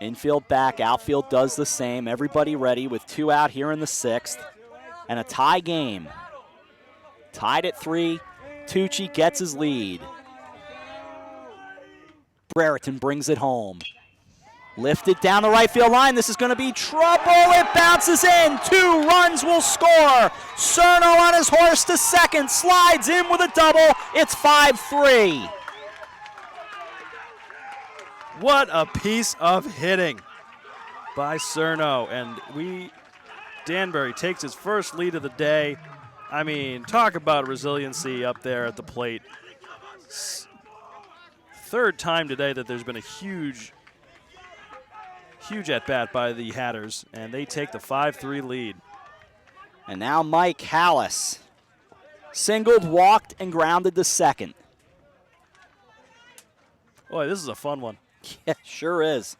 Infield back, outfield does the same. Everybody ready with 2 out here in the 6th. And a tie game. Tied at 3. Tucci gets his lead. Brereton brings it home. Lifted down the right field line. This is going to be trouble. It bounces in. 2 runs will score. Cerno on his horse to second. Slides in with a double. It's 5-3. What a piece of hitting by Cerno. And Danbury takes his first lead of the day. I mean, talk about resiliency up there at the plate. Third time today that there's been a huge at-bat by the Hatters, and they take the 5-3 lead. And now Mike Hallis. Singled, walked, and grounded to second. Boy, this is a fun one. Yeah, sure is.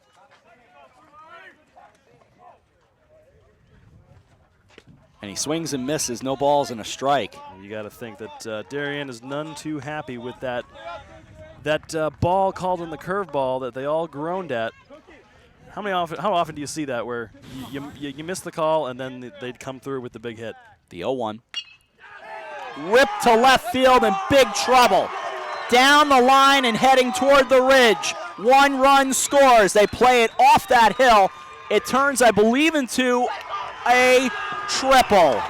And he swings and misses, no balls and a strike. You got to think that Darien is none too happy with that ball called in the curveball that they all groaned at. How often do you see that where you miss the call and then they'd come through with the big hit? The 0-1. Ripped to left field in big trouble. Down the line and heading toward the ridge. 1 run scores. They play it off that hill. It turns, I believe, into a triple.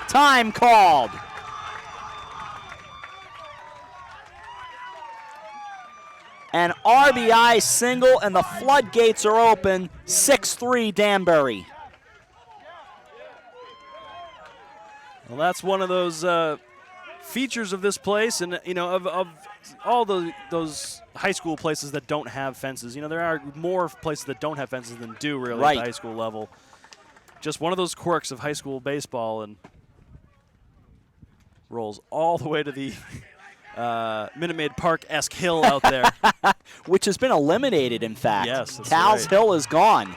Time called. An RBI single, and the floodgates are open. 6-3 Danbury. Well, that's one of those features of this place, and of all those high school places that don't have fences. There are more places that don't have fences than do really at the high school level. Just one of those quirks of high school baseball, and rolls all the way to the Minute Maid Park-esque hill out there. Which has been eliminated, in fact. Yes, that's Cal's right. Hill is gone.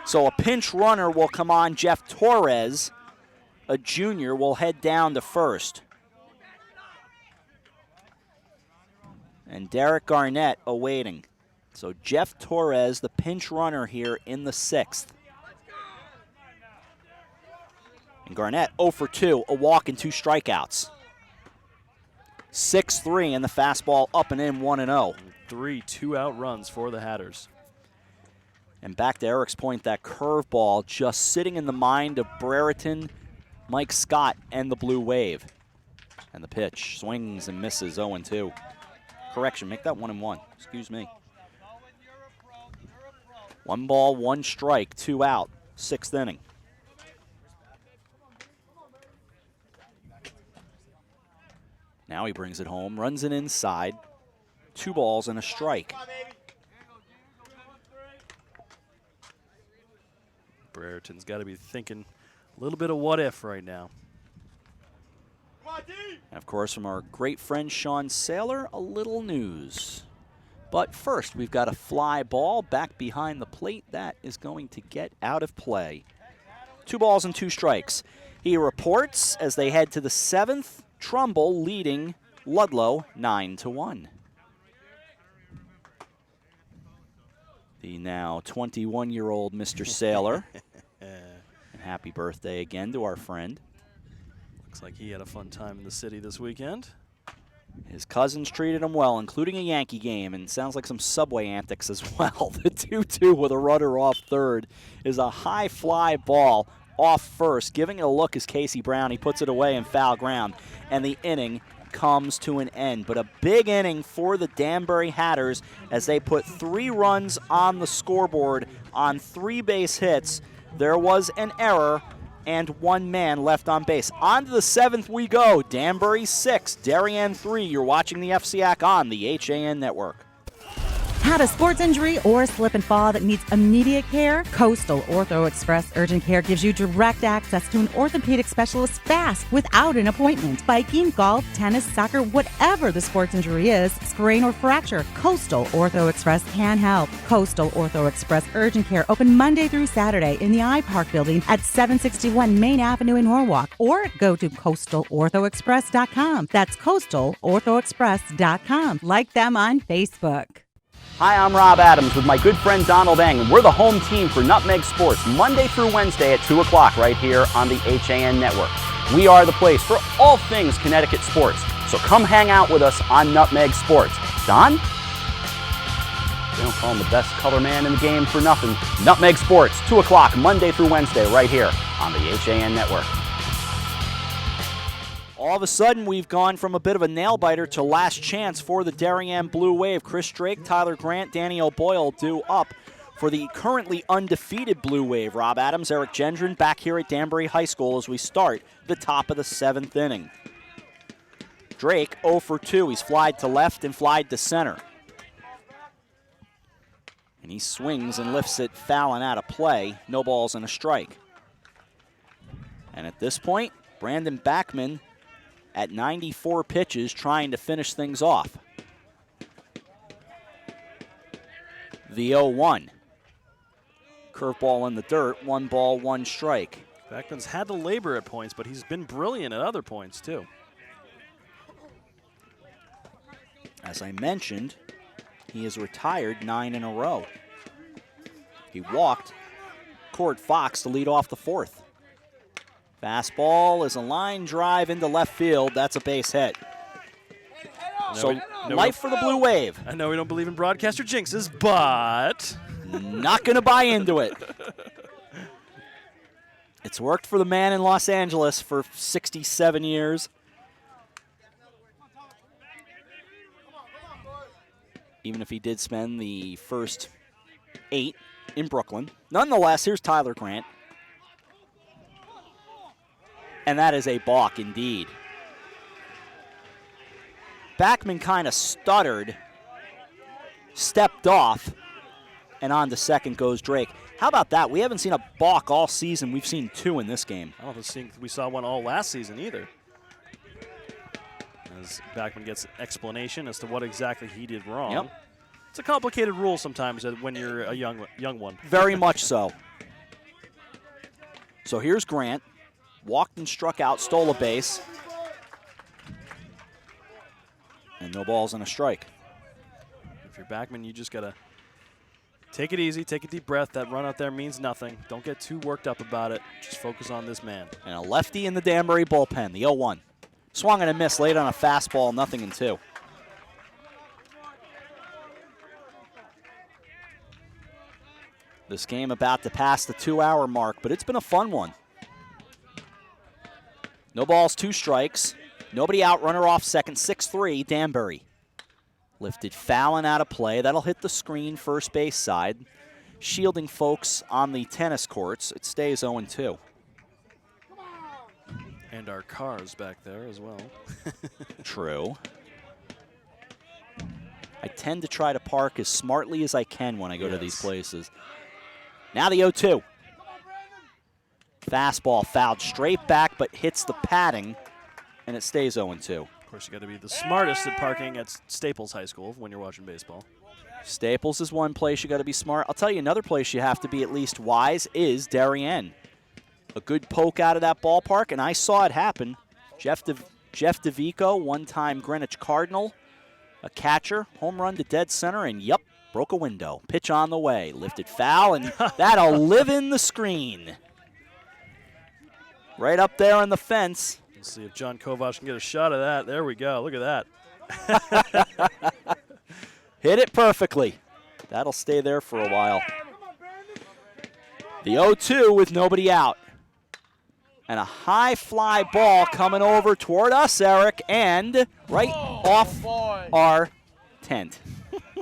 So a pinch runner will come on. Jeff Torres, a junior, will head down to first. And Derek Garnett awaiting. So Jeff Torres, the pinch runner here in the 6th. And Garnett 0 for 2, a walk and 2 strikeouts. 6-3, and the fastball up and in 1-0. 3 2-out runs for the Hatters. And back to Eric's point, that curveball just sitting in the mind of Brereton, Mike Scott, and the Blue Wave. And the pitch swings and misses 0-2. Correction, make that 1-1. Excuse me. 1 ball, 1 strike, 2 out, 6th inning. Now he brings it home, runs it inside. 2 balls and a strike. Brereton's got to be thinking a little bit of what if right now. And of course, from our great friend Sean Saylor, a little news. But first, we've got a fly ball back behind the plate. That is going to get out of play. 2 balls and 2 strikes. He reports as they head to the 7th. Trumbull leading Ludlow 9-1. The now 21-year-old Mr. Saylor. And happy birthday again to our friend. Looks like he had a fun time in the city this weekend. His cousins treated him well, including a Yankee game, and sounds like some Subway antics as well. The 2-2 with a runner off third is a high fly ball off first. Giving it a look is Casey Brown. He puts it away in foul ground, and the inning comes to an end. But a big inning for the Danbury Hatters as they put 3 runs on the scoreboard on 3 base hits. There was an error and 1 man left on base. On to the 7th we go. Danbury 6, Darien 3. You're watching the FCIAC on the HAN Network. Had a sports injury or slip and fall that needs immediate care? Coastal Ortho Express Urgent Care gives you direct access to an orthopedic specialist fast without an appointment. Biking, golf, tennis, soccer, whatever the sports injury is, sprain or fracture, Coastal Ortho Express can help. Coastal Ortho Express Urgent Care open Monday through Saturday in the iPark building at 761 Main Avenue in Norwalk, or go to coastalorthoexpress.com. That's coastalorthoexpress.com. Like them on Facebook. Hi, I'm Rob Adams with my good friend Donald Eng, and we're the home team for Nutmeg Sports, Monday through Wednesday at 2 o'clock right here on the HAN Network. We are the place for all things Connecticut sports. So come hang out with us on Nutmeg Sports. Don? They don't call him the best color man in the game for nothing. Nutmeg Sports, 2 o'clock, Monday through Wednesday, right here on the HAN Network. All of a sudden, we've gone from a bit of a nail-biter to last chance for the Darien Blue Wave. Chris Drake, Tyler Grant, Danny O'Boyle due up for the currently undefeated Blue Wave. Rob Adams, Eric Gendron back here at Danbury High School as we start the top of the 7th inning. Drake 0 for 2. He's flied to left and flied to center. And he swings and lifts it, fouling out of play. No balls and a strike. And at this point, Brandon Backman at 94 pitches trying to finish things off. The 0-1. Curveball in the dirt, 1 ball, 1 strike. Backman's had to labor at points, but he's been brilliant at other points too. As I mentioned, he has retired 9 in a row. He walked Cord Fox to lead off the 4th. Fastball is a line drive into left field. That's a base hit. So life for the Blue Wave. I know we don't believe in broadcaster jinxes, but not going to buy into it. It's worked for the man in Los Angeles for 67 years. Even if he did spend the first 8 in Brooklyn. Nonetheless, here's Tyler Grant. And that is a balk indeed. Backman kind of stuttered, stepped off, and on to second goes Drake. How about that? We haven't seen a balk all season. We've seen 2 in this game. I don't think we saw one all last season either. As Backman gets explanation as to what exactly he did wrong. Yep. It's a complicated rule sometimes when you're a young one. Very much so. So here's Grant. Walked and struck out, stole a base. And no balls and a strike. If you're Backman, you just got to take it easy, take a deep breath. That run out there means nothing. Don't get too worked up about it. Just focus on this man. And a lefty in the Danbury bullpen, the 0-1. Swung and a miss, late on a fastball, 0-2. This game about to pass the 2-hour mark, but it's been a fun one. No balls, 2 strikes. Nobody out, runner off second, 6-3, Danbury. Lifted foul and out of play. That'll hit the screen first base side. Shielding folks on the tennis courts. It stays 0-2. And our cars back there as well. True. I tend to try to park as smartly as I can when I go to these places. Now the 0-2. Fastball fouled straight back, but hits the padding, and it stays 0-2. Of course, you got to be the smartest at parking at Staples High School when you're watching baseball. Staples is one place you got to be smart. I'll tell you another place you have to be at least wise is Darien. A good poke out of that ballpark, and I saw it happen. Jeff DeVico, one-time Greenwich Cardinal, a catcher, home run to dead center, and yup, broke a window. Pitch on the way, lifted foul, and that'll live in the screen. Right up there on the fence. Let's see if John Kovac can get a shot of that. There we go. Look at that. Hit it perfectly. That'll stay there for a while. The 0-2 with nobody out. And a high fly ball coming over toward us, Eric, and right off our tent.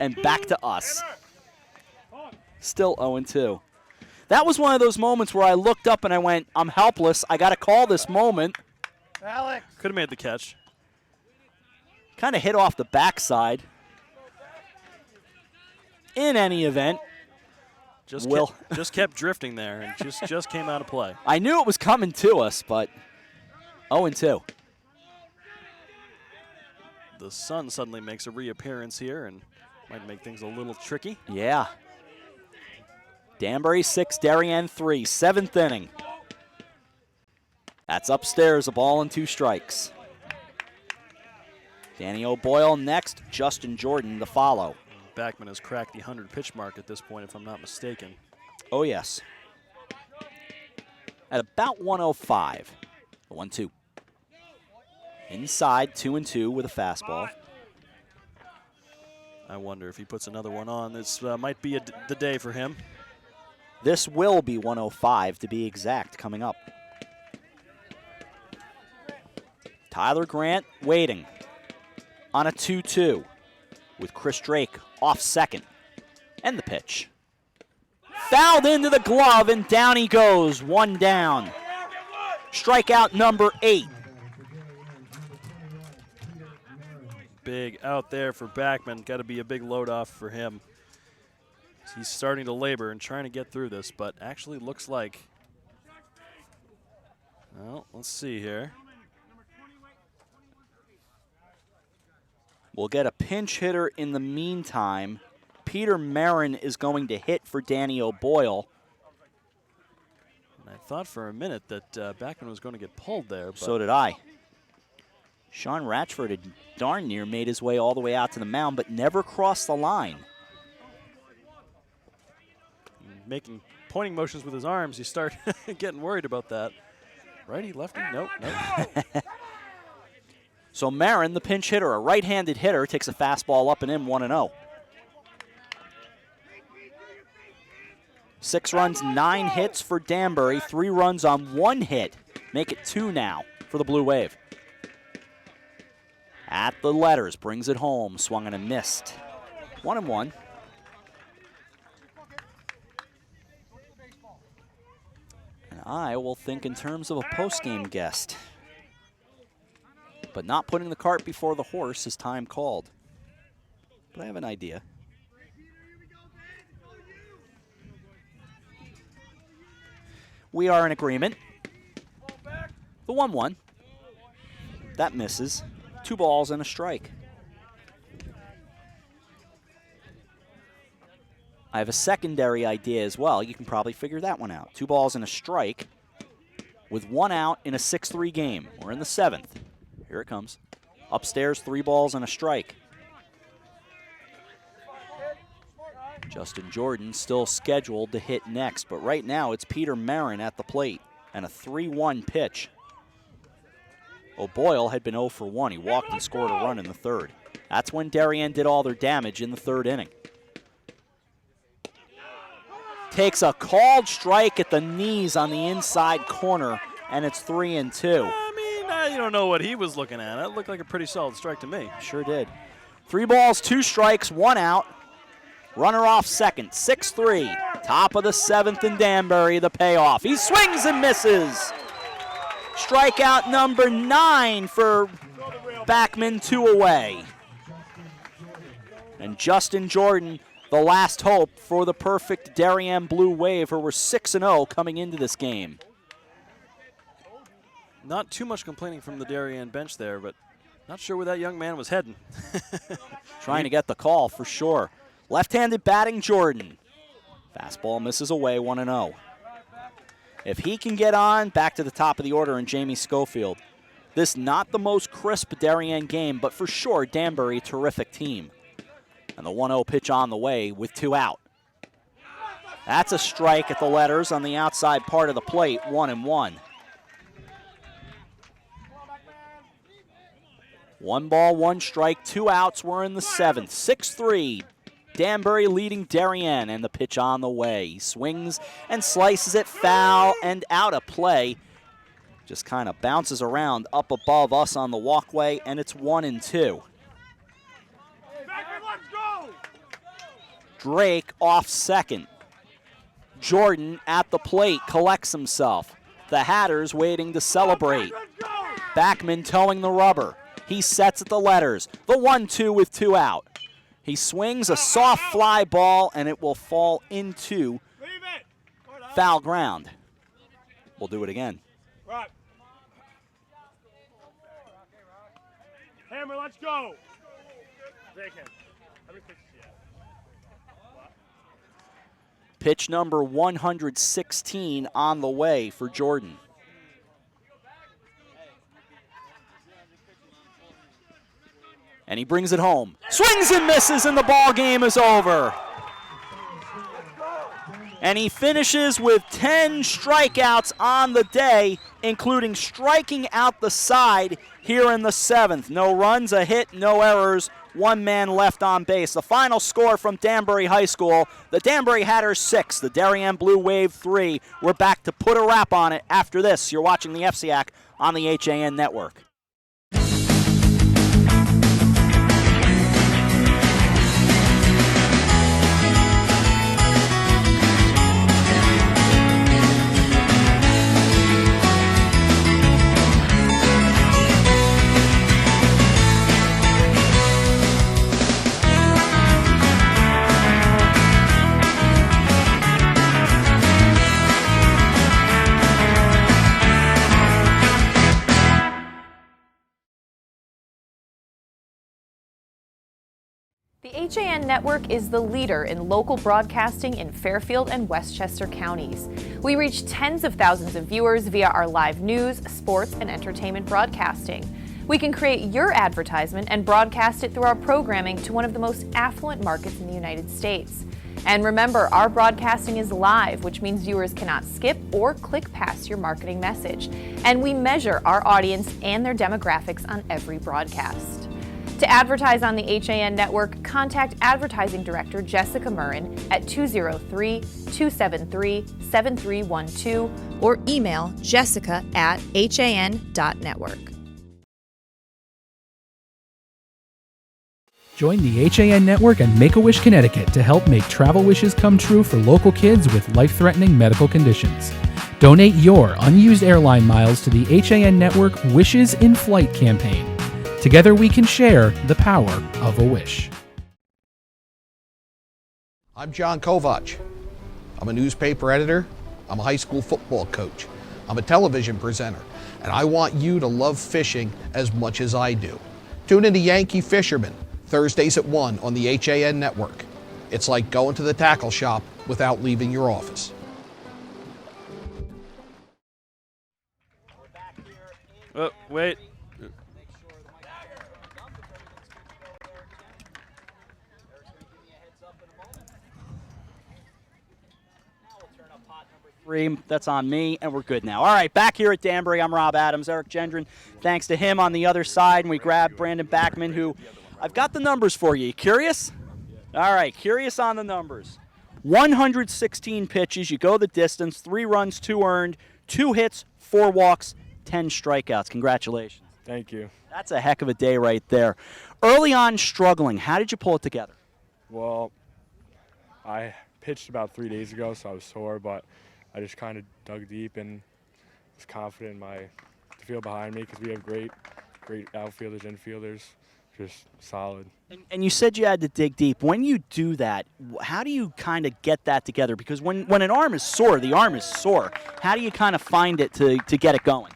And back to us. Still 0-2. That was one of those moments where I looked up and I went, I'm helpless. I got to call this moment. Alex. Could have made the catch. Kind of hit off the backside. In any event, just kept drifting there and just came out of play. I knew it was coming to us, but 0-2. The sun suddenly makes a reappearance here and might make things a little tricky. Yeah. Danbury 6, Darien 3, 7th inning. That's upstairs, a ball and 2 strikes. Danny O'Boyle next, Justin Jordan to follow. Backman has cracked the 100-pitch mark at this point, if I'm not mistaken. Oh, yes. At about 105. 1-2. Inside, 2-2 with a fastball. I wonder if he puts another one on. This might be the day for him. This will be 105 to be exact coming up. Tyler Grant waiting on a 2-2 with Chris Drake off second. And the pitch. Fouled into the glove and down he goes. One down. Strikeout number 8. Big out there for Backman. Got to be a big load off for him. He's starting to labor and trying to get through this, but actually looks like, well, let's see here. We'll get a pinch hitter in the meantime. Peter Marin is going to hit for Danny O'Boyle. And I thought for a minute that Backman was going to get pulled there. But So did I. Sean Ratchford had darn near made his way all the way out to the mound, but never crossed the line. making pointing motions with his arms, you start getting worried about that. Righty, lefty, nope. So Marin, the pinch hitter, a right-handed hitter, takes a fastball up and in, 1-0. 6 runs, 9 hits for Danbury, 3 runs on 1 hit. Make it 2 now for the Blue Wave. At the letters, brings it home, swung and a missed. 1-1. And I will think in terms of a post-game guest. But not putting the cart before the horse is time called. But I have an idea. We are in agreement. The 1-1. That misses. 2 balls and a strike. I have a secondary idea as well. You can probably figure that one out. 2 balls and a strike with 1 out in a 6-3 game. We're in the 7th. Here it comes. Upstairs, 3 balls and a strike. Justin Jordan still scheduled to hit next, but right now it's Peter Marin at the plate and a 3-1 pitch. O'Boyle had been 0 for 1. He walked and scored a run in the 3rd. That's when Darien did all their damage in the 3rd inning. Takes a called strike at the knees on the inside corner, and it's 3-2. I mean, you don't know what he was looking at. That looked like a pretty solid strike to me. Sure did. 3 balls, 2 strikes, 1 out. Runner off second, 6-3. Top of the 7th in Danbury, the payoff. He swings and misses. Strikeout number 9 for Backman, 2 away. And Justin Jordan, the last hope for the perfect Darien Blue Wave, who were 6-0 coming into this game. Not too much complaining from the Darien bench there, but not sure where that young man was heading. Trying to get the call for sure. Left-handed batting Jordan. Fastball misses away, 1-0. If he can get on, back to the top of the order in Jamie Schofield. This not the most crisp Darien game, but for sure Danbury, terrific team. And the 1-0 pitch on the way with 2 out. That's a strike at the letters on the outside part of the plate, 1-1. 1 ball, 1 strike, 2 outs. We're in the 7th. 6-3. Danbury leading Darien, and the pitch on the way. He swings and slices it foul and out of play. Just kind of bounces around up above us on the walkway, and it's 1-2. Drake off second. Jordan at the plate collects himself. The Hatters waiting to celebrate. Backman towing the rubber. He sets at the letters. The 1-2 with 2 out. He swings a soft fly ball, and it will fall into foul ground. We'll do it again. Right. Hammer, let's go. Take him. Pitch number 116 on the way for Jordan. And he brings it home. Swings and misses, and the ball game is over. And he finishes with 10 strikeouts on the day, including striking out the side here in the 7th. No runs, a hit, no errors, one man left on base. The final score from Danbury High School, the Danbury Hatters 6, the Darien Blue Wave 3. We're back to put a wrap on it after this. You're watching the FCIAC on the HAN Network. The HAN Network is the leader in local broadcasting in Fairfield and Westchester counties. We reach tens of thousands of viewers via our live news, sports, and entertainment broadcasting. We can create your advertisement and broadcast it through our programming to one of the most affluent markets in the United States. And remember, our broadcasting is live, which means viewers cannot skip or click past your marketing message. And we measure our audience and their demographics on every broadcast. To advertise on the HAN Network, contact Advertising Director Jessica Murrin at 203-273-7312 or email jessica@han.network. Join the HAN Network and Make-A-Wish Connecticut to help make travel wishes come true for local kids with life-threatening medical conditions. Donate your unused airline miles to the HAN Network Wishes in Flight campaign. Together we can share the power of a wish. I'm John Kovach. I'm a newspaper editor. I'm a high school football coach. I'm a television presenter. And I want you to love fishing as much as I do. Tune in to Yankee Fisherman, Thursdays at 1 on the HAN Network. It's like going to the tackle shop without leaving your office. Oh, wait. That's on me, and we're good now. All right, back here at Danbury, I'm Rob Adams. Eric Gendron, thanks to him on the other side, and we grabbed Brandon Backman, who I've got the numbers for you. You curious? All right, curious on the numbers. 116 pitches, you go the distance, 3 runs, 2 earned, 2 hits, 4 walks, 10 strikeouts. Congratulations. Thank you. That's a heck of a day right there. Early on struggling, how did you pull it together? Well, I pitched about 3 days ago, so I was sore, but I just kind of dug deep and was confident in the field behind me because we have great outfielders, infielders, just solid. And you said you had to dig deep. When you do that, how do you kind of get that together? Because when an arm is sore, the arm is sore. How do you kind of find it to get it going?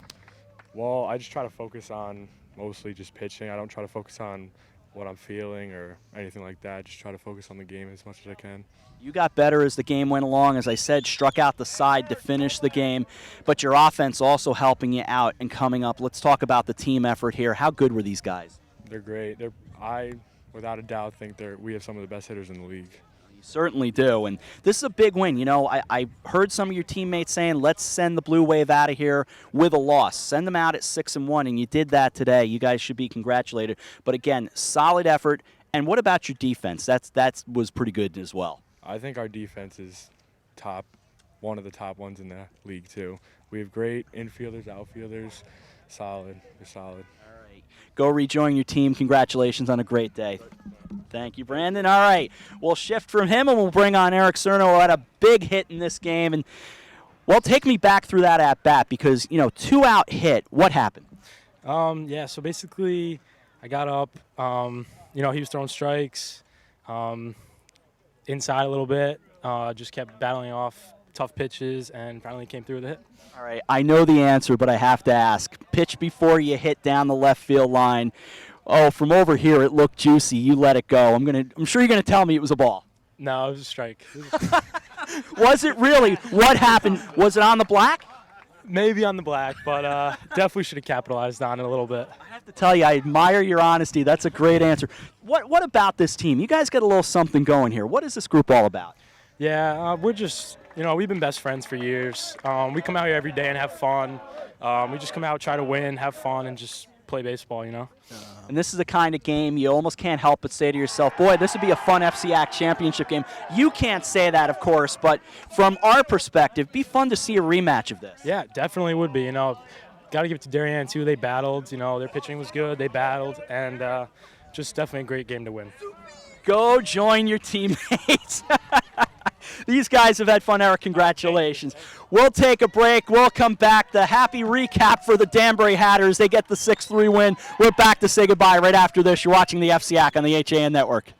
Well, I just try to focus on mostly just pitching. I don't try to focus on what I'm feeling or anything like that. Just try to focus on the game as much as I can. You got better as the game went along. As I said, struck out the side to finish the game, but your offense also helping you out and coming up. Let's talk about the team effort here. How good were these guys? They're great. I, without a doubt, think we have some of the best hitters in the league. You certainly do, and this is a big win. You know, I heard some of your teammates saying, let's send the Blue Wave out of here with a loss. Send them out at 6-1, and you did that today. You guys should be congratulated. But again, solid effort. And what about your defense? That was pretty good as well. I think our defense is one of the top ones in the league too. We have great infielders, outfielders, solid. They're solid. All right. Go rejoin your team. Congratulations on a great day. Thank you, Brandon. All right. We'll shift from him and we'll bring on Eric Cerno, who had a big hit in this game. And, well, take me back through that at-bat because, 2-out hit. What happened? Yeah, so basically I got up. He was throwing strikes. Inside a little bit, just kept battling off tough pitches and finally came through with a hit. All right, I know the answer, but I have to ask. Pitch before you hit down the left field line. Oh, from over here it looked juicy. You let it go. I'm sure you're gonna tell me it was a ball. No, it was a strike. Was it really? What happened? Was it on the black? Maybe on the black, but definitely should have capitalized on it a little bit. I have to tell you, I admire your honesty. That's a great answer. What about this team? You guys got a little something going here. What is this group all about? Yeah, we're just we've been best friends for years. We come out here every day and have fun. We just come out, try to win, have fun, and just play baseball, And this is the kind of game you almost can't help but say to yourself, boy, this would be a fun FCIAC championship game. You can't say that, of course, but from our perspective, be fun to see a rematch of this. Yeah, definitely would be. Got to give it to Darien, too. They battled. Their pitching was good. They battled, and just definitely a great game to win. Go join your teammates. These guys have had fun, Eric. Congratulations. We'll take a break. We'll come back. The happy recap for the Danbury Hatters. They get the 6-3 win. We're back to say goodbye right after this. You're watching the FCIAC on the HAN Network.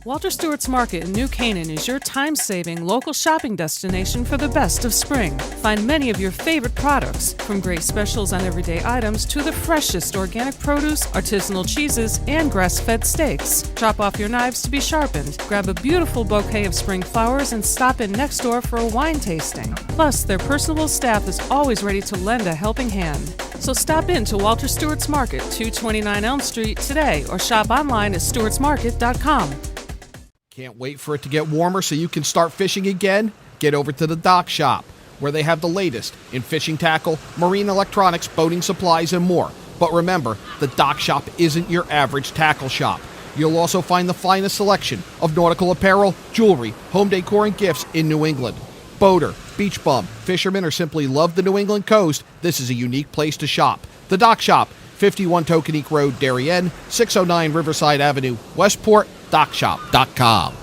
Walter Stewart's Market in New Canaan is your time-saving local shopping destination for the best of spring. Find many of your favorite products, from great specials on everyday items to the freshest organic produce, artisanal cheeses, and grass-fed steaks. Chop off your knives to be sharpened, grab a beautiful bouquet of spring flowers, and stop in next door for a wine tasting. Plus, their personable staff is always ready to lend a helping hand. So stop in to Walter Stewart's Market, 229 Elm Street today, or shop online at stewartsmarket.com. Can't wait for it to get warmer so you can start fishing again? Get over to the Dock Shop, where they have the latest in fishing tackle, marine electronics, boating supplies, and more. But remember, the Dock Shop isn't your average tackle shop. You'll also find the finest selection of nautical apparel, jewelry, home decor, and gifts in New England. Boater, beach bum, fisherman, or simply love the New England coast, this is a unique place to shop. The Dock Shop, 51 Tokenique Road, Darien, 609 Riverside Avenue, Westport, dockshop.com.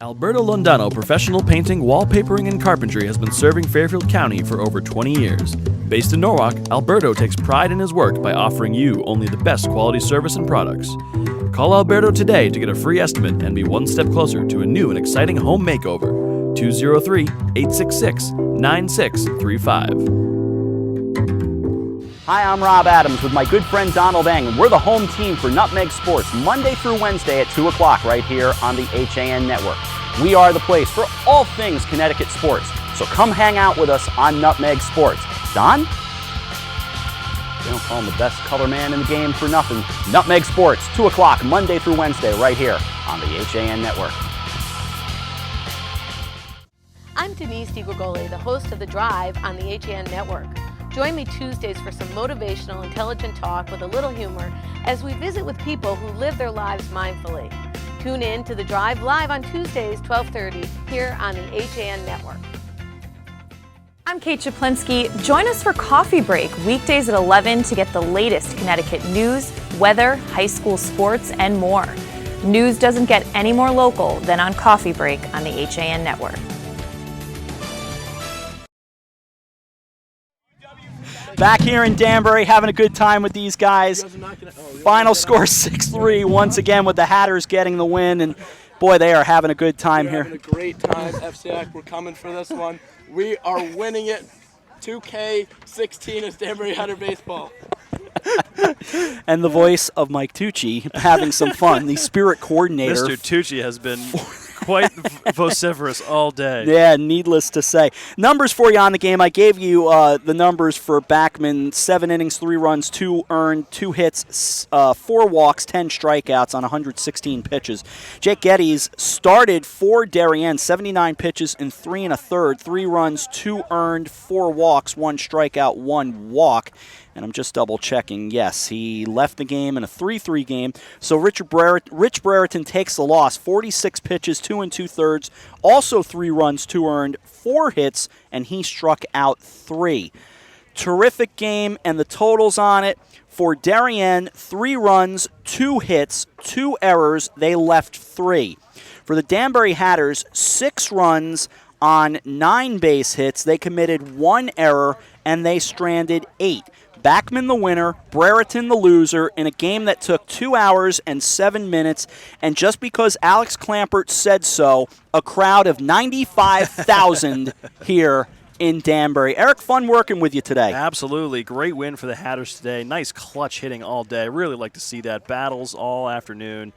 Alberto Londano Professional Painting, Wallpapering, and Carpentry has been serving Fairfield County for over 20 years. Based in Norwalk, Alberto takes pride in his work by offering you only the best quality service and products. Call Alberto today to get a free estimate and be one step closer to a new and exciting home makeover. 203-866-9635. Hi, I'm Rob Adams with my good friend Donald Eng, and we're the home team for Nutmeg Sports, Monday through Wednesday at 2 o'clock right here on the HAN Network. We are the place for all things Connecticut sports, so come hang out with us on Nutmeg Sports. Don? They don't call him the best color man in the game for nothing. Nutmeg Sports, 2 o'clock, Monday through Wednesday right here on the HAN Network. I'm Denise DiGregoli, the host of The Drive on the HAN Network. Join me Tuesdays for some motivational, intelligent talk with a little humor as we visit with people who live their lives mindfully. Tune in to The Drive live on Tuesdays, 12:30, here on the HAN Network. I'm Kate Chaplinsky. Join us for Coffee Break, weekdays at 11 to get the latest Connecticut news, weather, high school sports, and more. News doesn't get any more local than on Coffee Break on the HAN Network. Back here in Danbury, having a good time with these guys. Final score 6-3 once again with the Hatters getting the win, and boy, they are having a good time here. Having a great time, FCIAC. We're coming for this one. We are winning it. 2K16 is Danbury Hatter baseball. And the voice of Mike Tucci having some fun, the spirit coordinator. Mr. Tucci has been quite vociferous all day. Yeah, needless to say. Numbers for you on the game. I gave you the numbers for Backman. 7 innings, 3 runs, 2 earned, 2 hits, 4 walks, 10 strikeouts on 116 pitches. Jake Geddes started for Darien, 79 pitches in 3 1/3, 3 runs, 2 earned, 4 walks, 1 strikeout, 1 walk. And I'm just double checking. Yes, he left the game in a 3-3 game. So Rich Brereton takes the loss. 46 pitches, 2 2/3, also 3 runs, 2 earned, 4 hits, and he struck out 3. Terrific game, and the totals on it. For Darien, 3 runs, 2 hits, 2 errors. They left 3. For the Danbury Hatters, 6 runs on 9 base hits. They committed 1 error, and they stranded 8. Backman the winner, Brereton the loser, in a game that took 2 hours and 7 minutes, and just because Alex Clampert said so, a crowd of 95,000 here in Danbury. Eric, fun working with you today. Absolutely. Great win for the Hatters today. Nice clutch hitting all day. Really like to see that. Battles all afternoon.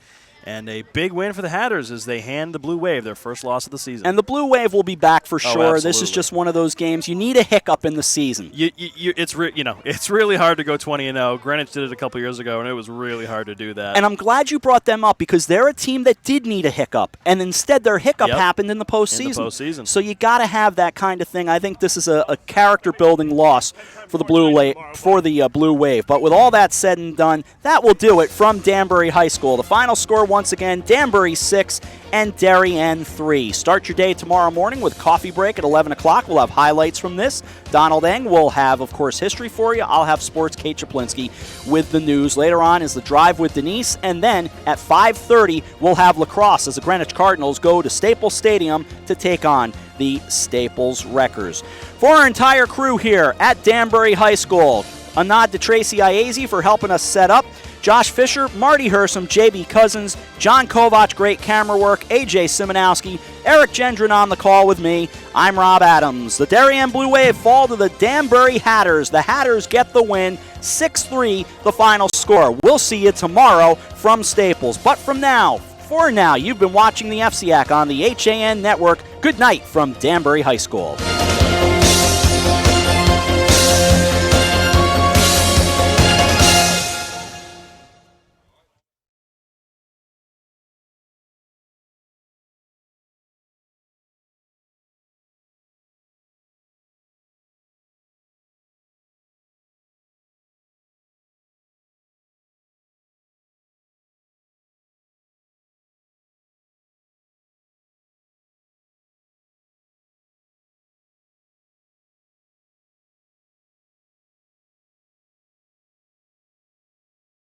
And a big win for the Hatters as they hand the Blue Wave their first loss of the season. And the Blue Wave will be back for sure. This is absolutely. just one of those games. You need a hiccup in the season. It's really hard to go 20-0. Greenwich did it a couple years ago, and it was really hard to do that. And I'm glad you brought them up because they're a team that did need a hiccup, and instead their hiccup happened in the postseason. In the postseason. So you got to have that kind of thing. I think this is a character-building loss for the Blue Wave. But with all that said and done, that will do it from Danbury High School. The final score once again: Danbury 6 and Darien 3. Start your day tomorrow morning with Coffee Break at 11 o'clock. We'll have highlights from this. Donald Eng will have, of course, history for you. I'll have sports. Kate Chaplinsky with the news. Later on is the Drive with Denise. And then at 5:30, we'll have lacrosse as the Greenwich Cardinals go to Staples Stadium to take on the Staples Wreckers. For our entire crew here at Danbury High School, a nod to Tracy Iazi for helping us set up. Josh Fisher, Marty Hersom, J.B. Cousins, John Kovach, great camera work, A.J. Simonowski, Eric Gendron on the call with me. I'm Rob Adams. The Darien Blue Wave fall to the Danbury Hatters. The Hatters get the win, 6-3 the final score. We'll see you tomorrow from Staples. But for now, you've been watching the FCIAC on the HAN Network. Good night from Danbury High School.